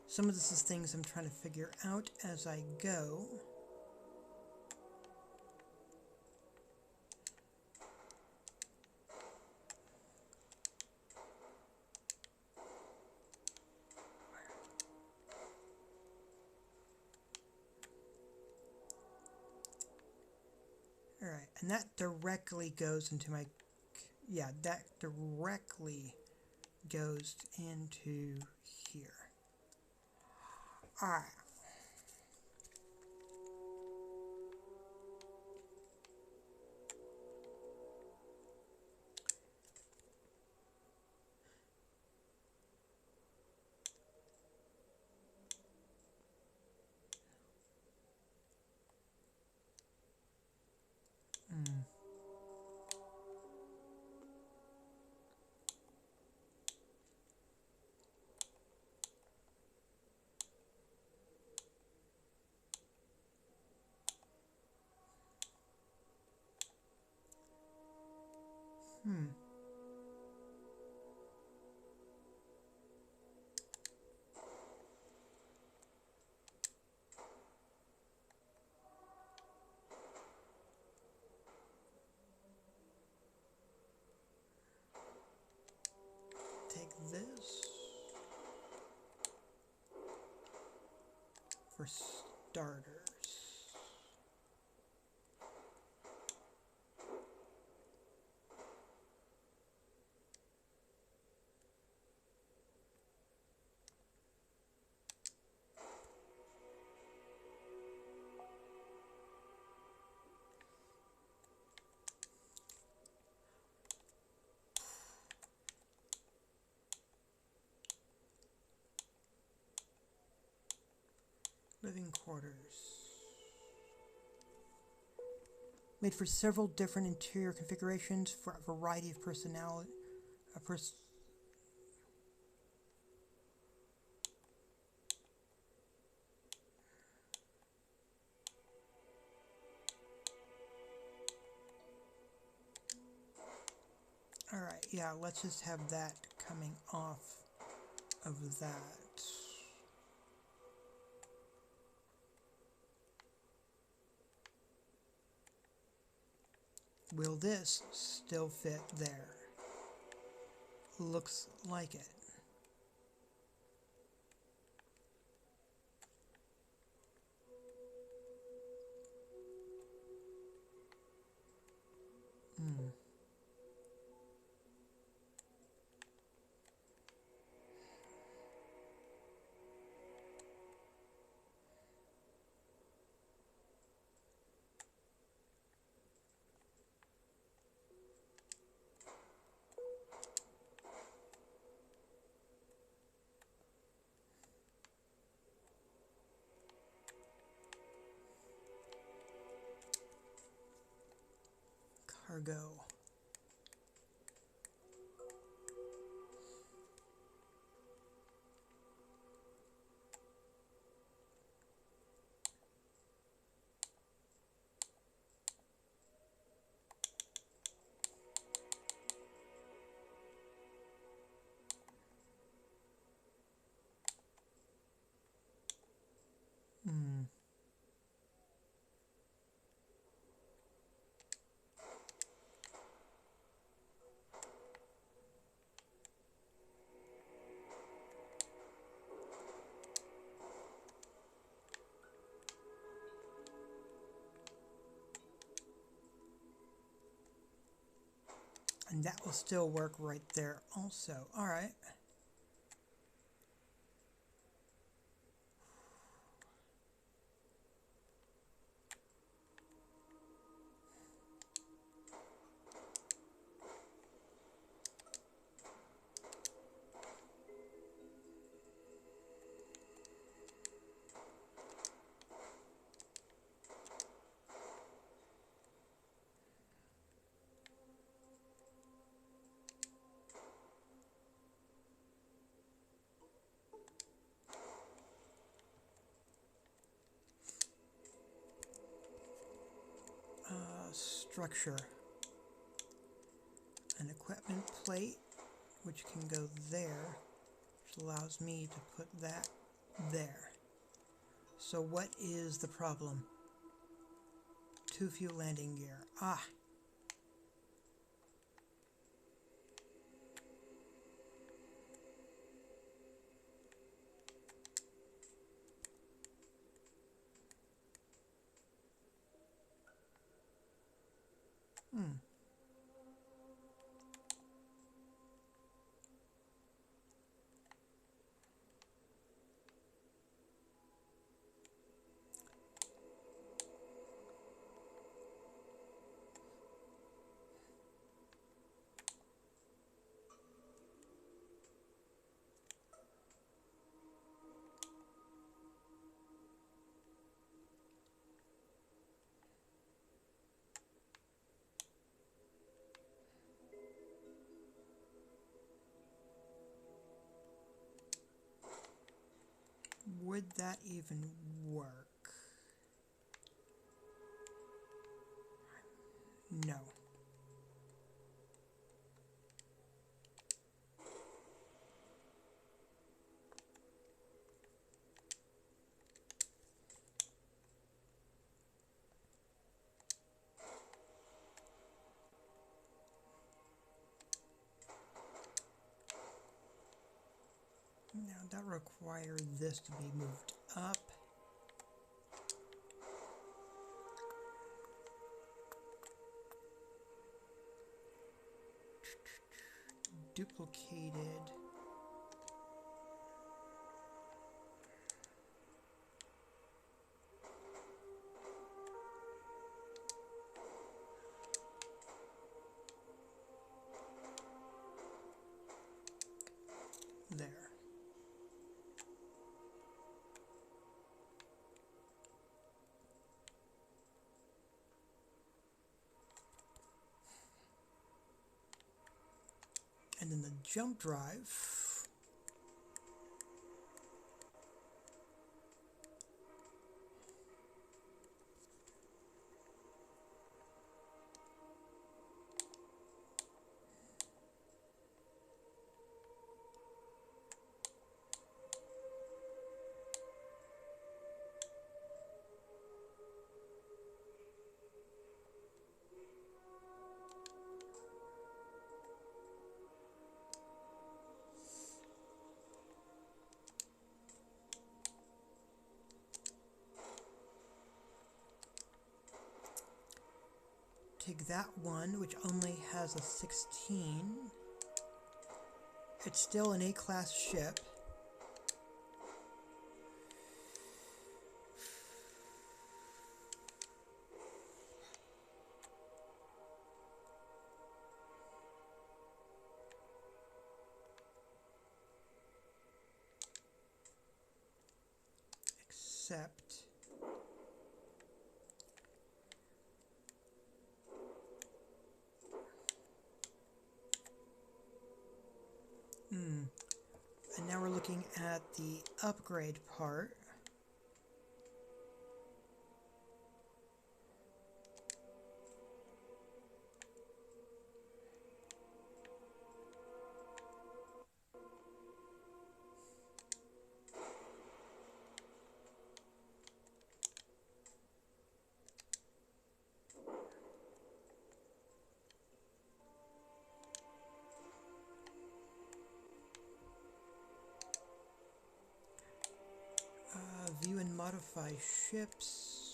Some of this is things I'm trying to figure out as I go. Alright, and that directly goes into my... Yeah, that directly goes into here. Alright. for starters. Living quarters. Made for several different interior configurations for a variety of personality. Alright, yeah, let's just have that coming off of that. Will this still fit there? Looks like it. Cargo. And that will still work right there also. Alright. Structure. An equipment plate, which can go there, which allows me to put that there. So what is the problem? Too few landing gear. Ah! Would that even work? No. Now that requires this to be moved up. duplicated. There. And then the jump drive. Take that one, which only has a 16. It's still an A-class ship. Except and now we're looking at the upgrade part. View and modify ships.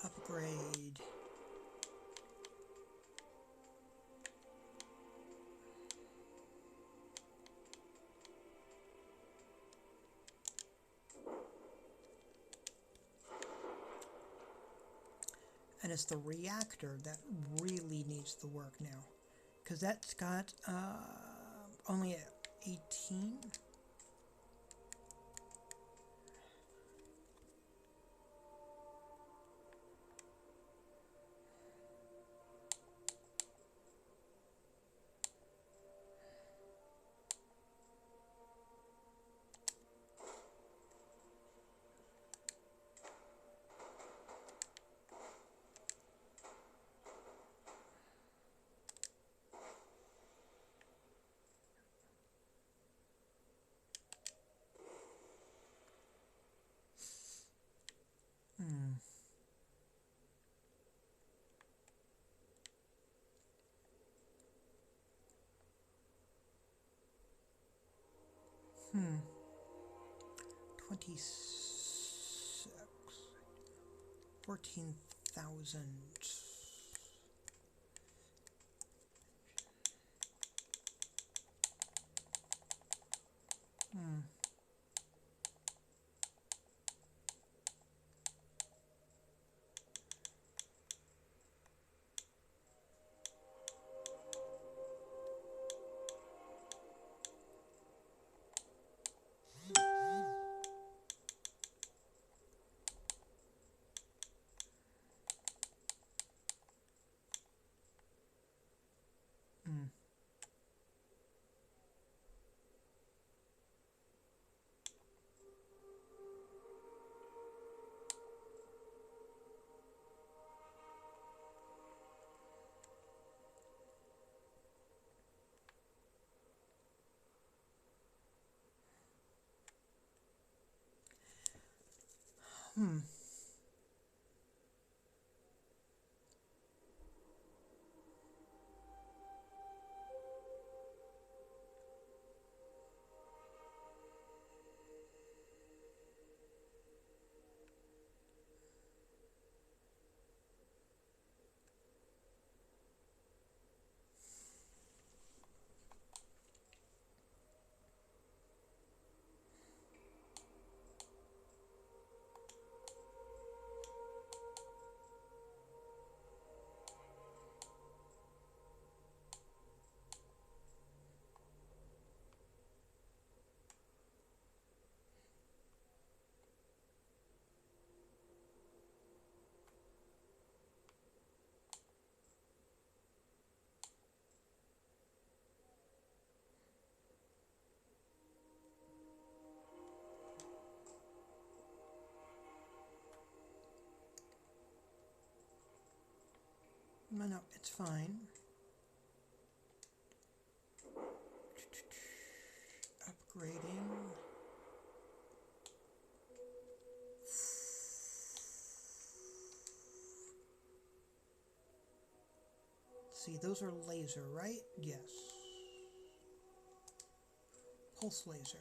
Upgrade. And it's the reactor that really needs the work now, because that's got only 18. Hmm. 26. 14,000. No, it's fine. Upgrading. See, those are laser, right? Yes. Pulse laser.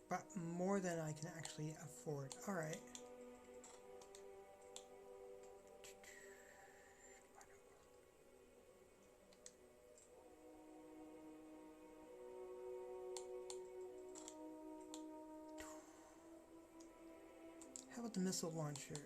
But more than I can actually afford. Alright. How about the missile launchers?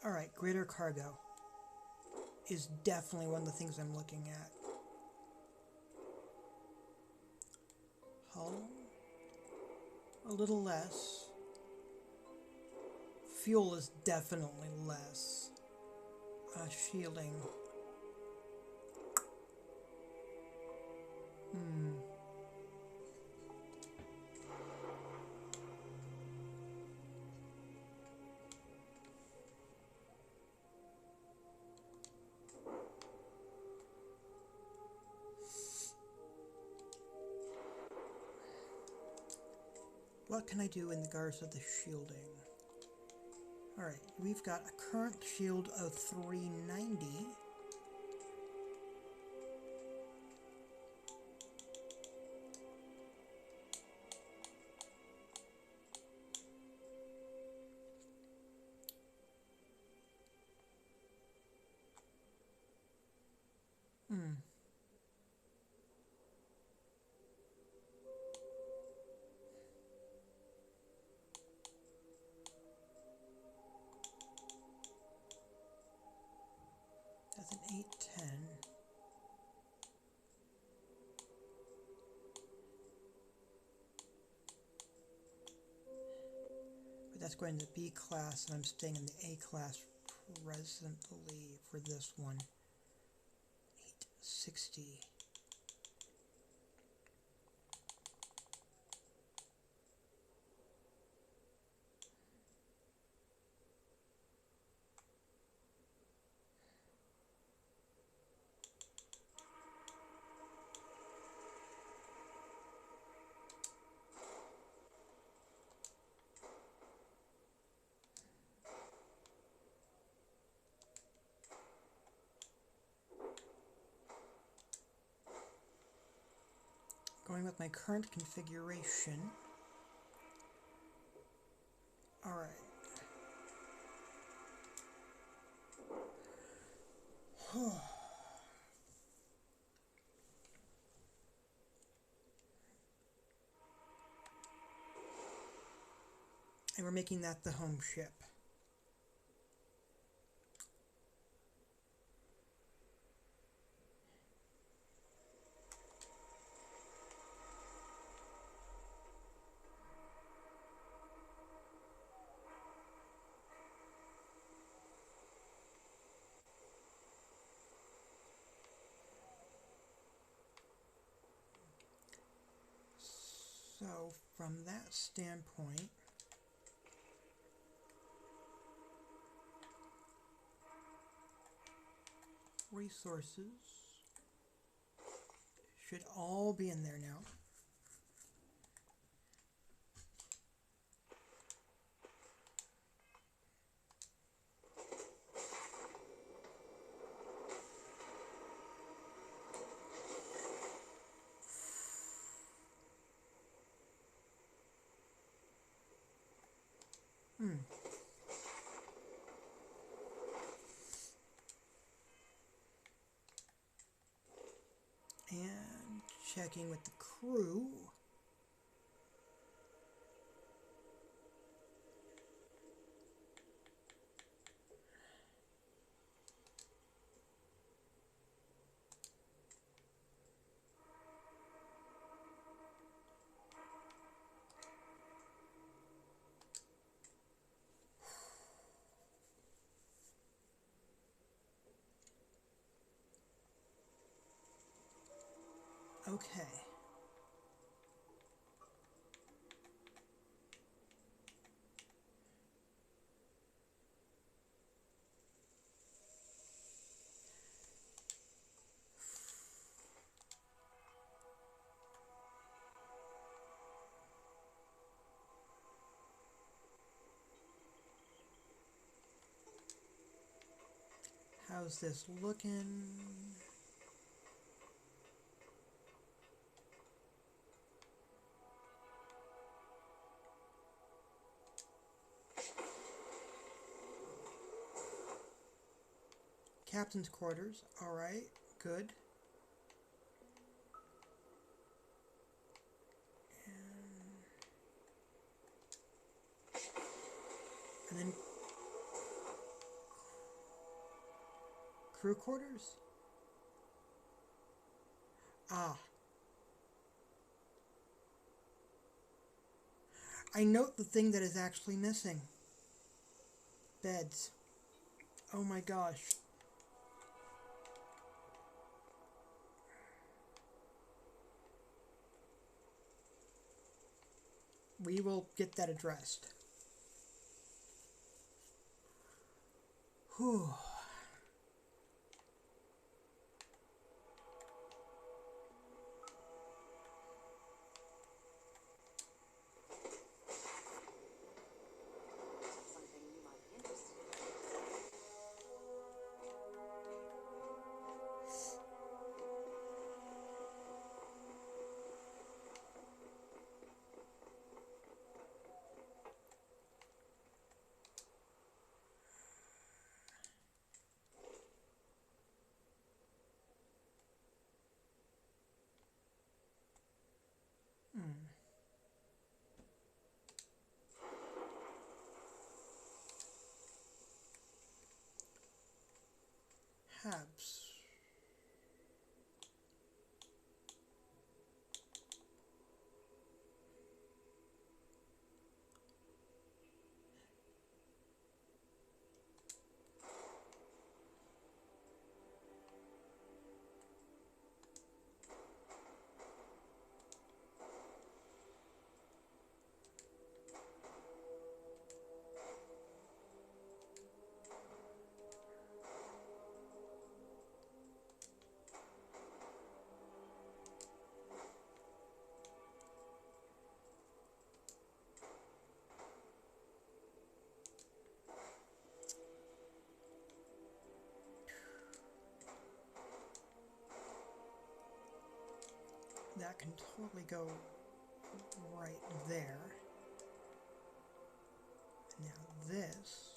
Alright, greater cargo is definitely one of the things I'm looking at. Hull, a little less. Fuel is definitely less. Shielding. What can I do in regards to the shielding? Alright, we've got a current shield of 390. That's an 810. But that's going to B class, and I'm staying in the A class presently for this one. 860. Going with my current configuration. Alright. And we're making that the home ship. So, from that standpoint, resources should all be in there now. And checking with the crew. Okay. How's this looking? Captain's quarters. All right, good. And then crew quarters. Ah. I note the thing that is actually missing. Beds. Oh my gosh. We will get that addressed. Whew. Something you might be interested in. Habs. That can totally go right there. Now this.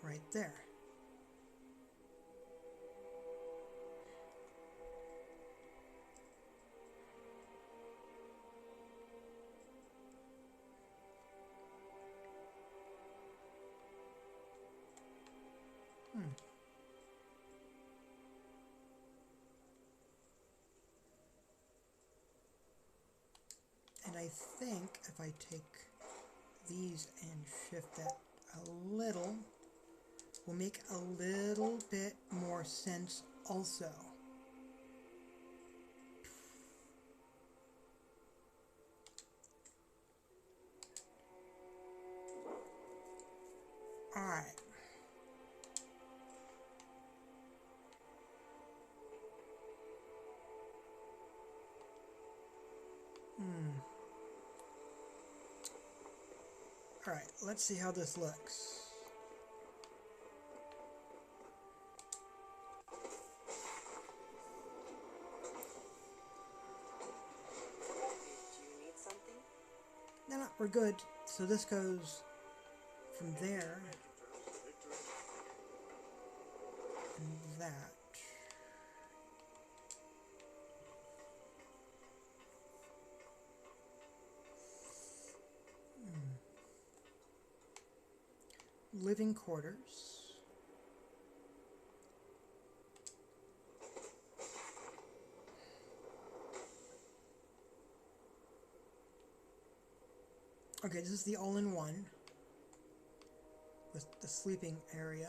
Right there. I think if I take these and shift that a little, will make a little bit more sense also. Alright. Alright, let's see how this looks. Did you need something? No, no, we're good. So this goes from there and that. Living quarters. Okay, this is the all-in-one with the sleeping area.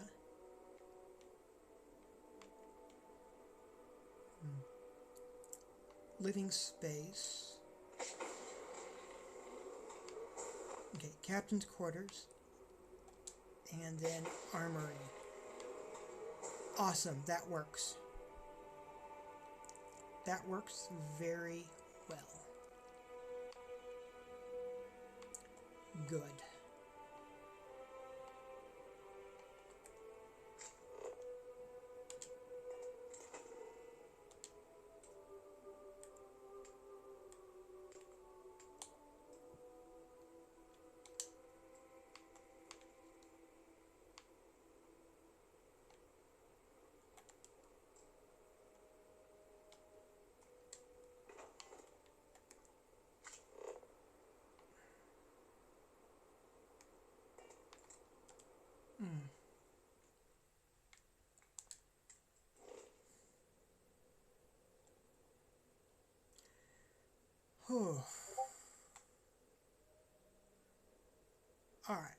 Living space. Okay, captain's quarters. And then armory. Awesome, that works. That works very well. Good. Whew. All right.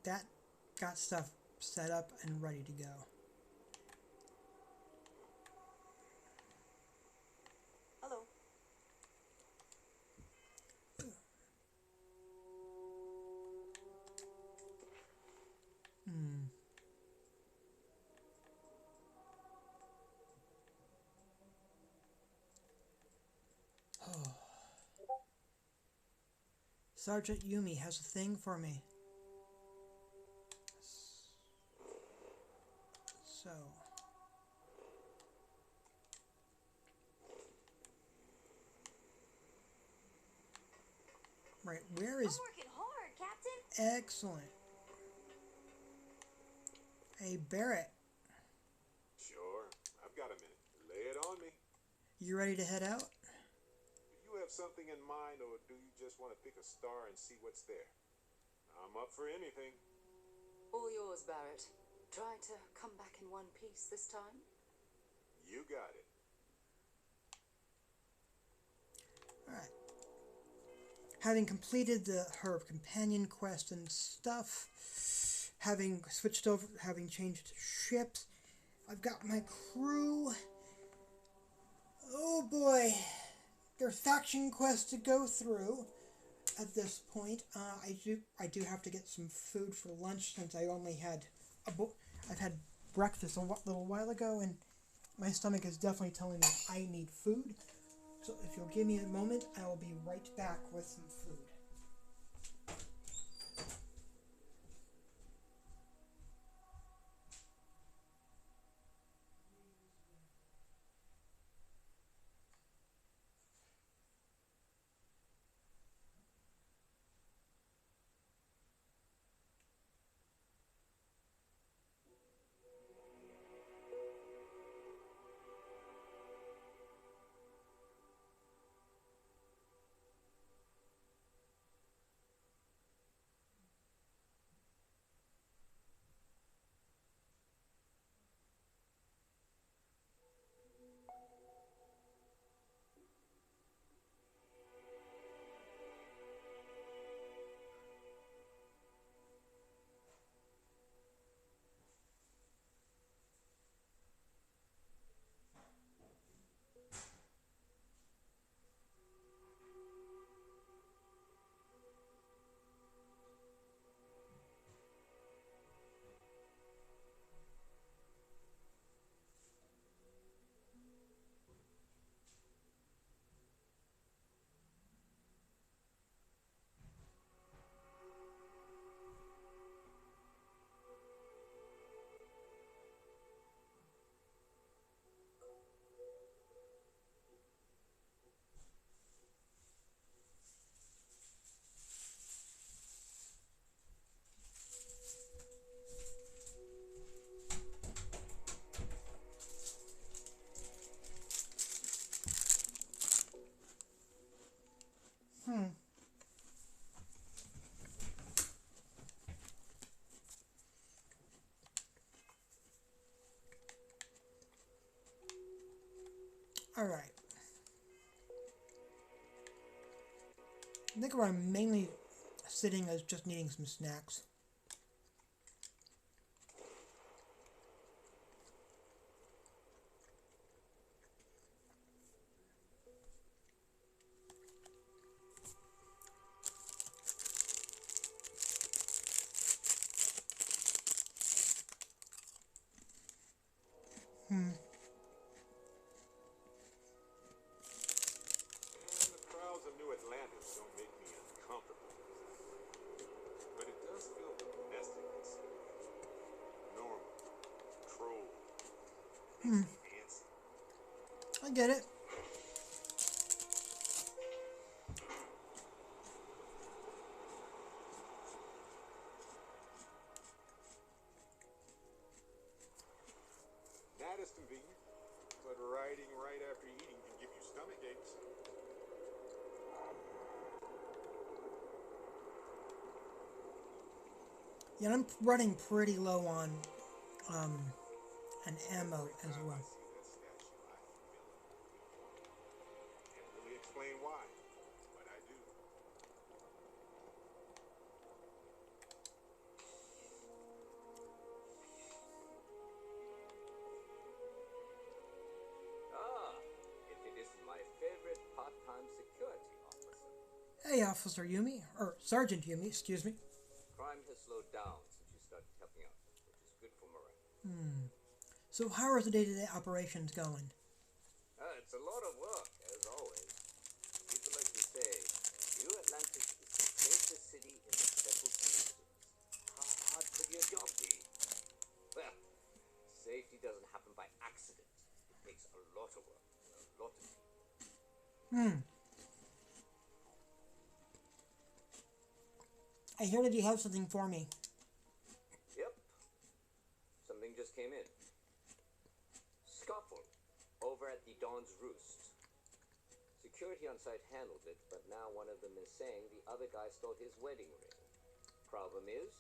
That got stuff set up and ready to go. Hello. Sergeant Yumi has a thing for me. So. Right, where is... Working hard, Captain. Excellent. Hey, Barrett, Sure, I've got a minute. Lay it on me. you ready to head out? Do you have something in mind, or do you just want to pick a star and see what's there? I'm up for anything. All yours, Barrett. Try to come back in one piece this time. You got it. Alright. Having completed her companion quest and stuff, having switched over, having changed ships, I've got my crew. Oh boy, there's faction quests to go through at this point. I do have to get some food for lunch since I only had I've had breakfast a little while ago, and my stomach is definitely telling me I need food. So if you'll give me a moment, I will be right back with some food. Hmm. All right. I think where I'm mainly sitting is just needing some snacks. Hmm. And the crowds of New Atlantis don't make me uncomfortable. But it does feel domestic instead of normal, controlled. Makes me antsy. I get it. That is convenient, but riding right after eating can give you stomach aches. Yeah, I'm running pretty low on um, an ammo Every as time well. I see that statue, I feel a moving part. Can't really explain why, but I do. Ah, if it isn't my favorite part-time security officer. Hey, Officer Yumi, or Sergeant Yumi, excuse me. Crime has slowed down since you started helping out, which is good for morale. So how are the day-to-day operations going? It's a lot of work, as always. People like to say, New Atlantis is the safest city in the settled systems. How hard could your job be? Well, safety doesn't happen by accident. It takes a lot of work and a lot of people. I hear that you have something for me. Yep. Something just came in. Scuffle over at the Dawn's Roost. Security on site handled it, but now one of them is saying the other guy stole his wedding ring. Problem is,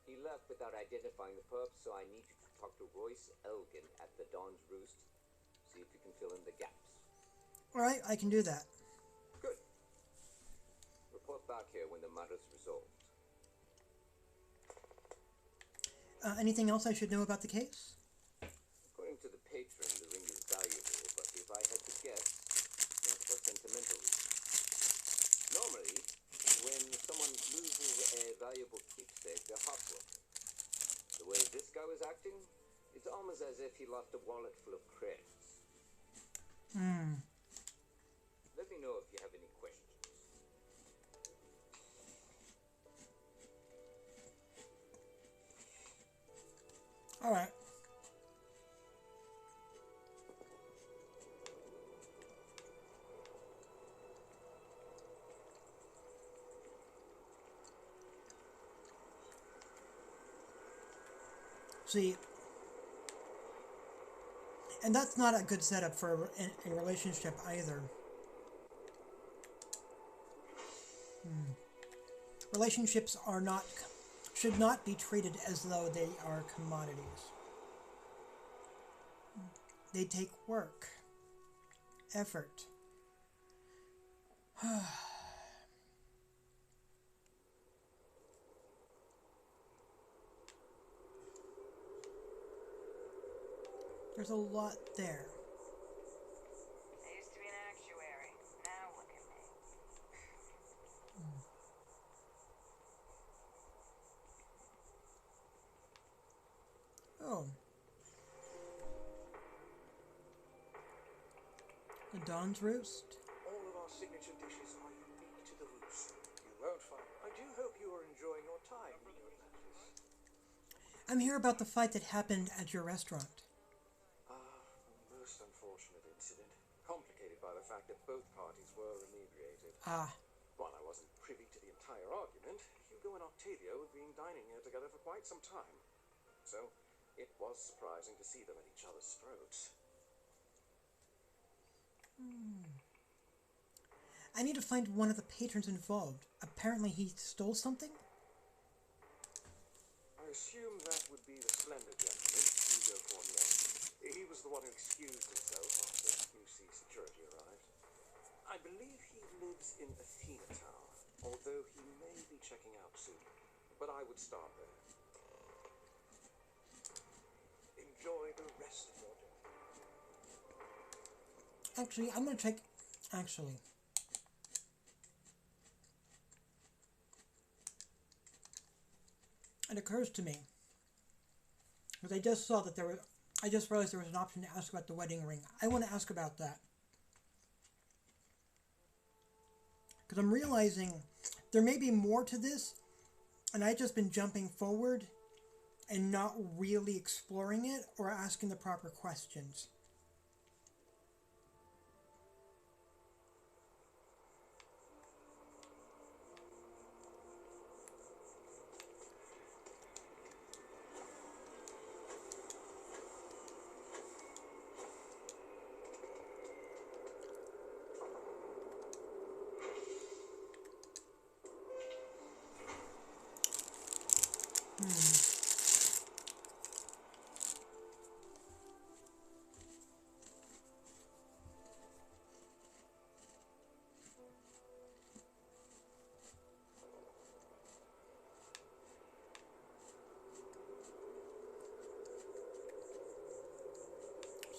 he left without identifying the perp, so I need you to talk to Royce Elgin at the Dawn's Roost. See if you can fill in the gaps. Alright, I can do that. Good. Report back here when the matter's resolved. Anything else I should know about the case? According to the patron, the ring is valuable, but if I had to guess, not for sentimental reasons. Normally, when someone loses a valuable keepsake, they're heartbroken. The way this guy was acting, it's almost as if he lost a wallet full of credits. Let me know if you have any questions. Alright. See, and that's not a good setup for a relationship either. Relationships should not be treated as though they are commodities. They take work, effort. There's a lot there. I used to be an actuary. Now look at me. Oh. The Dawn's Roost? All of our signature dishes are unique to the Roost. You won't find. I do hope you are enjoying your time in New Atlantis. I'm here about the fight that happened at your restaurant. A most unfortunate incident, complicated by the fact that both parties were inebriated. Ah, While I wasn't privy to the entire argument, Hugo and Octavia had been dining here together for quite some time. So, it was surprising to see them at each other's throats. I need to find one of the patrons involved. Apparently he stole something? I assume that would be the slender gentleman, Hugo Fournier. He was the one who excused himself after UC security arrived. I believe he lives in Athena Tower, although he may be checking out soon. But I would start there. Enjoy the rest of your day. Actually, I'm gonna check... Actually... It occurs to me, because I just saw that I just realized there was an option to ask about the wedding ring. I want to ask about that. Because I'm realizing there may be more to this, and I've just been jumping forward and not really exploring it or asking the proper questions.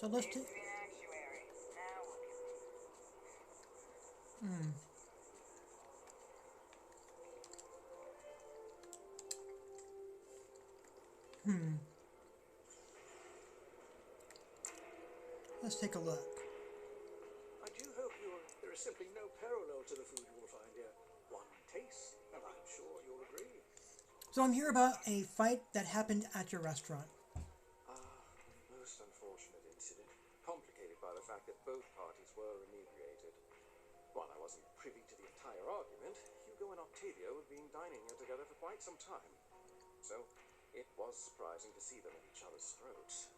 So let's do... Let's take a look. I do hope there is simply no parallel to the food you will find here. One taste, and I'm sure you'll agree. So I'm here about a fight that happened at your restaurant. Most unfortunate incident, complicated by the fact that both parties were inebriated. While I wasn't privy to the entire argument, Hugo and Octavio had been dining here together for quite some time. So, it was surprising to see them at each other's throats.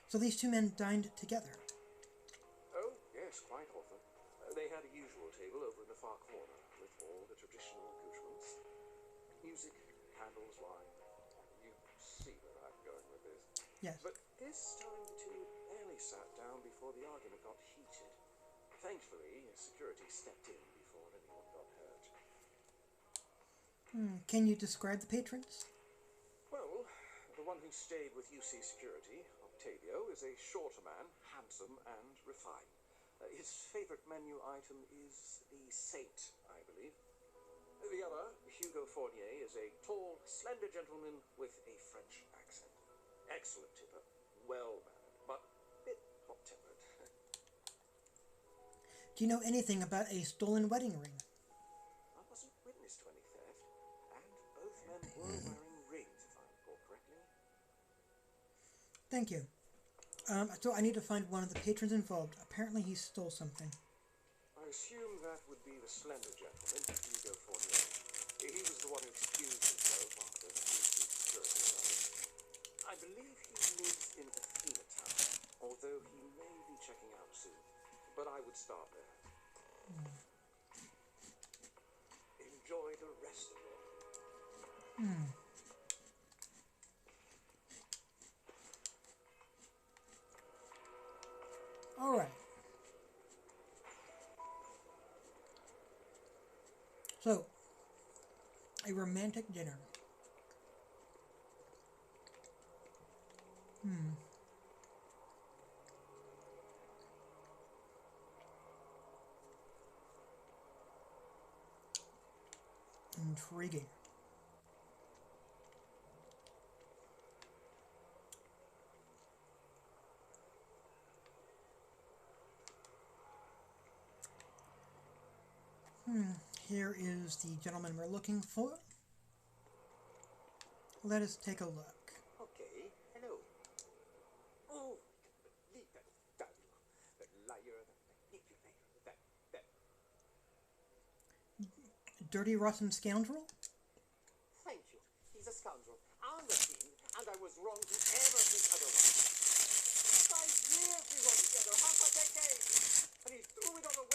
So these two men dined together. Oh, yes, quite often. They had a usual table over in the far corner, with all the traditional accoutrements. Music, candles, wine. You see where I'm going with this. Yes. But this time the two barely sat down before the argument got heated. Thankfully, security stepped in before anyone got hurt. Can you describe the patrons? Well, the one who stayed with UC security, Octavio, is a shorter man, handsome and refined. His favorite menu item is the Saint, I believe. The other, Hugo Fournier, is a tall, slender gentleman with a French accent. Excellent tipper, well-mannered, but a bit hot-tempered. Do you know anything about a stolen wedding ring? I wasn't witness to any theft, and both men were wearing rings, if I recall correctly. Thank you. So I need to find one of the patrons involved. Apparently he stole something. I assume that would be the slender gentleman, Hugo Fournier. He was the one who excused himself after UC security arrived. I believe he lives in Athena Tower, although he may be checking out soon. But I would start there. Enjoy the rest of your day. All right. So, a romantic dinner. Intriguing. Here is the gentleman we're looking for. Let us take a look. Okay, hello. Oh, leave that down. The liar, the manipulator, that. Dirty, rotten scoundrel? Thank you. He's a scoundrel and a fiend, and I was wrong to ever think otherwise. 5 years we were together, half a decade, and he threw it all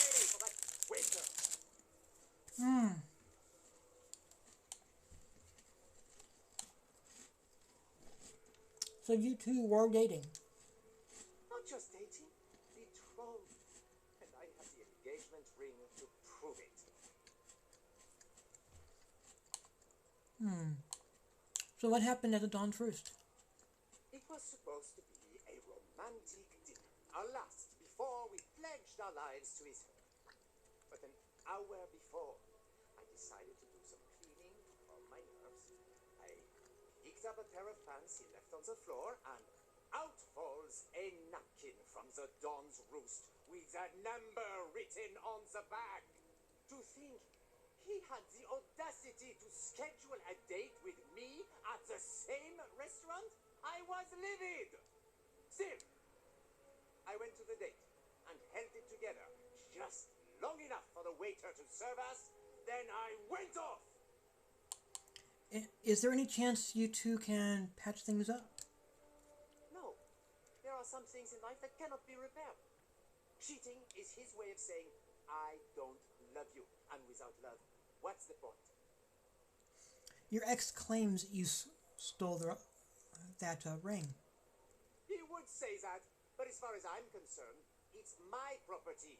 So you two were dating. Not just dating, betrothed. And I have the engagement ring to prove it. So what happened at the Dawn's Roost? It was supposed to be a romantic dinner, our last before we pledged our lives to each other. But an hour before, I decided to do some cleaning to calm my nerves. I picked up a pair of pants he left on the floor, and out falls a napkin from the Dawn's Roost with a number written on the back. To think he had the audacity to schedule a date with me at the same restaurant? I was livid! Still, I went to the date and held it together just long enough for the waiter to serve us, then I went off! Is there any chance you two can patch things up? No, there are some things in life that cannot be repaired. Cheating is his way of saying, I don't love you. And without love, what's the point? Your ex claims you stole that ring. He would say that, but as far as I'm concerned, it's my property.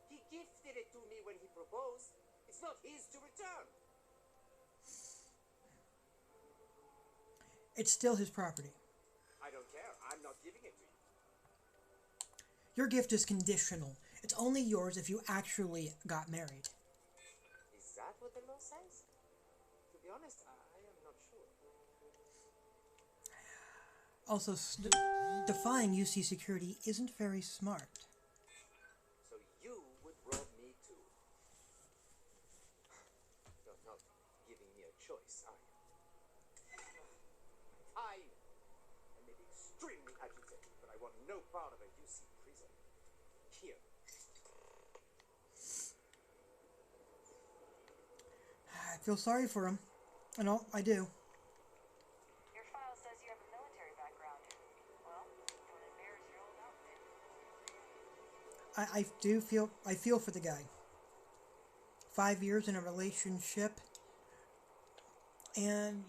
He gifted it to me when he proposed. It's not his to return. It's still his property. I don't care. I'm not giving it to you. Your gift is conditional. It's only yours if you actually got married. Is that what the law says? To be honest, I am not sure. Also, defying UC security isn't very smart. So you would rob me too. You're not giving me a choice, are you? Fine. I may be extremely agitated, but I want no part of a UC prison. Here. I feel sorry for him. I know, I do. Your file says you have a military background. Well, what embarrass your old outfit? I feel for the guy. 5 years in a relationship, and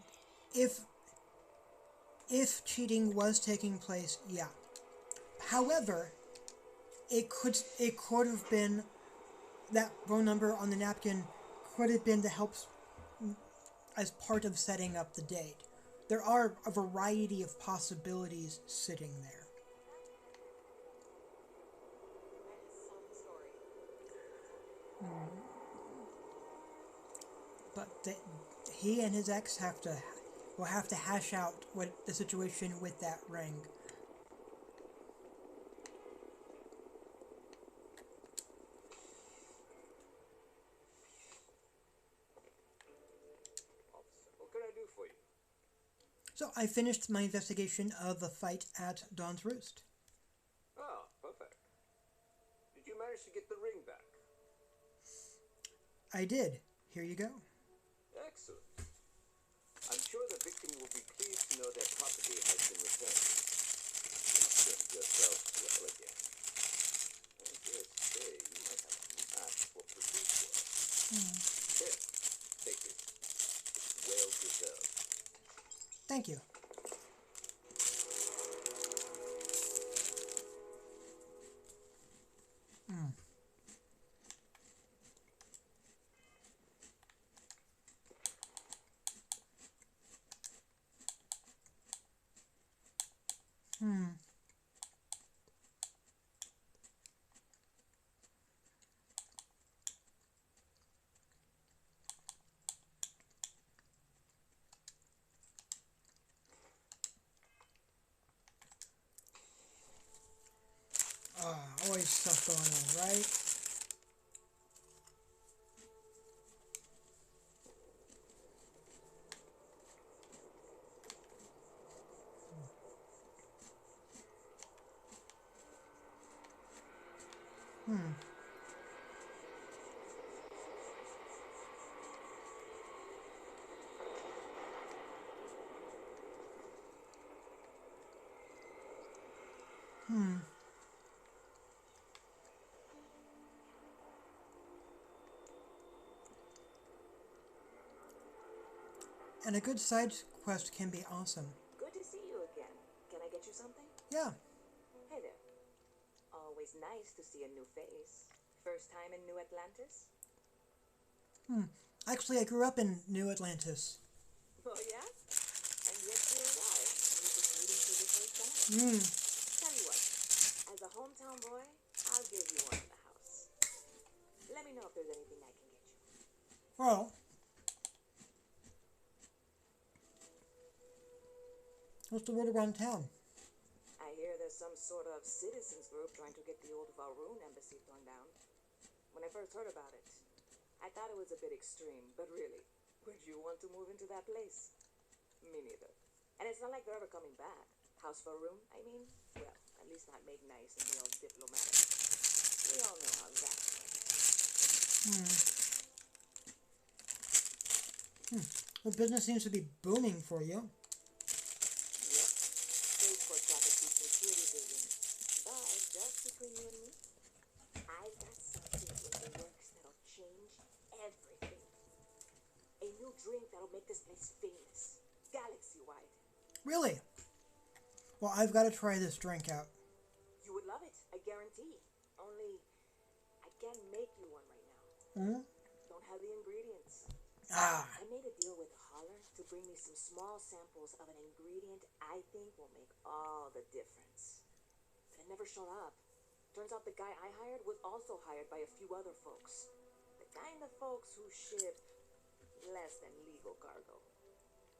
if cheating was taking place, yeah. However, it could have been that phone number on the napkin could have been to help as part of setting up the date. There are a variety of possibilities sitting there. That is some story. But he and his ex will have to hash out what the situation with that ring. Officer, what can I do for you? So I finished my investigation of the fight at Dawn's Roost. Ah, perfect. Did you manage to get the ring back? I did. Here you go. Excellent. I'm sure the victim will be pleased to know their property has been returned. Consider yourself well again. I dare say you might have a match for police work. Here, take it. It's well deserved. Thank you. Always stuff going on, right? And a good side quest can be awesome. Good to see you again. Yeah. Hey there. Always nice to see a new face. First time in New Atlantis? Actually, I grew up in New Atlantis. Oh, yeah? And yet you arrived. You're just meeting for the first time. Tell you what, as a hometown boy, I'll give you one in the house. Let me know if there's anything I can get you. Well, what's the word around town? I hear there's some sort of citizens group trying to get the old Varun embassy torn down. When I first heard about it, I thought it was a bit extreme, but really, would you want to move into that place? Me neither. And it's not like they're ever coming back. House Varun, I mean? Well, at least not make nice and be all diplomatic. We all know how that works. Well, business seems to be booming for you. Yep. Spaceport traffic keeps me pretty busy. But just between you and me, I've got something in the works that'll change everything. A new drink that'll make this place famous. Galaxy-wide. Really? Well, I've got to try this drink out. You would love it, I guarantee. Only, I can't make you one right now. Don't have the ingredients. Ah. I made a deal with Holler to bring me some small samples of an ingredient I think will make all the difference. But it never showed up. Turns out the guy I hired was also hired by a few other folks. The kind of folks who ship less than legal cargo.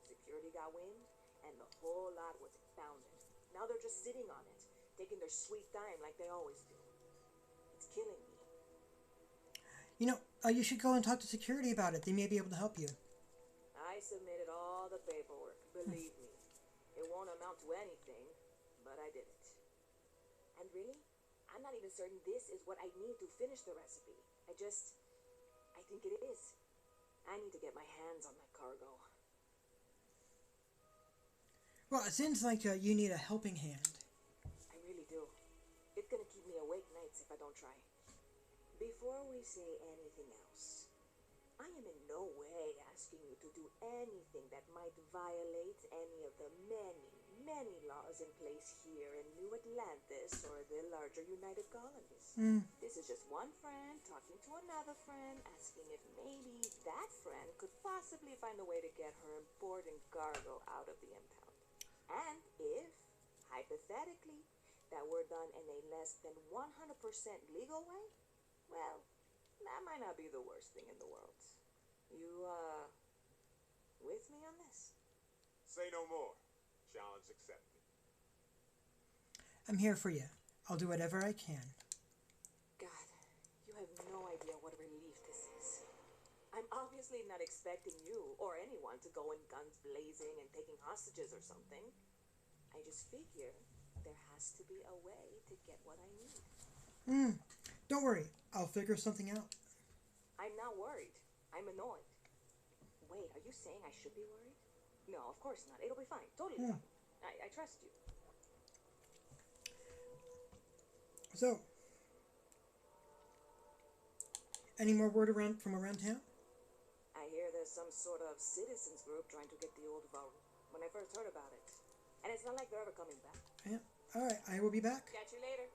Security got wind, and the whole lot was impounded. Now they're just sitting on it, taking their sweet time like they always do. It's killing me. You know, you should go and talk to security about it. They may be able to help you. I submitted all the paperwork, believe me. It won't amount to anything, but I did it. And really, I'm not even certain this is what I need to finish the recipe. I think it is. I need to get my hands on that cargo. Well, it seems like you need a helping hand. I really do. It's gonna keep me awake nights if I don't try. Before we say anything else, I am in no way asking you to do anything that might violate any of the many, many laws in place here in New Atlantis or the larger United Colonies. This is just one friend talking to another friend, asking if maybe that friend could possibly find a way to get her important cargo out of the impound. And if, hypothetically, that were done in a less than 100% legal way, well, that might not be the worst thing in the world. You, with me on this? Say no more. Challenge accepted. I'm here for you. I'll do whatever I can. God, you have no idea what a relief this is. I'm obviously not expecting you or anyone to go in guns blazing and taking hostages or something. I just figure there has to be a way to get what I need. Don't worry. I'll figure something out. I'm not worried. I'm annoyed. Wait, are you saying I should be worried? No, of course not. It'll be fine. Totally fine. I trust you. So, any more word from around town? I hear there's some sort of citizens group trying to get the old Varun. When I first heard about it. And it's not like they're ever coming back. Yeah. Alright, I will be back. Catch you later.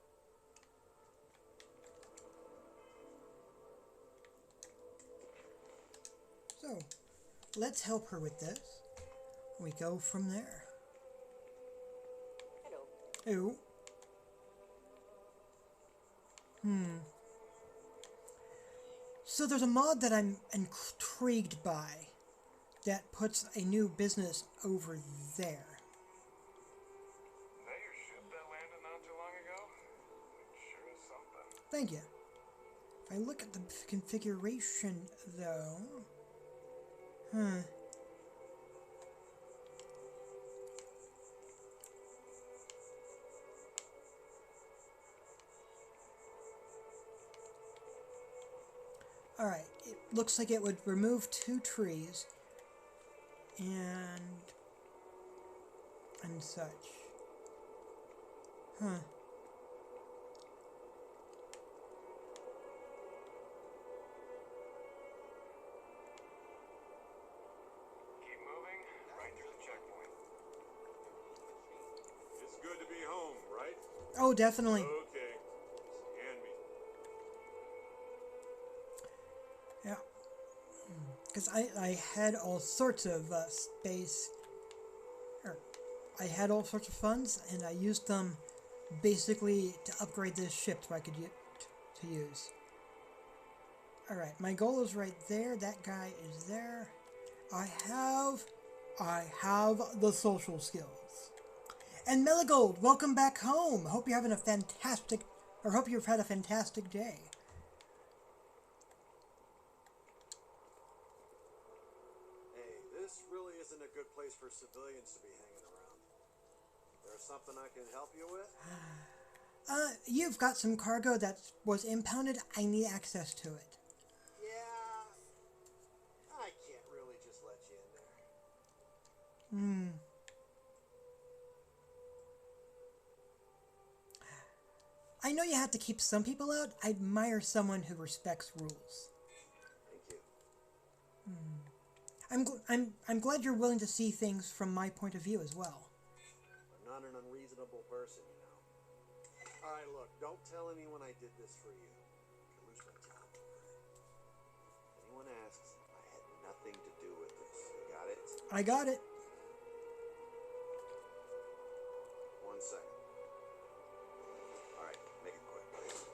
So, let's help her with this. We go from there. Hello. Oh. So there's a mod that I'm intrigued by that puts a new business over there. That your ship that landed not too long ago? Sure is something. Thank you. If I look at the configuration, though... Alright, it looks like it would remove 2 trees and such. Keep moving, right through the checkpoint. It's good to be home, right? Oh, definitely. Okay. Scan me. Yeah. Because I had all sorts of space, or I had all sorts of funds, and I used them basically to upgrade this ship so I could to use. Alright, my goal is right there. That guy is there. I have the social skills. And Meligold, welcome back home. Hope you're having a fantastic, or hope you've had a fantastic day. Hey, this really isn't a good place for civilians to be hanging around. There's something I can help you with? You've got some cargo that was impounded. I need access to it. Yeah, I can't really just let you in there. I know you have to keep some people out. I admire someone who respects rules. Thank you. I'm glad you're willing to see things from my point of view as well. I'm not an unreasonable person, you know. Alright, look, don't tell anyone I did this for you. I could lose my job over it. If anyone asks, I had nothing to do with this. You got it? I got it. 1 second. Alright, make it quick, please.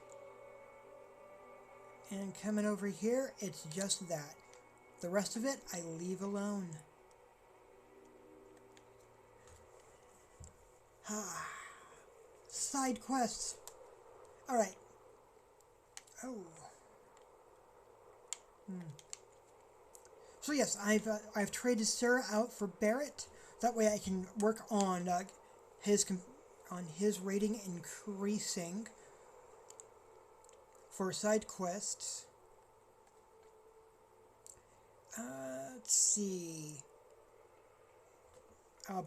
And coming over here, it's just that. The rest of it, I leave alone. Side quests. Alright. Oh. So yes, I've traded Sarah out for Barrett. That way I can work on his rating increasing for side quests. Let's see.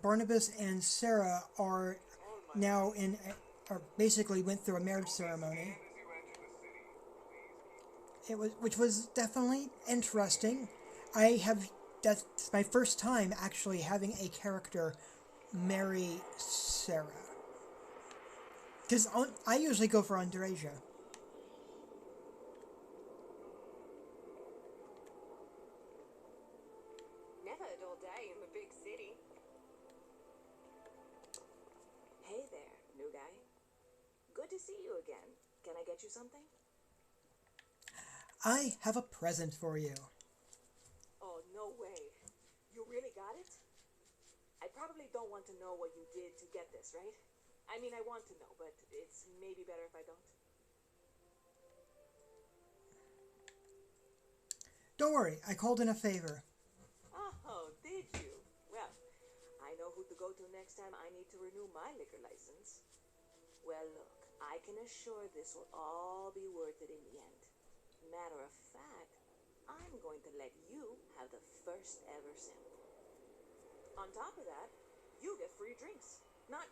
Barnabas and Sarah are now or basically went through a marriage ceremony. Which was definitely interesting. That's my first time actually having a character marry Sarah. Because I usually go for Andreja. Never a dull day in the big city. Hey there, new guy. Good to see you again. Can I get you something? I have a present for you. Oh, no way. You really got it? I probably don't want to know what you did to get this, right? I mean, I want to know, but it's maybe better if I don't. Don't worry, I called in a favor. Oh, did you? Well, I know who to go to next time I need to renew my liquor license. Well, look, I can assure this will all be worth it in the end. Matter of fact, I'm going to let you have the first ever sample. On top of that, you get free drinks. Not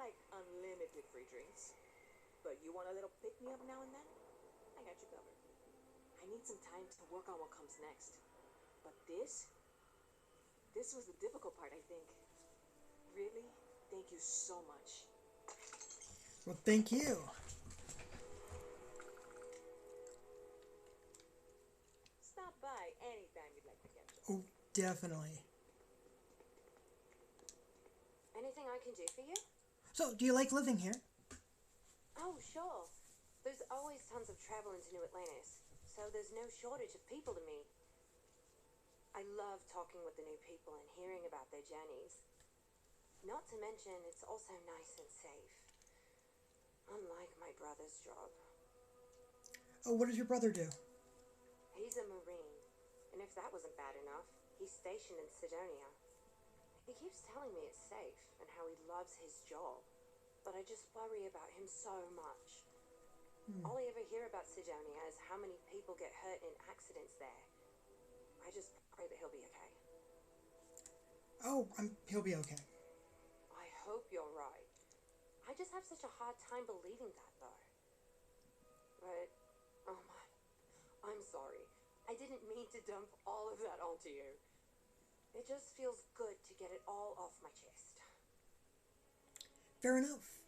like unlimited free drinks. But you want a little pick-me-up now and then? I got you covered. I need some time to work on what comes next. But this was the difficult part, I think. Really, thank you so much. Well, thank you. Stop by anytime you'd like to catch up. Oh, definitely. Anything I can do for you? So, do you like living here? Oh, sure. There's always tons of travel into New Atlantis, so there's no shortage of people to meet. I love talking with the new people and hearing about their journeys. Not to mention, it's also nice and safe. Unlike my brother's job. Oh, what does your brother do? He's a Marine, and if that wasn't bad enough, he's stationed in Sidonia. He keeps telling me it's safe and how he loves his job, but I just worry about him so much. All I ever hear about Sidonia is how many people get hurt in accidents there. I just pray that he'll be okay. Oh, he'll be okay. I hope you're right. I just have such a hard time believing that, though. But, oh my, I'm sorry. I didn't mean to dump all of that onto you. It just feels good to get it all off my chest. Fair enough.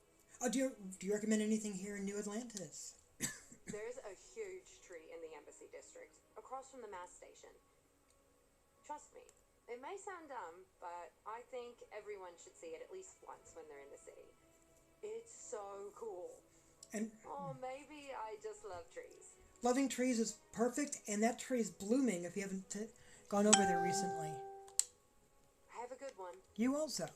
Do you recommend anything here in New Atlantis? There's a huge tree in the Embassy District, across from the mass station. Trust me, it may sound dumb, but I think everyone should see it at least once when they're in the city. It's so cool. And Or maybe I just love trees. loving trees is perfect, and that tree is blooming if you haven't gone over there recently. Have a good one. You also.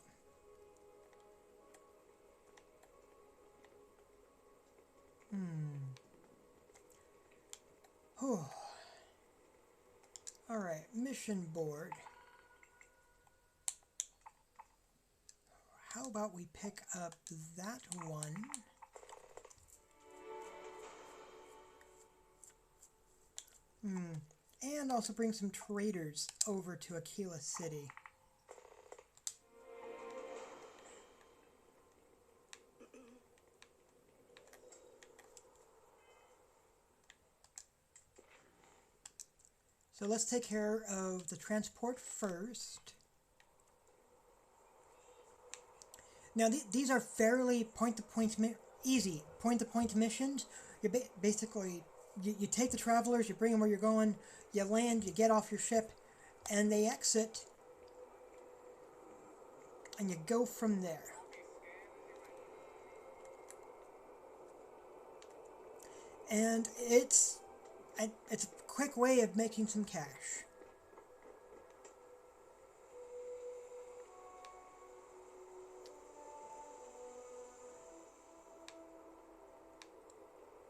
Whew. Alright, mission board. How about we pick up that one? And also bring some traders over to Aquila City. So let's take care of the transport first. Now these are fairly point-to-point, easy point-to-point missions. You basically you take the travelers, you bring them where you're going, you land, you get off your ship, and they exit, and you go from there. And it's a quick way of making some cash.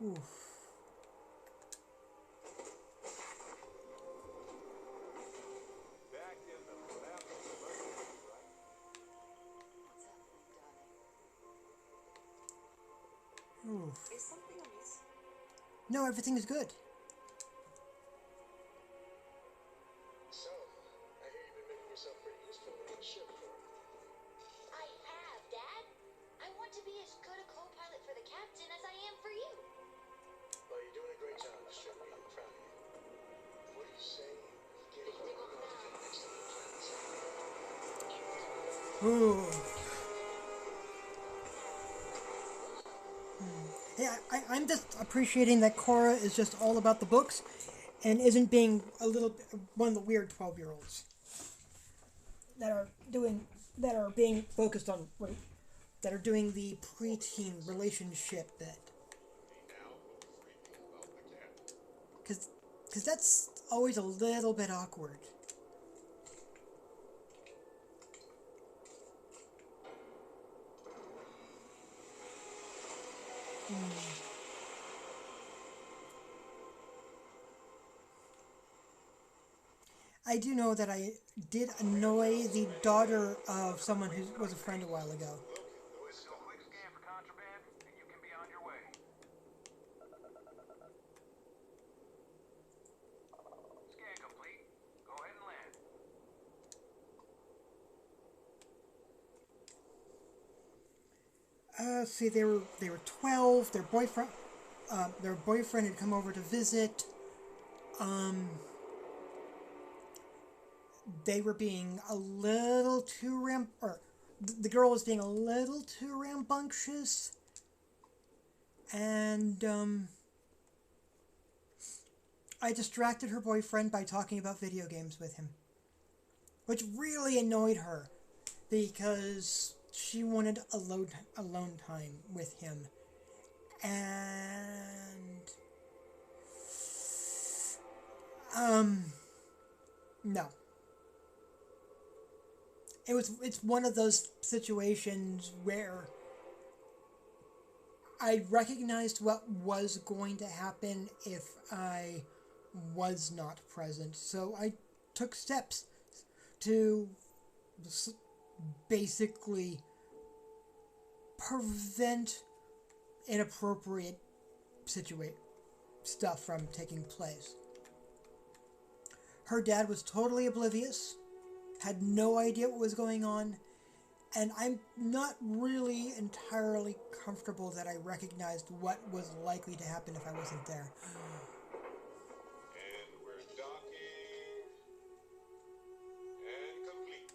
Oof. Back in the bathroom, right? What's happening, darling? Oof. Is something amiss? No, everything is good. So, I hear you've been making yourself pretty useful on the ship for me. I have, Dad. I want to be as good a co-pilot for the captain as I am for you. Well, you're doing a great job, Strippy. I'm proud of you. What do you say we get Big dig we're on going to that. do next time we plan this out? Ooh. Yeah, I'm just appreciating that Cora is just all about the books and isn't being a little one of the weird 12-year-olds that are being focused on, that are doing the preteen relationship bit. Because that's always a little bit awkward. I do know that I did annoy the daughter of someone who was a friend a while ago. Let's do a quick scan for contraband, and you can be on your way. Scan complete. Go ahead and land. See, they were 12. Their boyfriend had come over to visit. They were being a little too the girl was being a little too rambunctious, and I distracted her boyfriend by talking about video games with him, which really annoyed her because she wanted alone time with him, and no. It's one of those situations where I recognized what was going to happen if I was not present. So I took steps to basically prevent inappropriate stuff from taking place. Her dad was totally oblivious, had no idea what was going on, and I'm not really entirely comfortable that I recognized what was likely to happen if I wasn't there. And we're docking. And complete.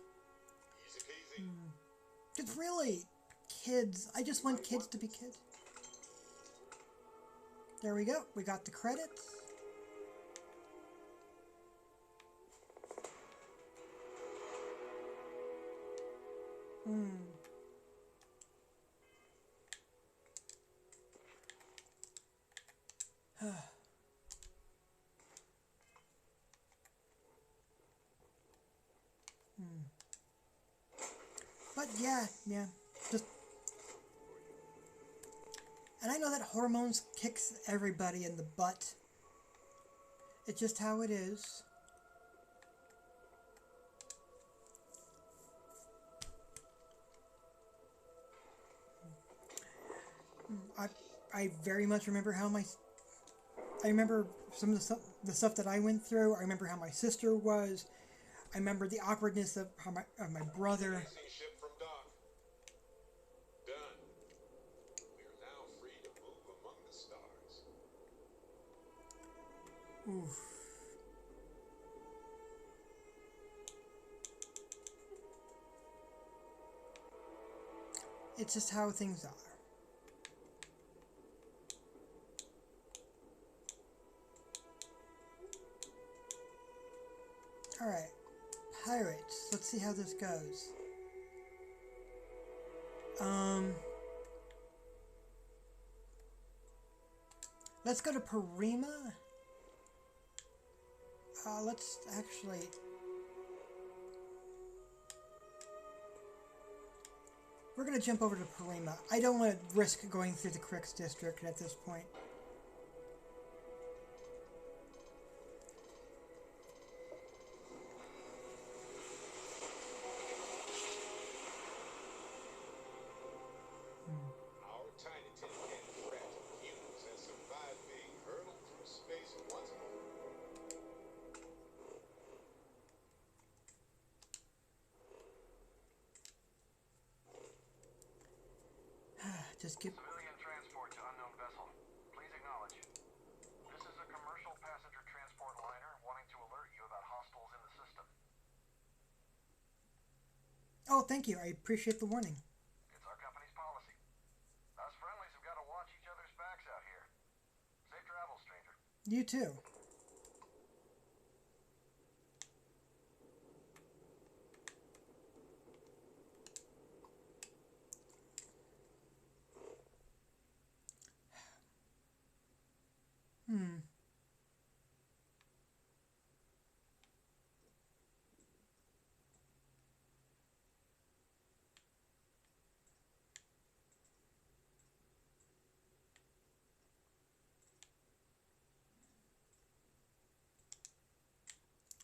Easy peasy. Just really kids. I just want kids to be kids. There we go. We got the credits. But yeah, just, and I know that hormones kicks everybody in the butt. It's just how it is. I very much remember how I remember some of the stuff that I went through. I remember how my sister was. I remember the awkwardness of how my brother. Ship from dock. Done. We are now free to move among the stars. Oof. It's just how things are. Alright, pirates. Let's see how this goes. Let's go to Parima. Let's actually... We're going to jump over to Parima. I don't want to risk going through the Crix district at this point. Our tiny tin can threat humans has survived being hurled through space once more. Just get... Civilian transport to unknown vessel. Please acknowledge. This is a commercial passenger transport liner wanting to alert you about hostiles in the system. Oh, thank you. I appreciate the warning. It's our company's policy. Us friendlies have got to watch each other's backs out here. Safe travels, stranger. You too.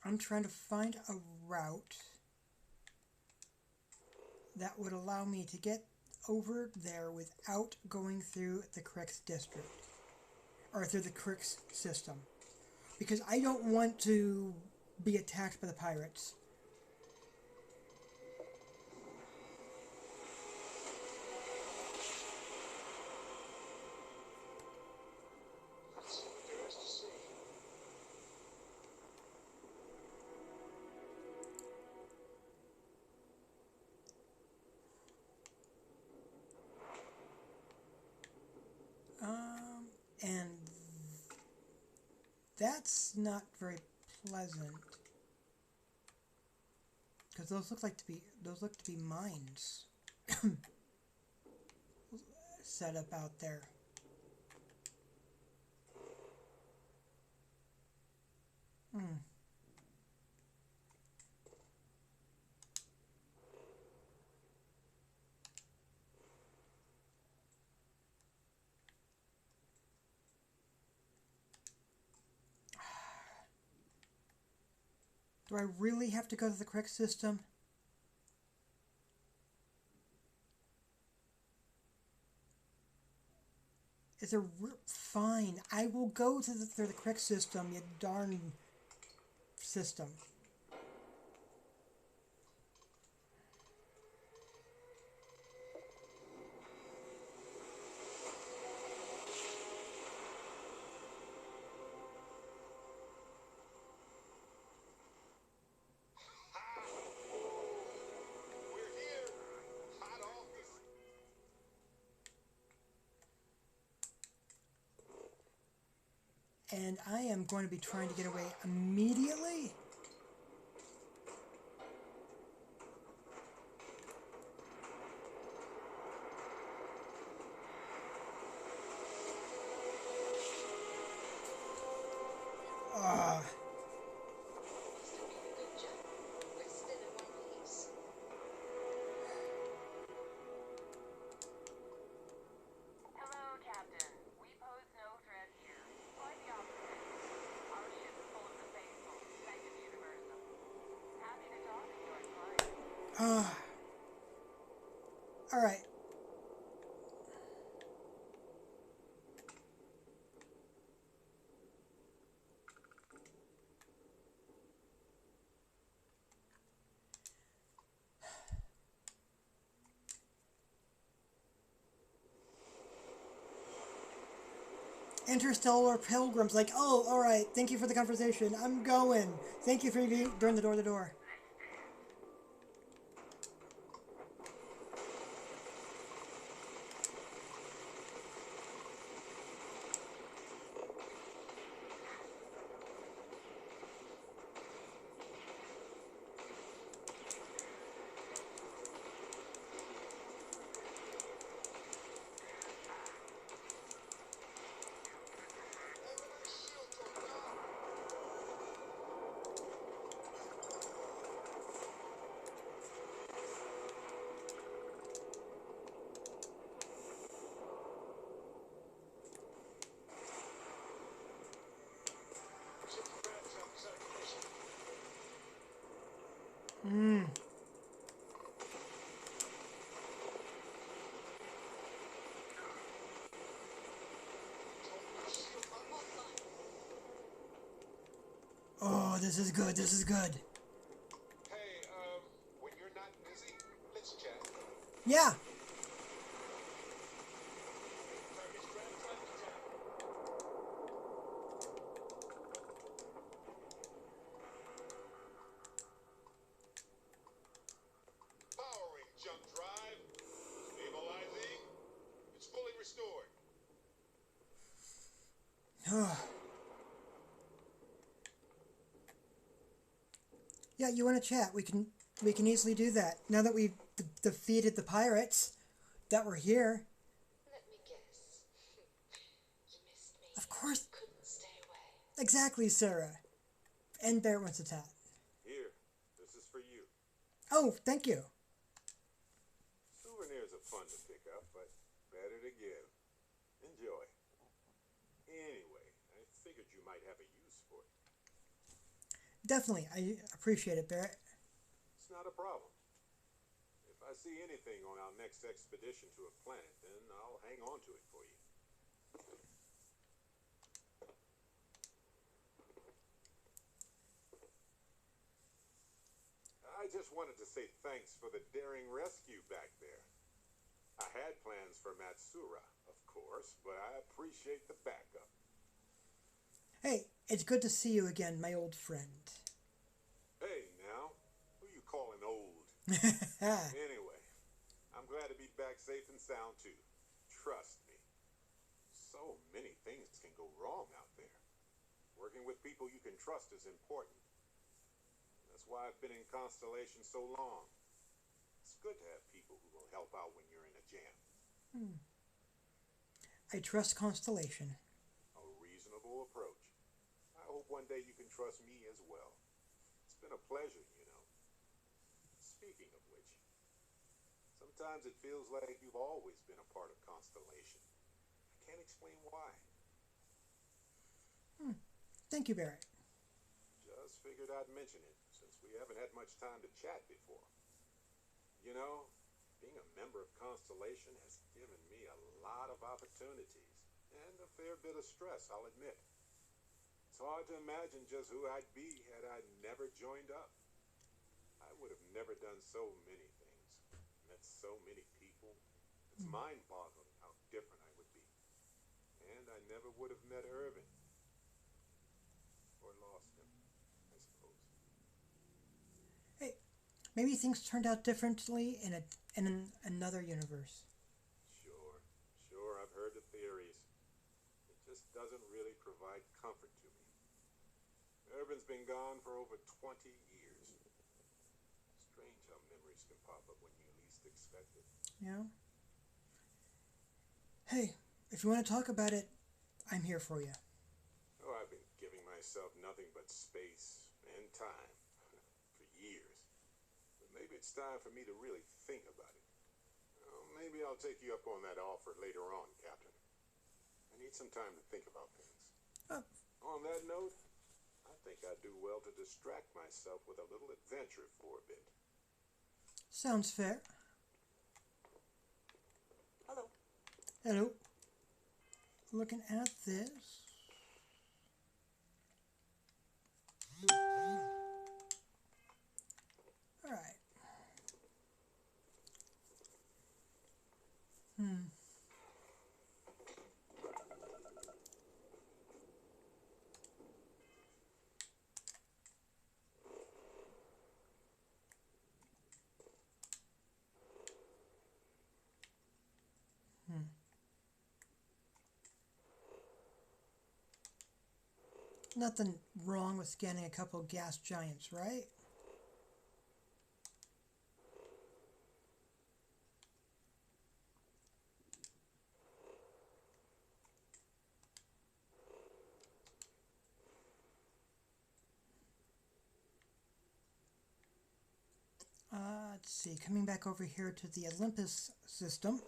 I'm trying to find a route that would allow me to get over there without going through the Crix district. Or through the Crix system. Because I don't want to be attacked by the pirates. Let's see what there is to see. And that's not very pleasant. Because those look to be mines set up out there. Do I really have to go to the correct system? Is there... Fine. I will go to the correct system, you darn system. and I am going to be trying to get away immediately. Ah. Hello, Captain. We pose no threat here. Quite the opposite. Our ship is full of the faithful, sanctum universum. Happy to talk if you're inclined. All right. Interstellar pilgrims, like, oh, all right, thank you for the conversation. I'm going. Thank you for being during the door to door. Oh, this is good. This is good. Hey, when you're not busy, let's chat. Yeah. Powering jump drive. Stabilizing. It's fully restored. Yeah, you want to chat? We can easily do that. Now that we've defeated the pirates that were here. Let me guess. You missed me. Of course. Couldn't stay away. Exactly, Sarah. And Barrett wants to chat. Here, this is for you. Oh, thank you. Souvenirs are fun to pick up, but better to give. Enjoy. Anyway, I figured you might have a use for it. Definitely. I appreciate it, Barrett. It's not a problem. If I see anything on our next expedition to a planet, then I'll hang on to it for you. I just wanted to say thanks for the daring rescue back there. I had plans for Matsura, of course, but I appreciate the backup. Hey, it's good to see you again, my old friend. Hey, now, who you calling old? Anyway, I'm glad to be back safe and sound, too. Trust me. So many things can go wrong out there. Working with people you can trust is important. That's why I've been in Constellation so long. It's good to have people who will help out when you're in a jam. I trust Constellation. A reasonable approach. I hope one day you can trust me as well. It's been a pleasure, you know. Speaking of which, sometimes it feels like you've always been a part of Constellation. I can't explain why. Thank you, Barrett. Just figured I'd mention it, since we haven't had much time to chat before. You know, being a member of Constellation has given me a lot of opportunities, and a fair bit of stress, I'll admit. It's hard to imagine just who I'd be had I never joined up. I would have never done so many things, met so many people. It's mind-boggling how different I would be. And I never would have met Irvin. Or lost him, I suppose. Hey, maybe things turned out differently in another universe. Sure, I've heard the theories. It just doesn't really provide comfort to me. Urban's been gone for over 20 years. Strange how memories can pop up when you least expect it. Yeah. Hey, if you want to talk about it, I'm here for you. Oh, I've been giving myself nothing but space and time for years. But maybe it's time for me to really think about it. Well, maybe I'll take you up on that offer later on, Captain. I need some time to think about things. Oh. On that note, I think I'd do well to distract myself with a little adventure for a bit. Sounds fair. Hello. Hello. Looking at this. Alright. Nothing wrong with scanning a couple gas giants, right? Let's see, coming back over here to the Olympus system.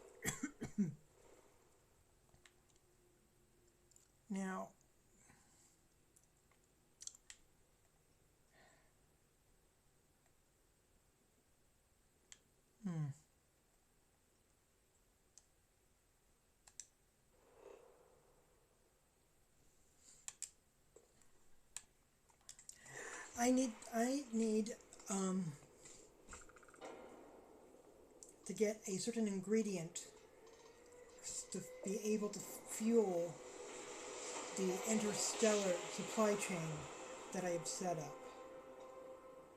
Now, I need to get a certain ingredient to be able to fuel the interstellar supply chain that I have set up.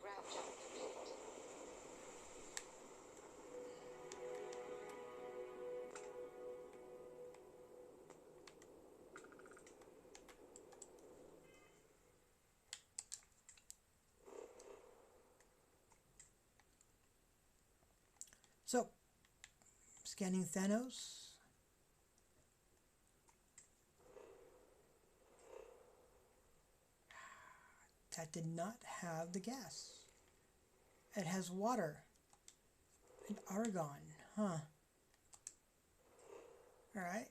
Grab jump complete. So, scanning Thanos. That did not have the gas. It has water and argon, huh? Alright.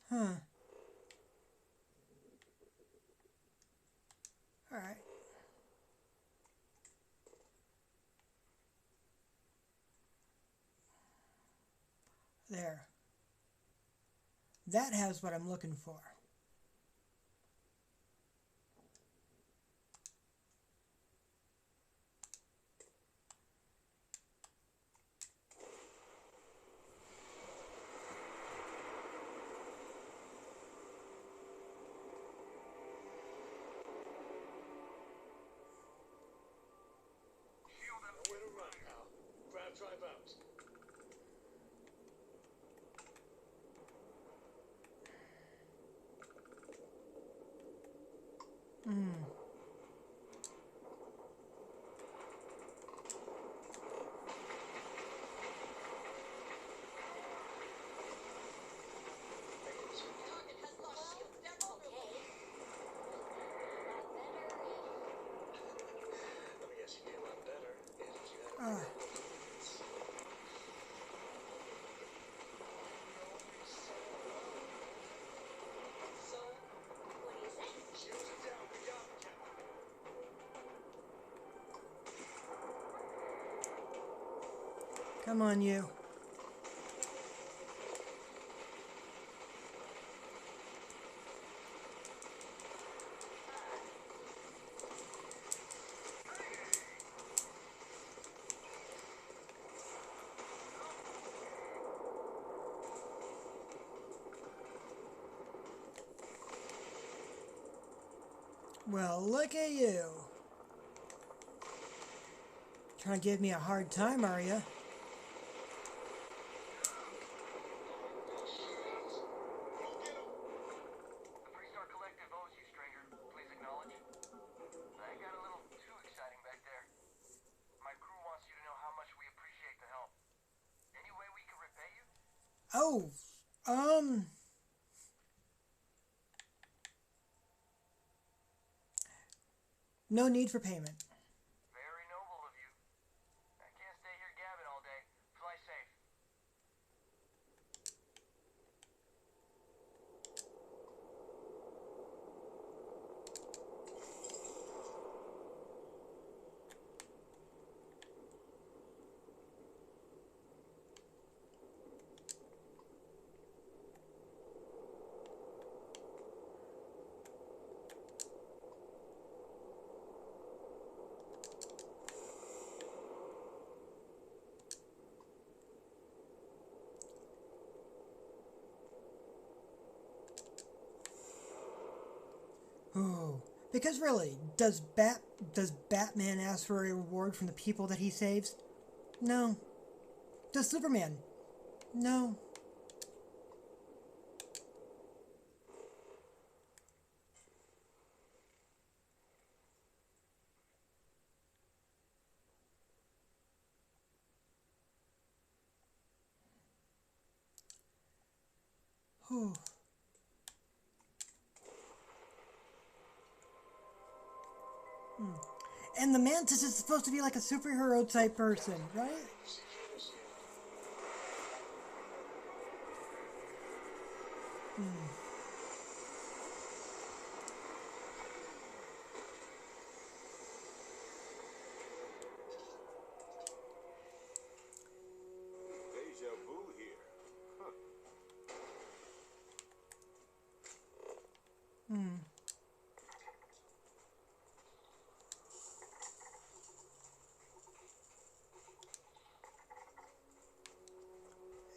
Huh. Alright. There. That has what I'm looking for. Nowhere to run, pal. Grab drive out. Target has lost shield. They're vulnerable. Let me guess, you'd be a lot better if you had a couple of minutes. So, what do you say? Shields are down. We got them, Captain. Come on, you. Well, look at you. Trying to give me a hard time, are you? Oh, no need for payment. Very noble of you. I can't stay here gabbing all day. Fly safe. Oh, because really, does Batman ask for a reward from the people that he saves? No. Does Superman? No. Whew. And the Mantis is supposed to be like a superhero type person, right? Deja vu here. Huh.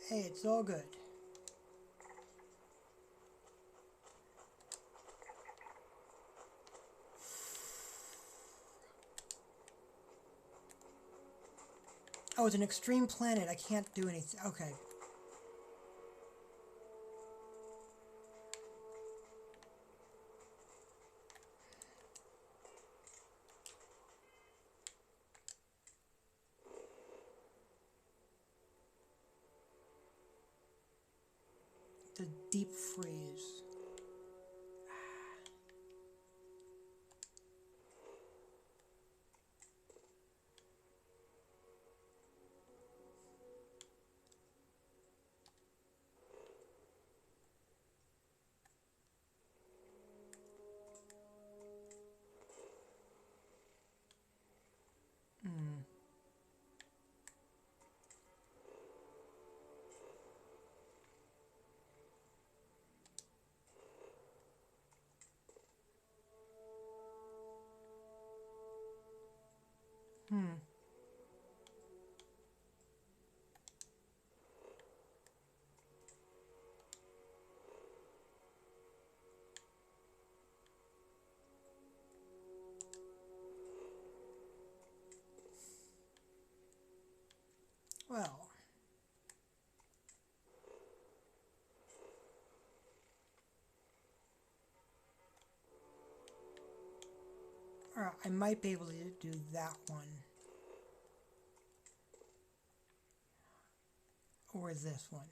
Hey, it's all good. Oh, it's an extreme planet. I can't do anything. Okay. The deep freeze. Well. Alright, I might be able to do that one. Or this one.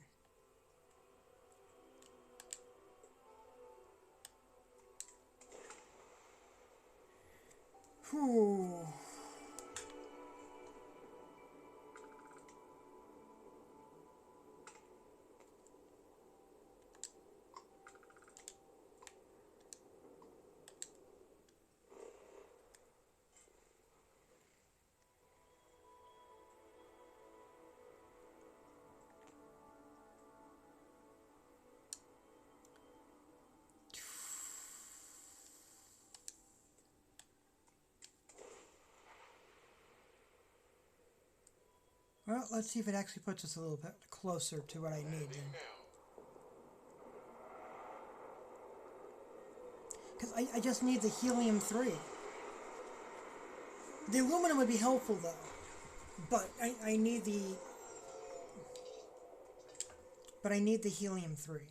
Whew. Well, let's see if it actually puts us a little bit closer to what I need then. Because I just need the helium-3. The aluminum would be helpful though. But I need the... But I need the helium-3.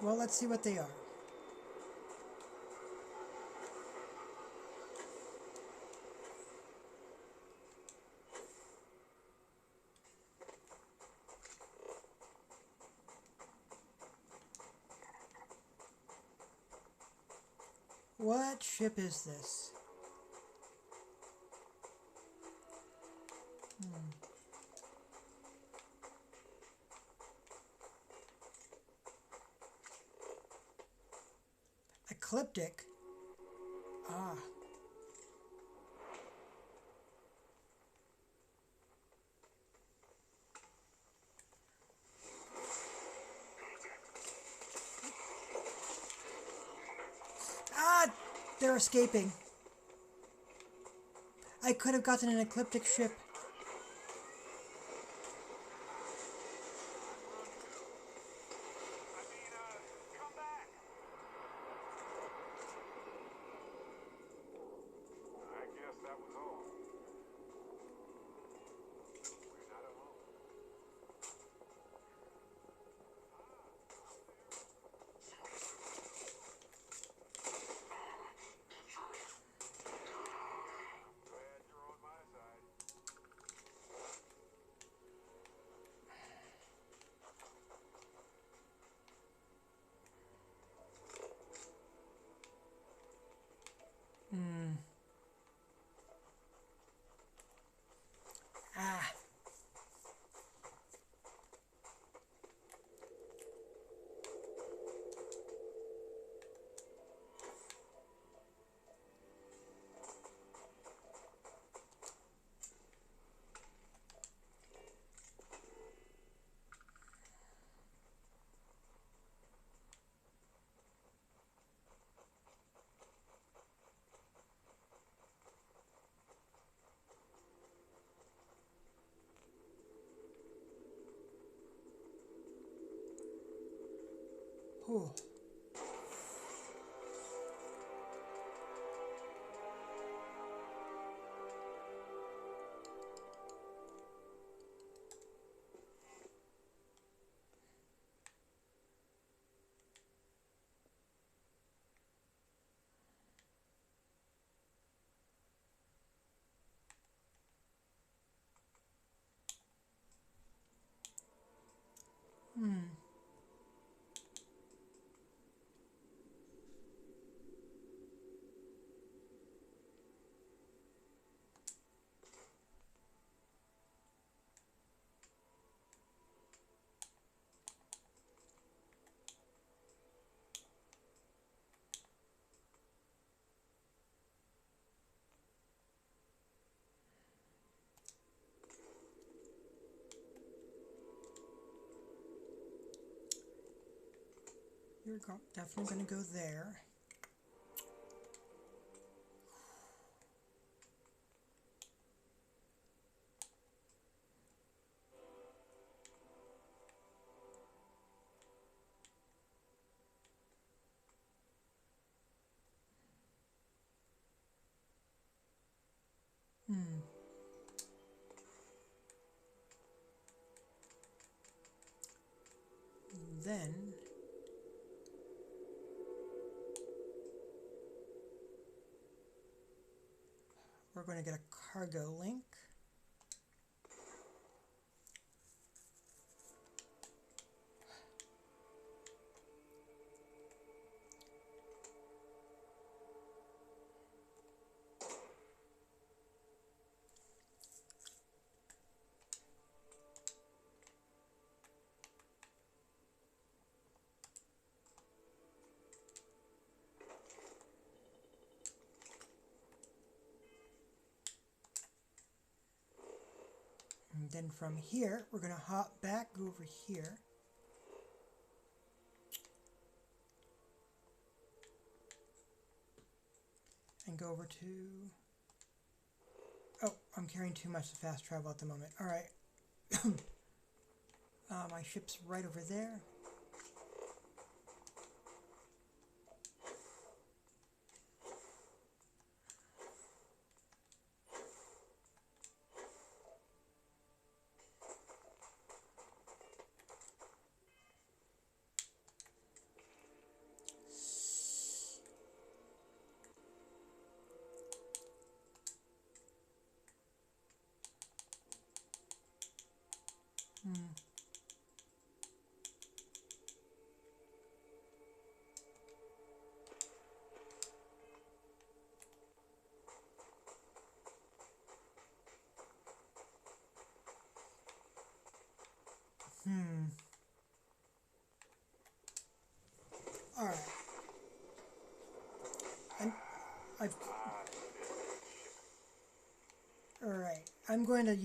Well, let's see what they are. What ship is this? Ecliptic? Ah. Ah! They're escaping. I could have gotten an ecliptic ship. Come back! I guess that was all. We're not alone. Glad you're on my side. Ah. Whew. You're definitely going to go there. Then we're going to get a cargo link. And then from here, we're going to hop back, go over here. And go over to... Oh, I'm carrying too much to fast travel at the moment. Alright. My ship's right over there. Hmm. All right. I've. All right. I'm going to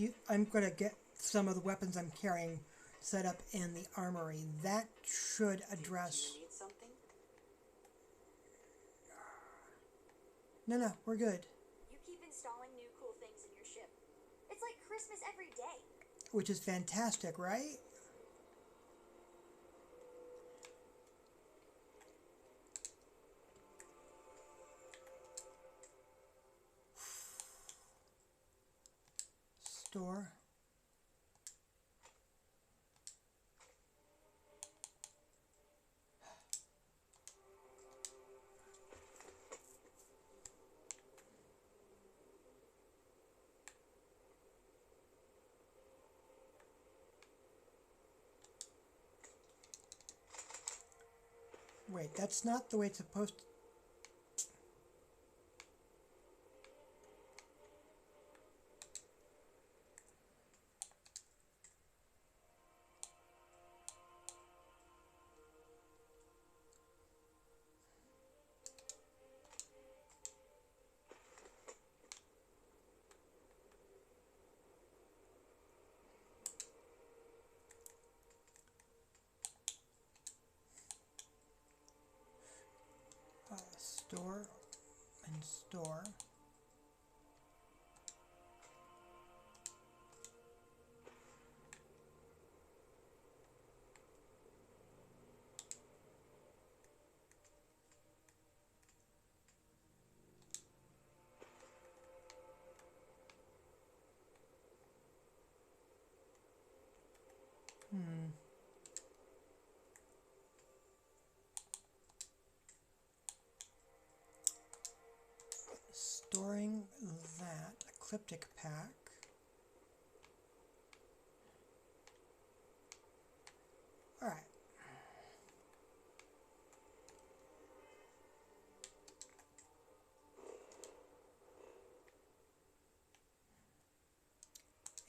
get some of the weapons I'm carrying set up in the armory. That should address. Do you need something? No, we're good. You keep installing new cool things in your ship. It's like Christmas every day. Which is fantastic, right? Store. Wait, that's not the way it's supposed to. Store and store. Hmm. Storing that ecliptic pack. All right.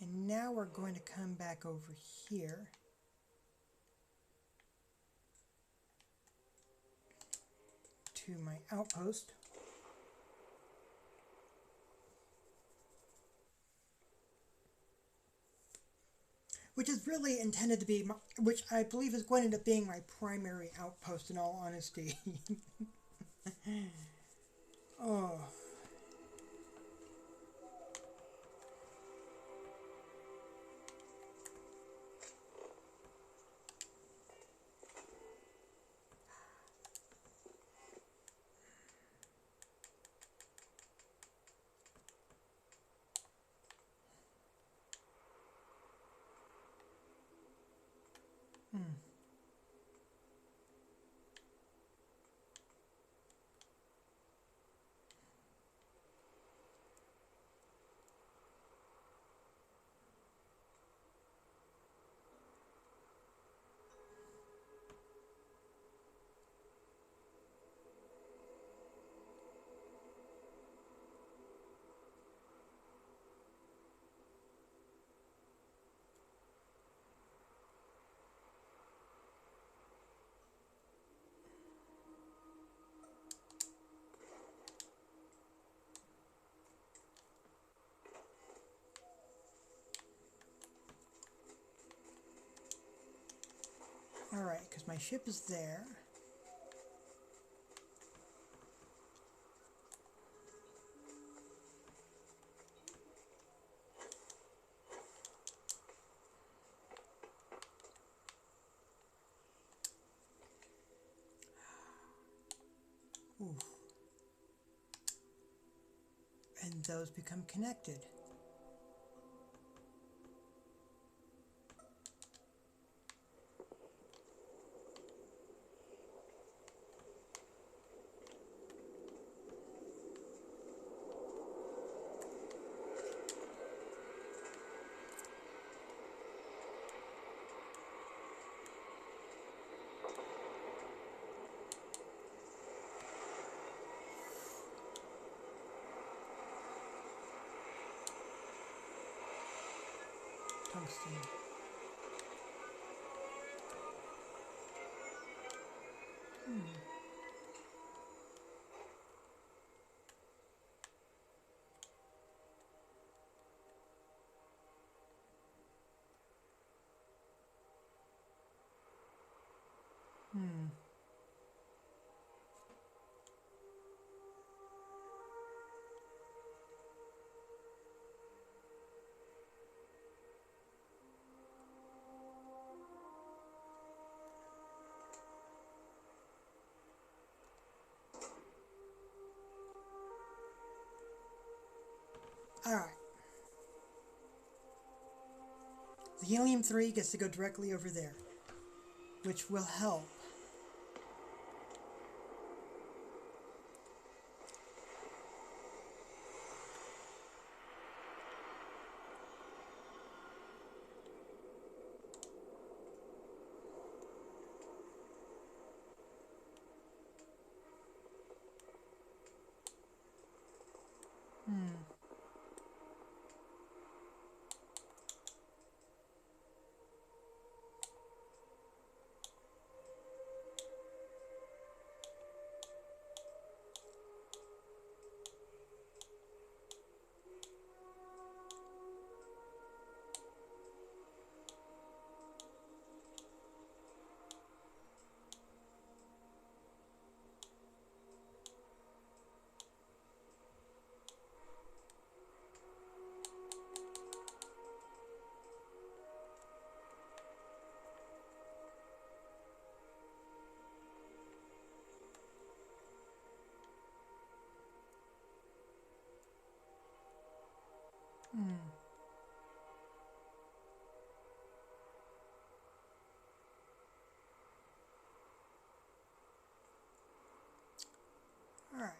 And now we're going to come back over here to my outpost. Which is really intended to be, which I believe is going to end up being my primary outpost in all honesty. Oh. Hmm. All right, because my ship is there. Ooh. And those become connected. Tungsten. Alright. The helium-3 gets to go directly over there, which will help. Alright.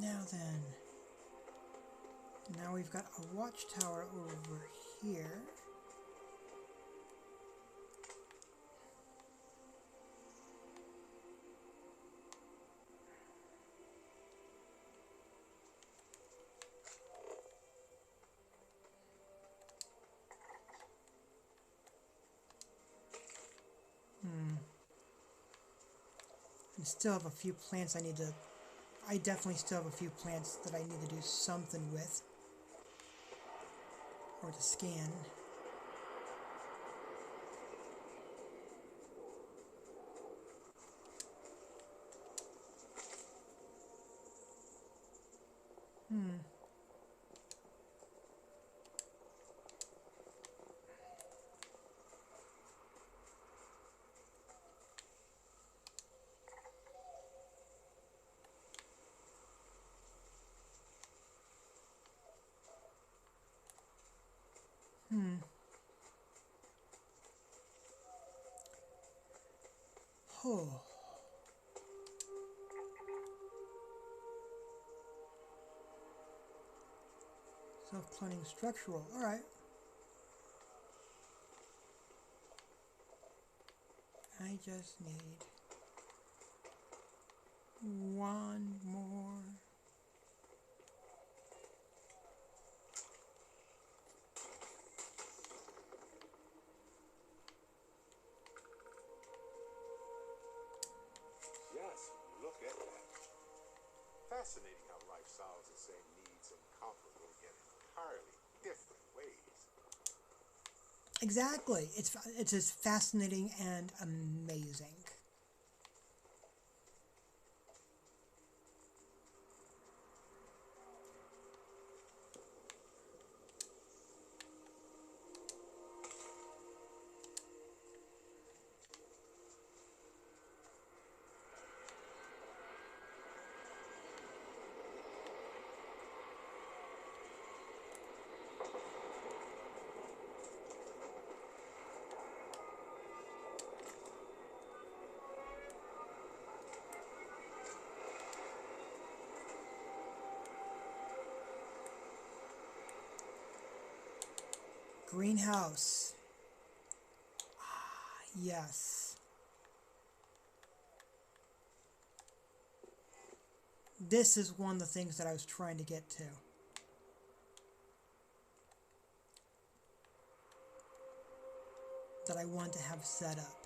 Now then, now we've got a watchtower over here. I still have a few plants I definitely still have a few plants that I need to do something with. Or to scan. Oh. Self-cloning structural. Alright. I just need one more. Yes, look at that. Fascinating how life solves the same needs and comparable yet entirely different ways. Exactly. It's just fascinating and amazing. Greenhouse. Ah, yes. This is one of the things that I was trying to get to. That I want to have set up.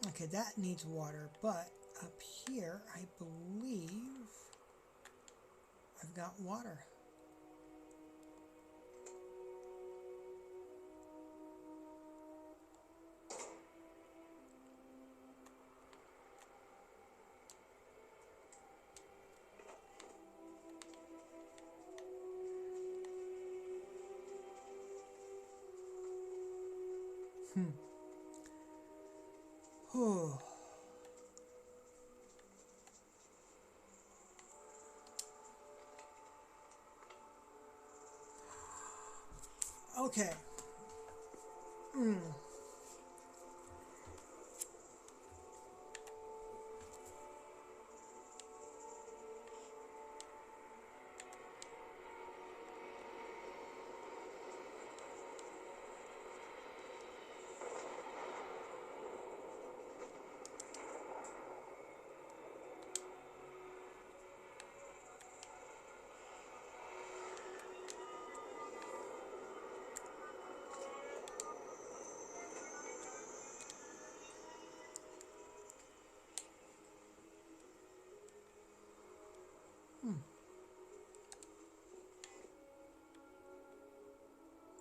Okay, that needs water, but up here, I believe I've got water. Oh. Okay.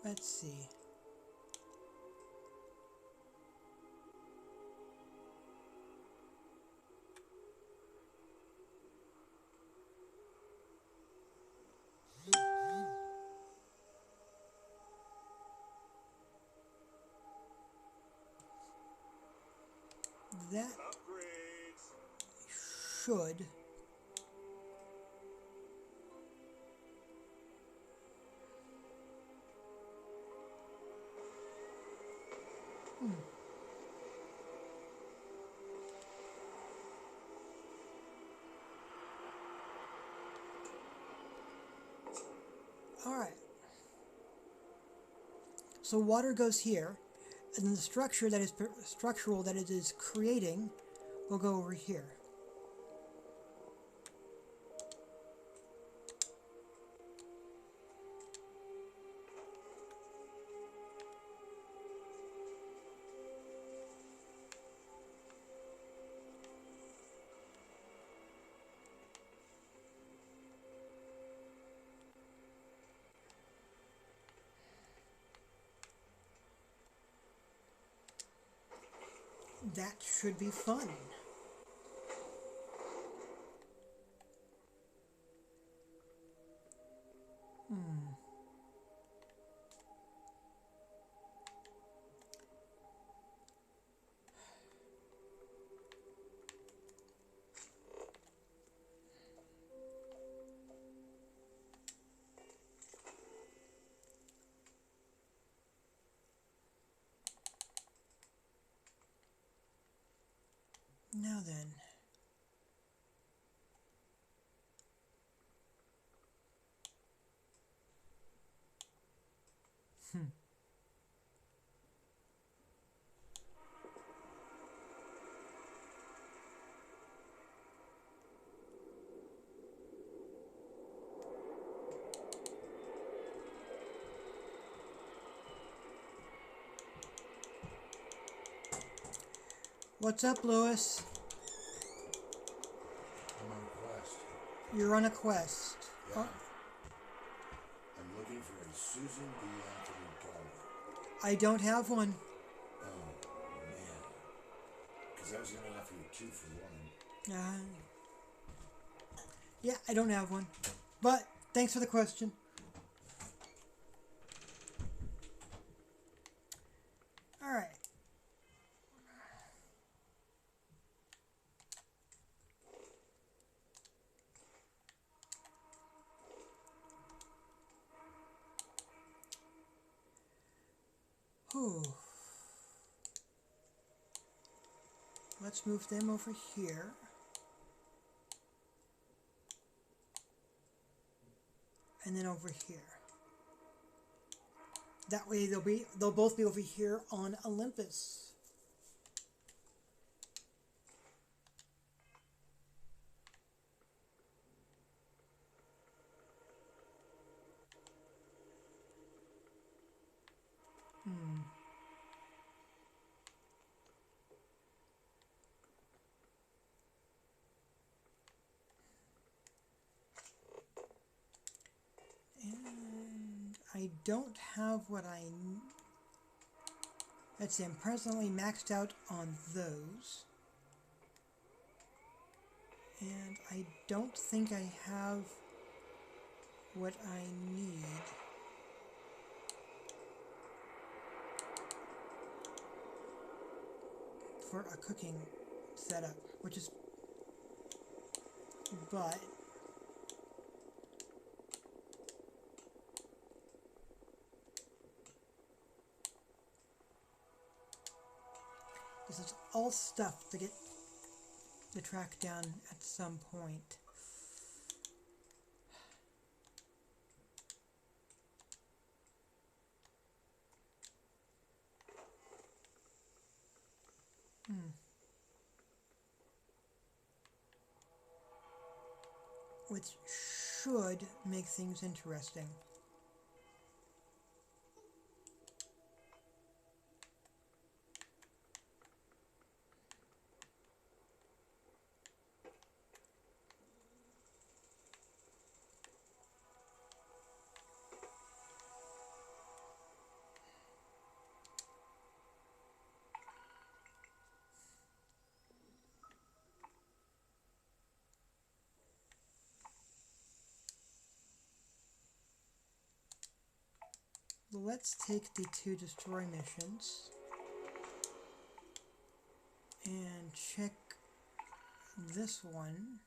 Let's see. That should Alright. So water goes here, and then the structure that is structural that it is creating will go over here. That should be fun. Now then. What's up, Lewis? I'm on a quest. You're on a quest. Yeah. I'm looking for a Susan B. Anthony doll. I don't have one. Oh, man. Because I was going to offer you 2 for 1. Yeah, I don't have one. But thanks for the question. All right. Whew. Let's move them over here. And then over here. That way they'll both be over here on Olympus. And I don't have what I need. Let's see, I'm presently maxed out on those. And I don't think I have what I need for a cooking setup, which is, but this is all stuff to get the track down at some point. Which should make things interesting. Let's take the 2 destroy missions and check this one.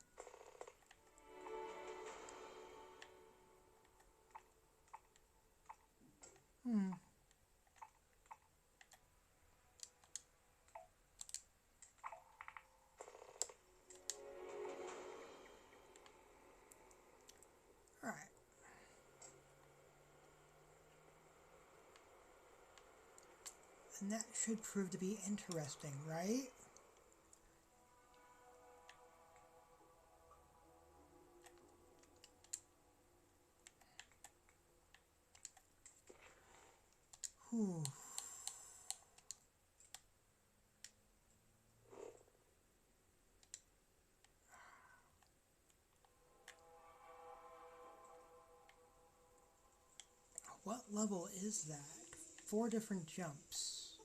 Alright. And that should prove to be interesting, right? Whew. What level is that? 4 different jumps.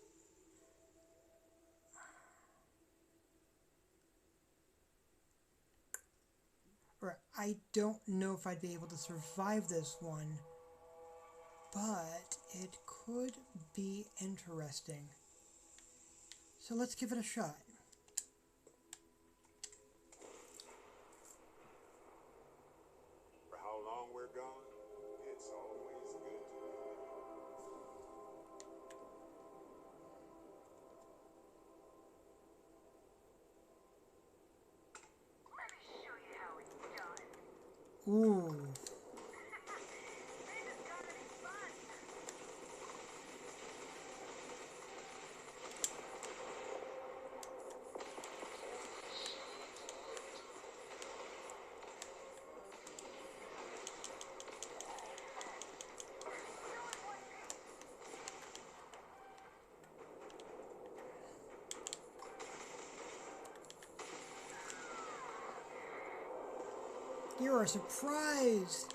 Or I don't know if I'd be able to survive this one, but it could be interesting. So let's give it a shot. For how long we're gone, it's always good to be there. Let me show you how it's done. Ooh. They just got any fun. You're a surprise!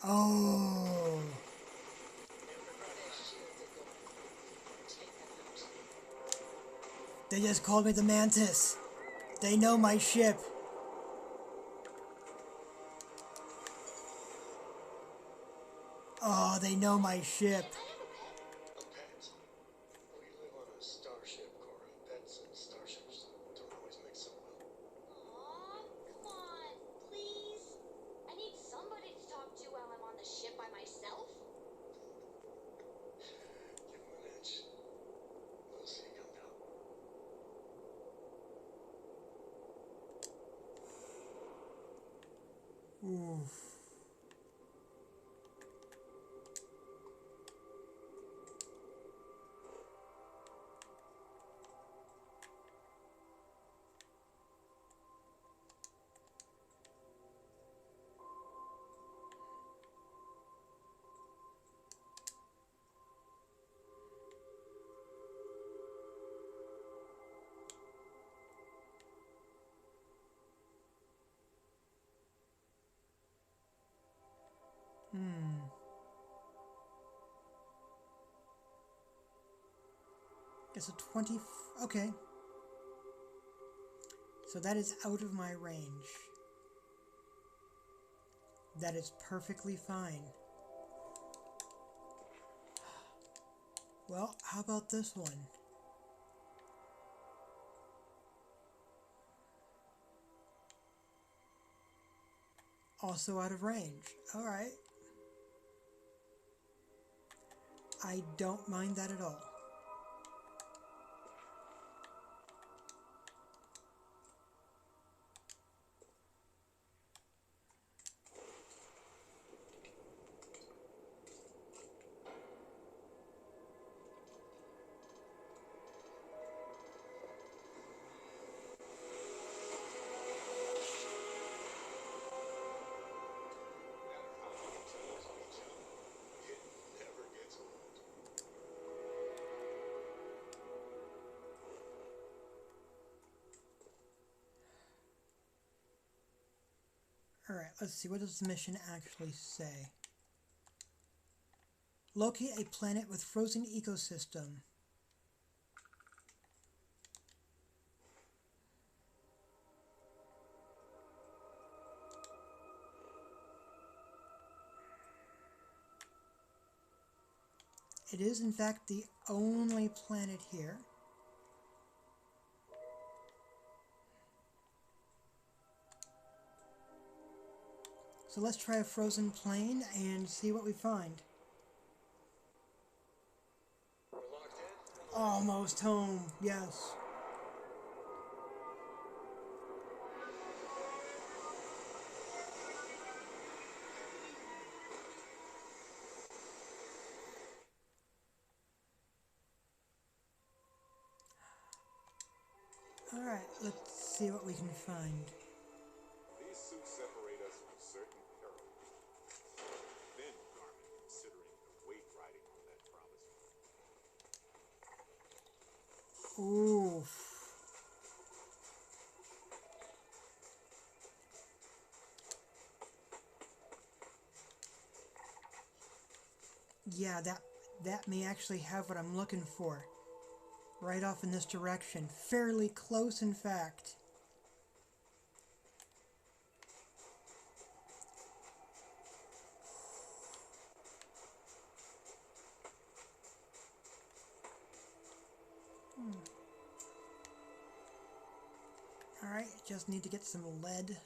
Oh. They just called me the Mantis. They know my ship. Oh, they know my ship. A pet? Well, you live on a starship, Cora. Pets and starships don't always mix so well. Aw, come on, please. I need somebody to talk to while I'm on the ship by myself. Give him an inch. We'll see you come down. Oof. It's a 20... Okay. So that is out of my range. That is perfectly fine. Well, how about this one? Also out of range. Alright. I don't mind that at all. Alright, let's see. What does the mission actually say? Locate a planet with frozen ecosystem. It is, in fact, the only planet here. So let's try a frozen plain and see what we find. We're locked in? Almost home, yes. Alright, let's see what we can find. These suits separate us from certain perils. Then, Garmin, considering the weight riding on that promise. Oof. Yeah, that may actually have what I'm looking for. Right off in this direction. Fairly close, in fact. Alright, just need to get some lead.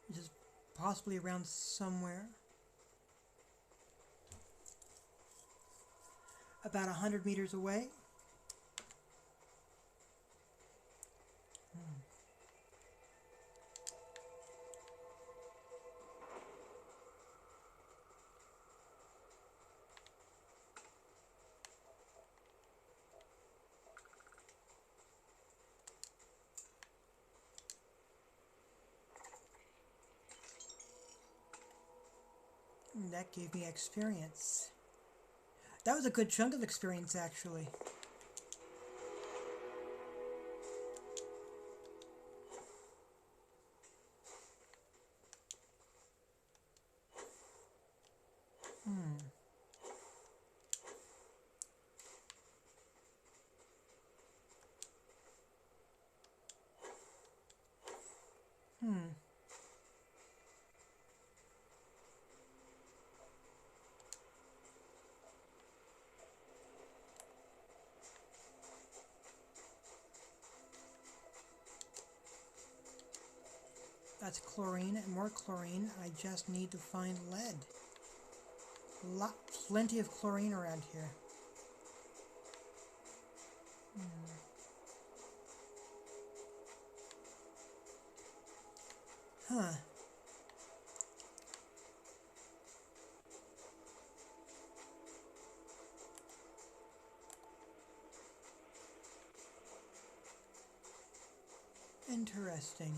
Which is possibly around somewhere. About 100 meters away. that gave me experience. That was a good chunk of experience, actually. That's chlorine and more chlorine. I just need to find lead. Plenty of chlorine around here. Huh. Interesting.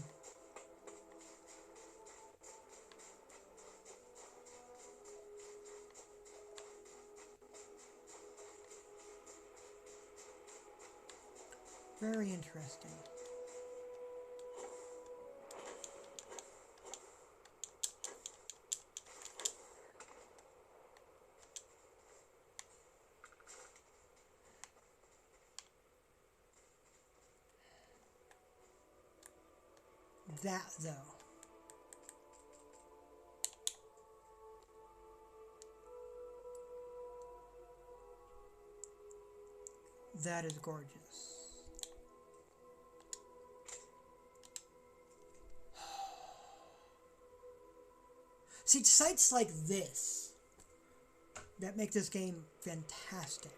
Very interesting. That, though. That is gorgeous. See, sites like this that make this game fantastic.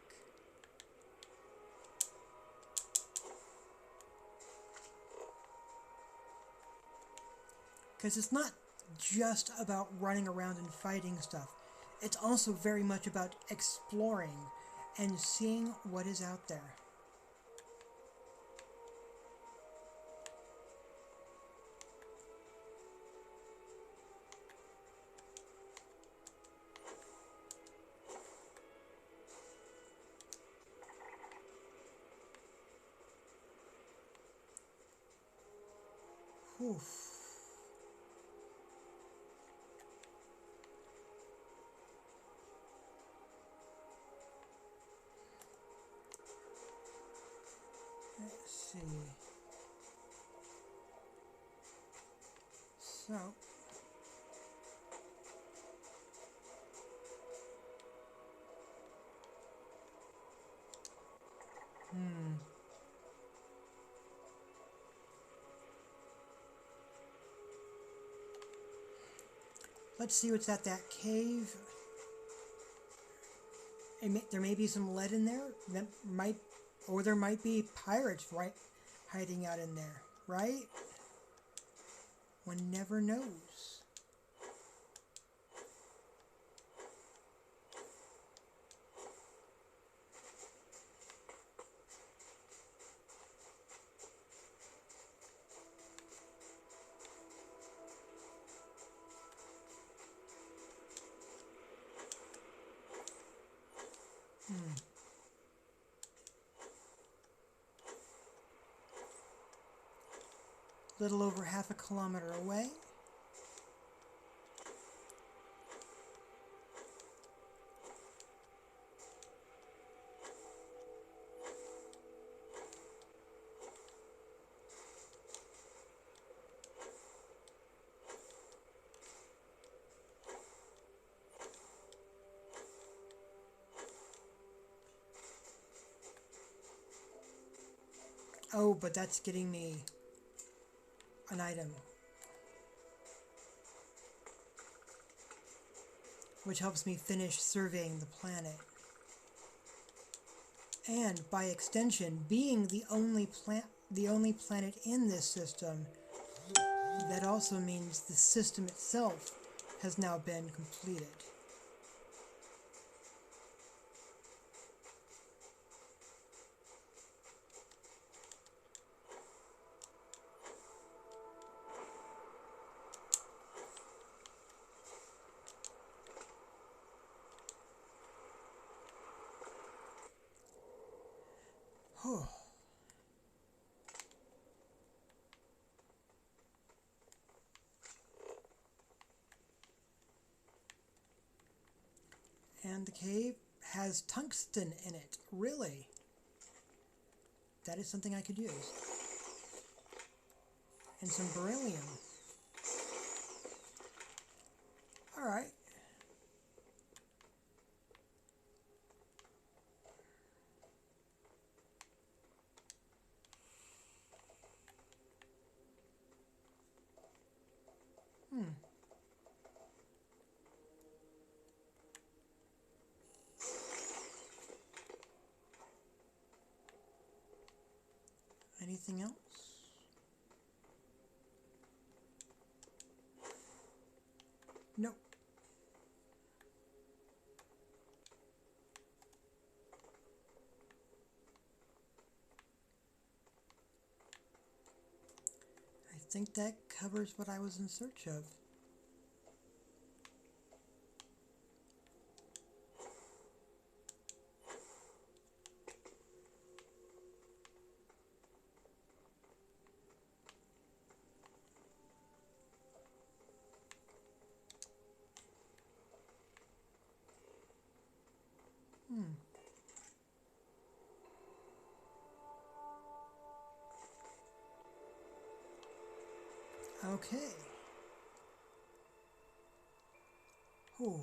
Because it's not just about running around and fighting stuff. It's also very much about exploring and seeing what is out there. Oof. Let's see. So, let's see what's at that cave. There may be some lead in there. That might, or there might be pirates right hiding out in there, right? One never knows. Little over half a kilometer away. Oh, but that's getting me an item, which helps me finish surveying the planet. And by extension, being the only planet in this system, that also means the system itself has now been completed. And the cave has tungsten in it. Really? That is something I could use. And some beryllium. Alright. Anything else? Nope. I think that covers what I was in search of. Okay. Ooh.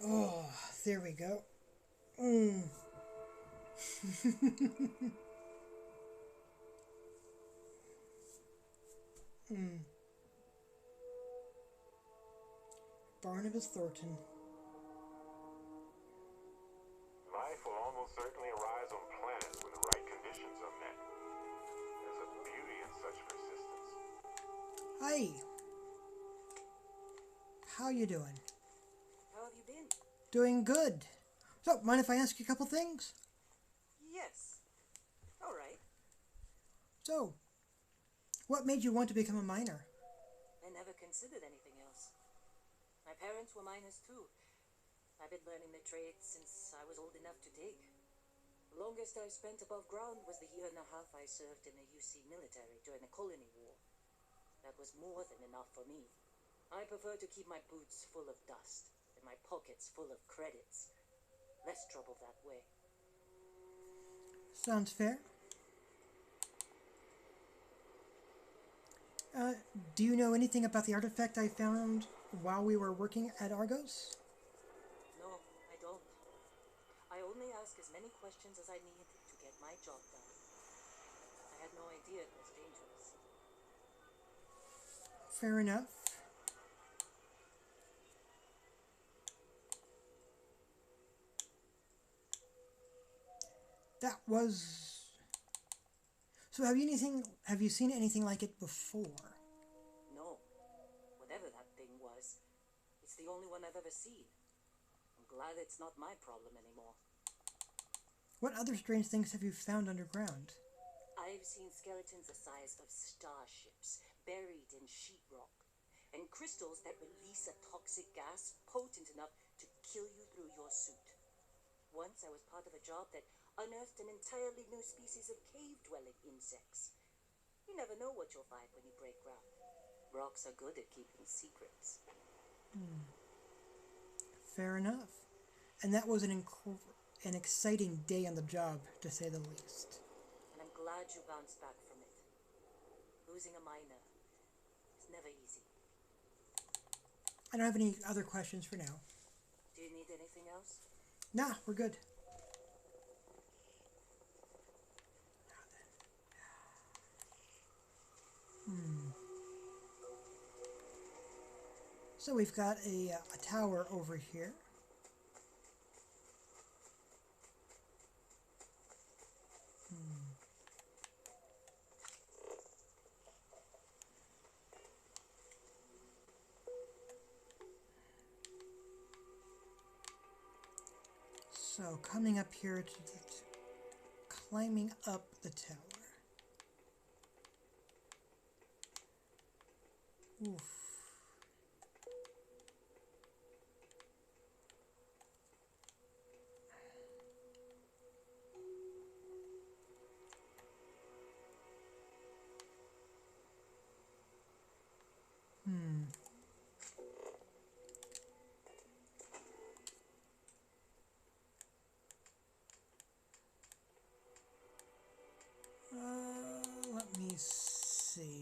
Oh, there we go. Mm. mm. Barnabas Thornton. Life will almost certainly arise on planets when the right conditions are met. There's a beauty in such persistence. Hi. How you doing? How have you been? Doing good. So, mind if I ask you a couple things? Yes. All right. So, what made you want to become a miner? I never considered anything else. My parents were miners too. I've been learning the trade since I was old enough to dig. The longest I spent above ground was the year and a half I served in the UC military during the Colony War. That was more than enough for me. I prefer to keep my boots full of dust and my pockets full of credits. Less trouble that way. Sounds fair. Do you know anything about the artifact I found while we were working at Argos? No, I don't. I only ask as many questions as I need to get my job done. I had no idea it was dangerous. Fair enough. That was... So have you seen anything like it before? No. Whatever that thing was, it's the only one I've ever seen. I'm glad it's not my problem anymore. What other strange things have you found underground? I've seen skeletons the size of starships buried in sheetrock, and crystals that release a toxic gas potent enough to kill you through your suit. Once I was part of a job that unearthed an entirely new species of cave-dwelling insects. You never know what you'll find when you break ground. Rocks are good at keeping secrets. Fair enough. And that was an exciting day on the job, to say the least. And I'm glad you bounced back from it. Losing a miner is never easy. I don't have any other questions for now. Do you need anything else? Nah, we're good. So we've got a tower over here. So coming up here to the climbing up the tower. Oof. Let me see.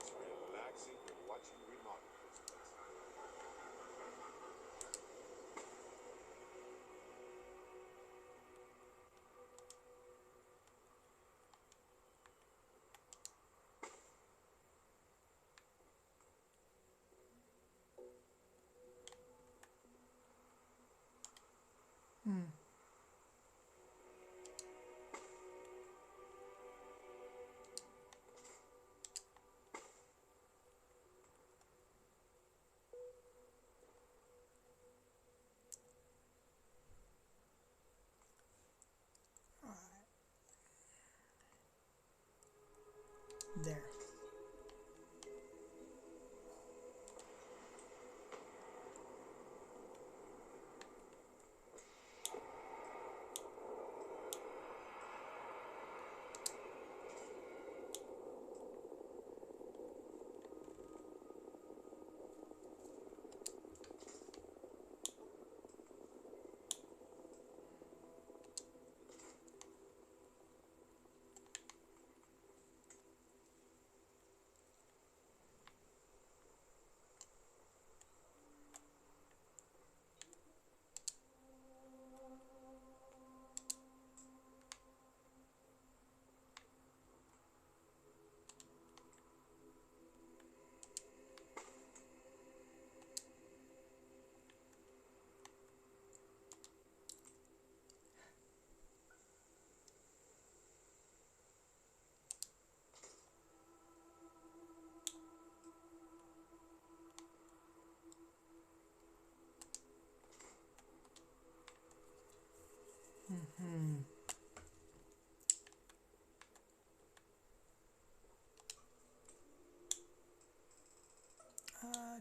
It's relaxing to watch you remodel this place. There.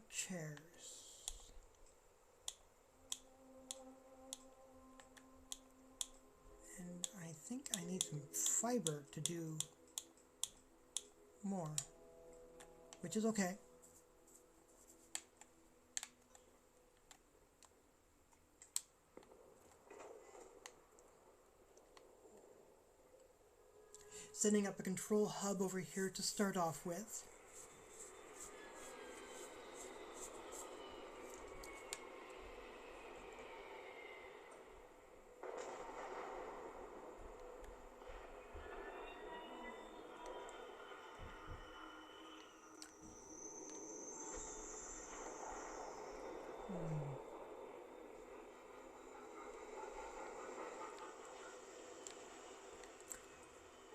Chairs. And I think I need some fiber to do more, which is okay. Setting up a control hub over here to start off with.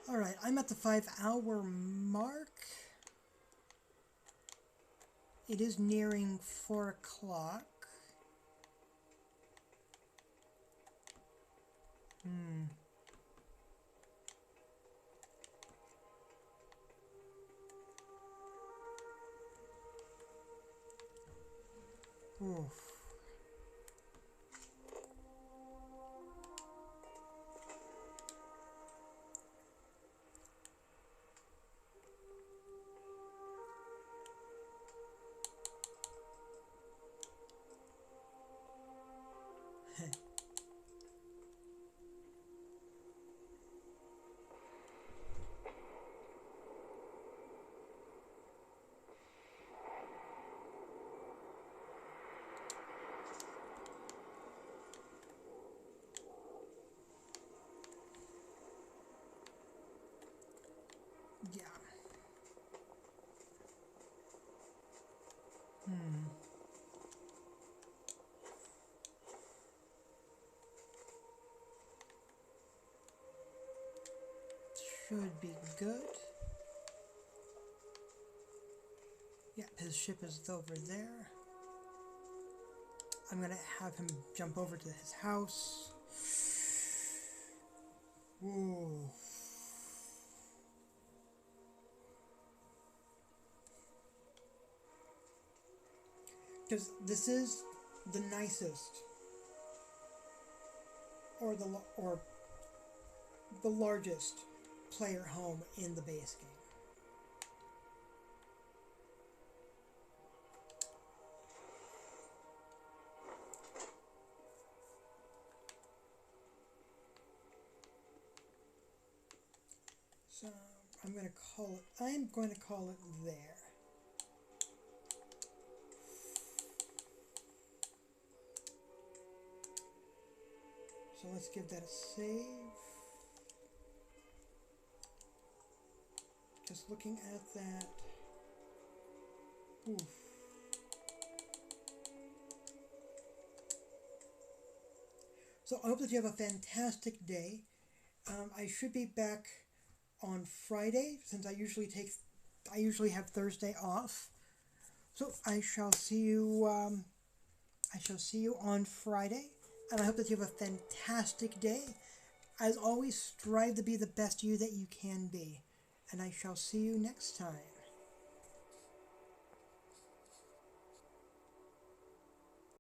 Alright, I'm at the 5-hour mark. It is nearing 4 o'clock. Oof. should be good. Yeah, his ship is over there. I'm gonna have him jump over to his house. Whoa. Because this is the nicest, or the largest player home in the base game. So I'm going to call it there. So let's give that a save. Just looking at that. Oof. So I hope that you have a fantastic day. I should be back on Friday since I usually have Thursday off. So I shall see you. I shall see you on Friday, and I hope that you have a fantastic day. As always, strive to be the best you that you can be, and I shall see you next time.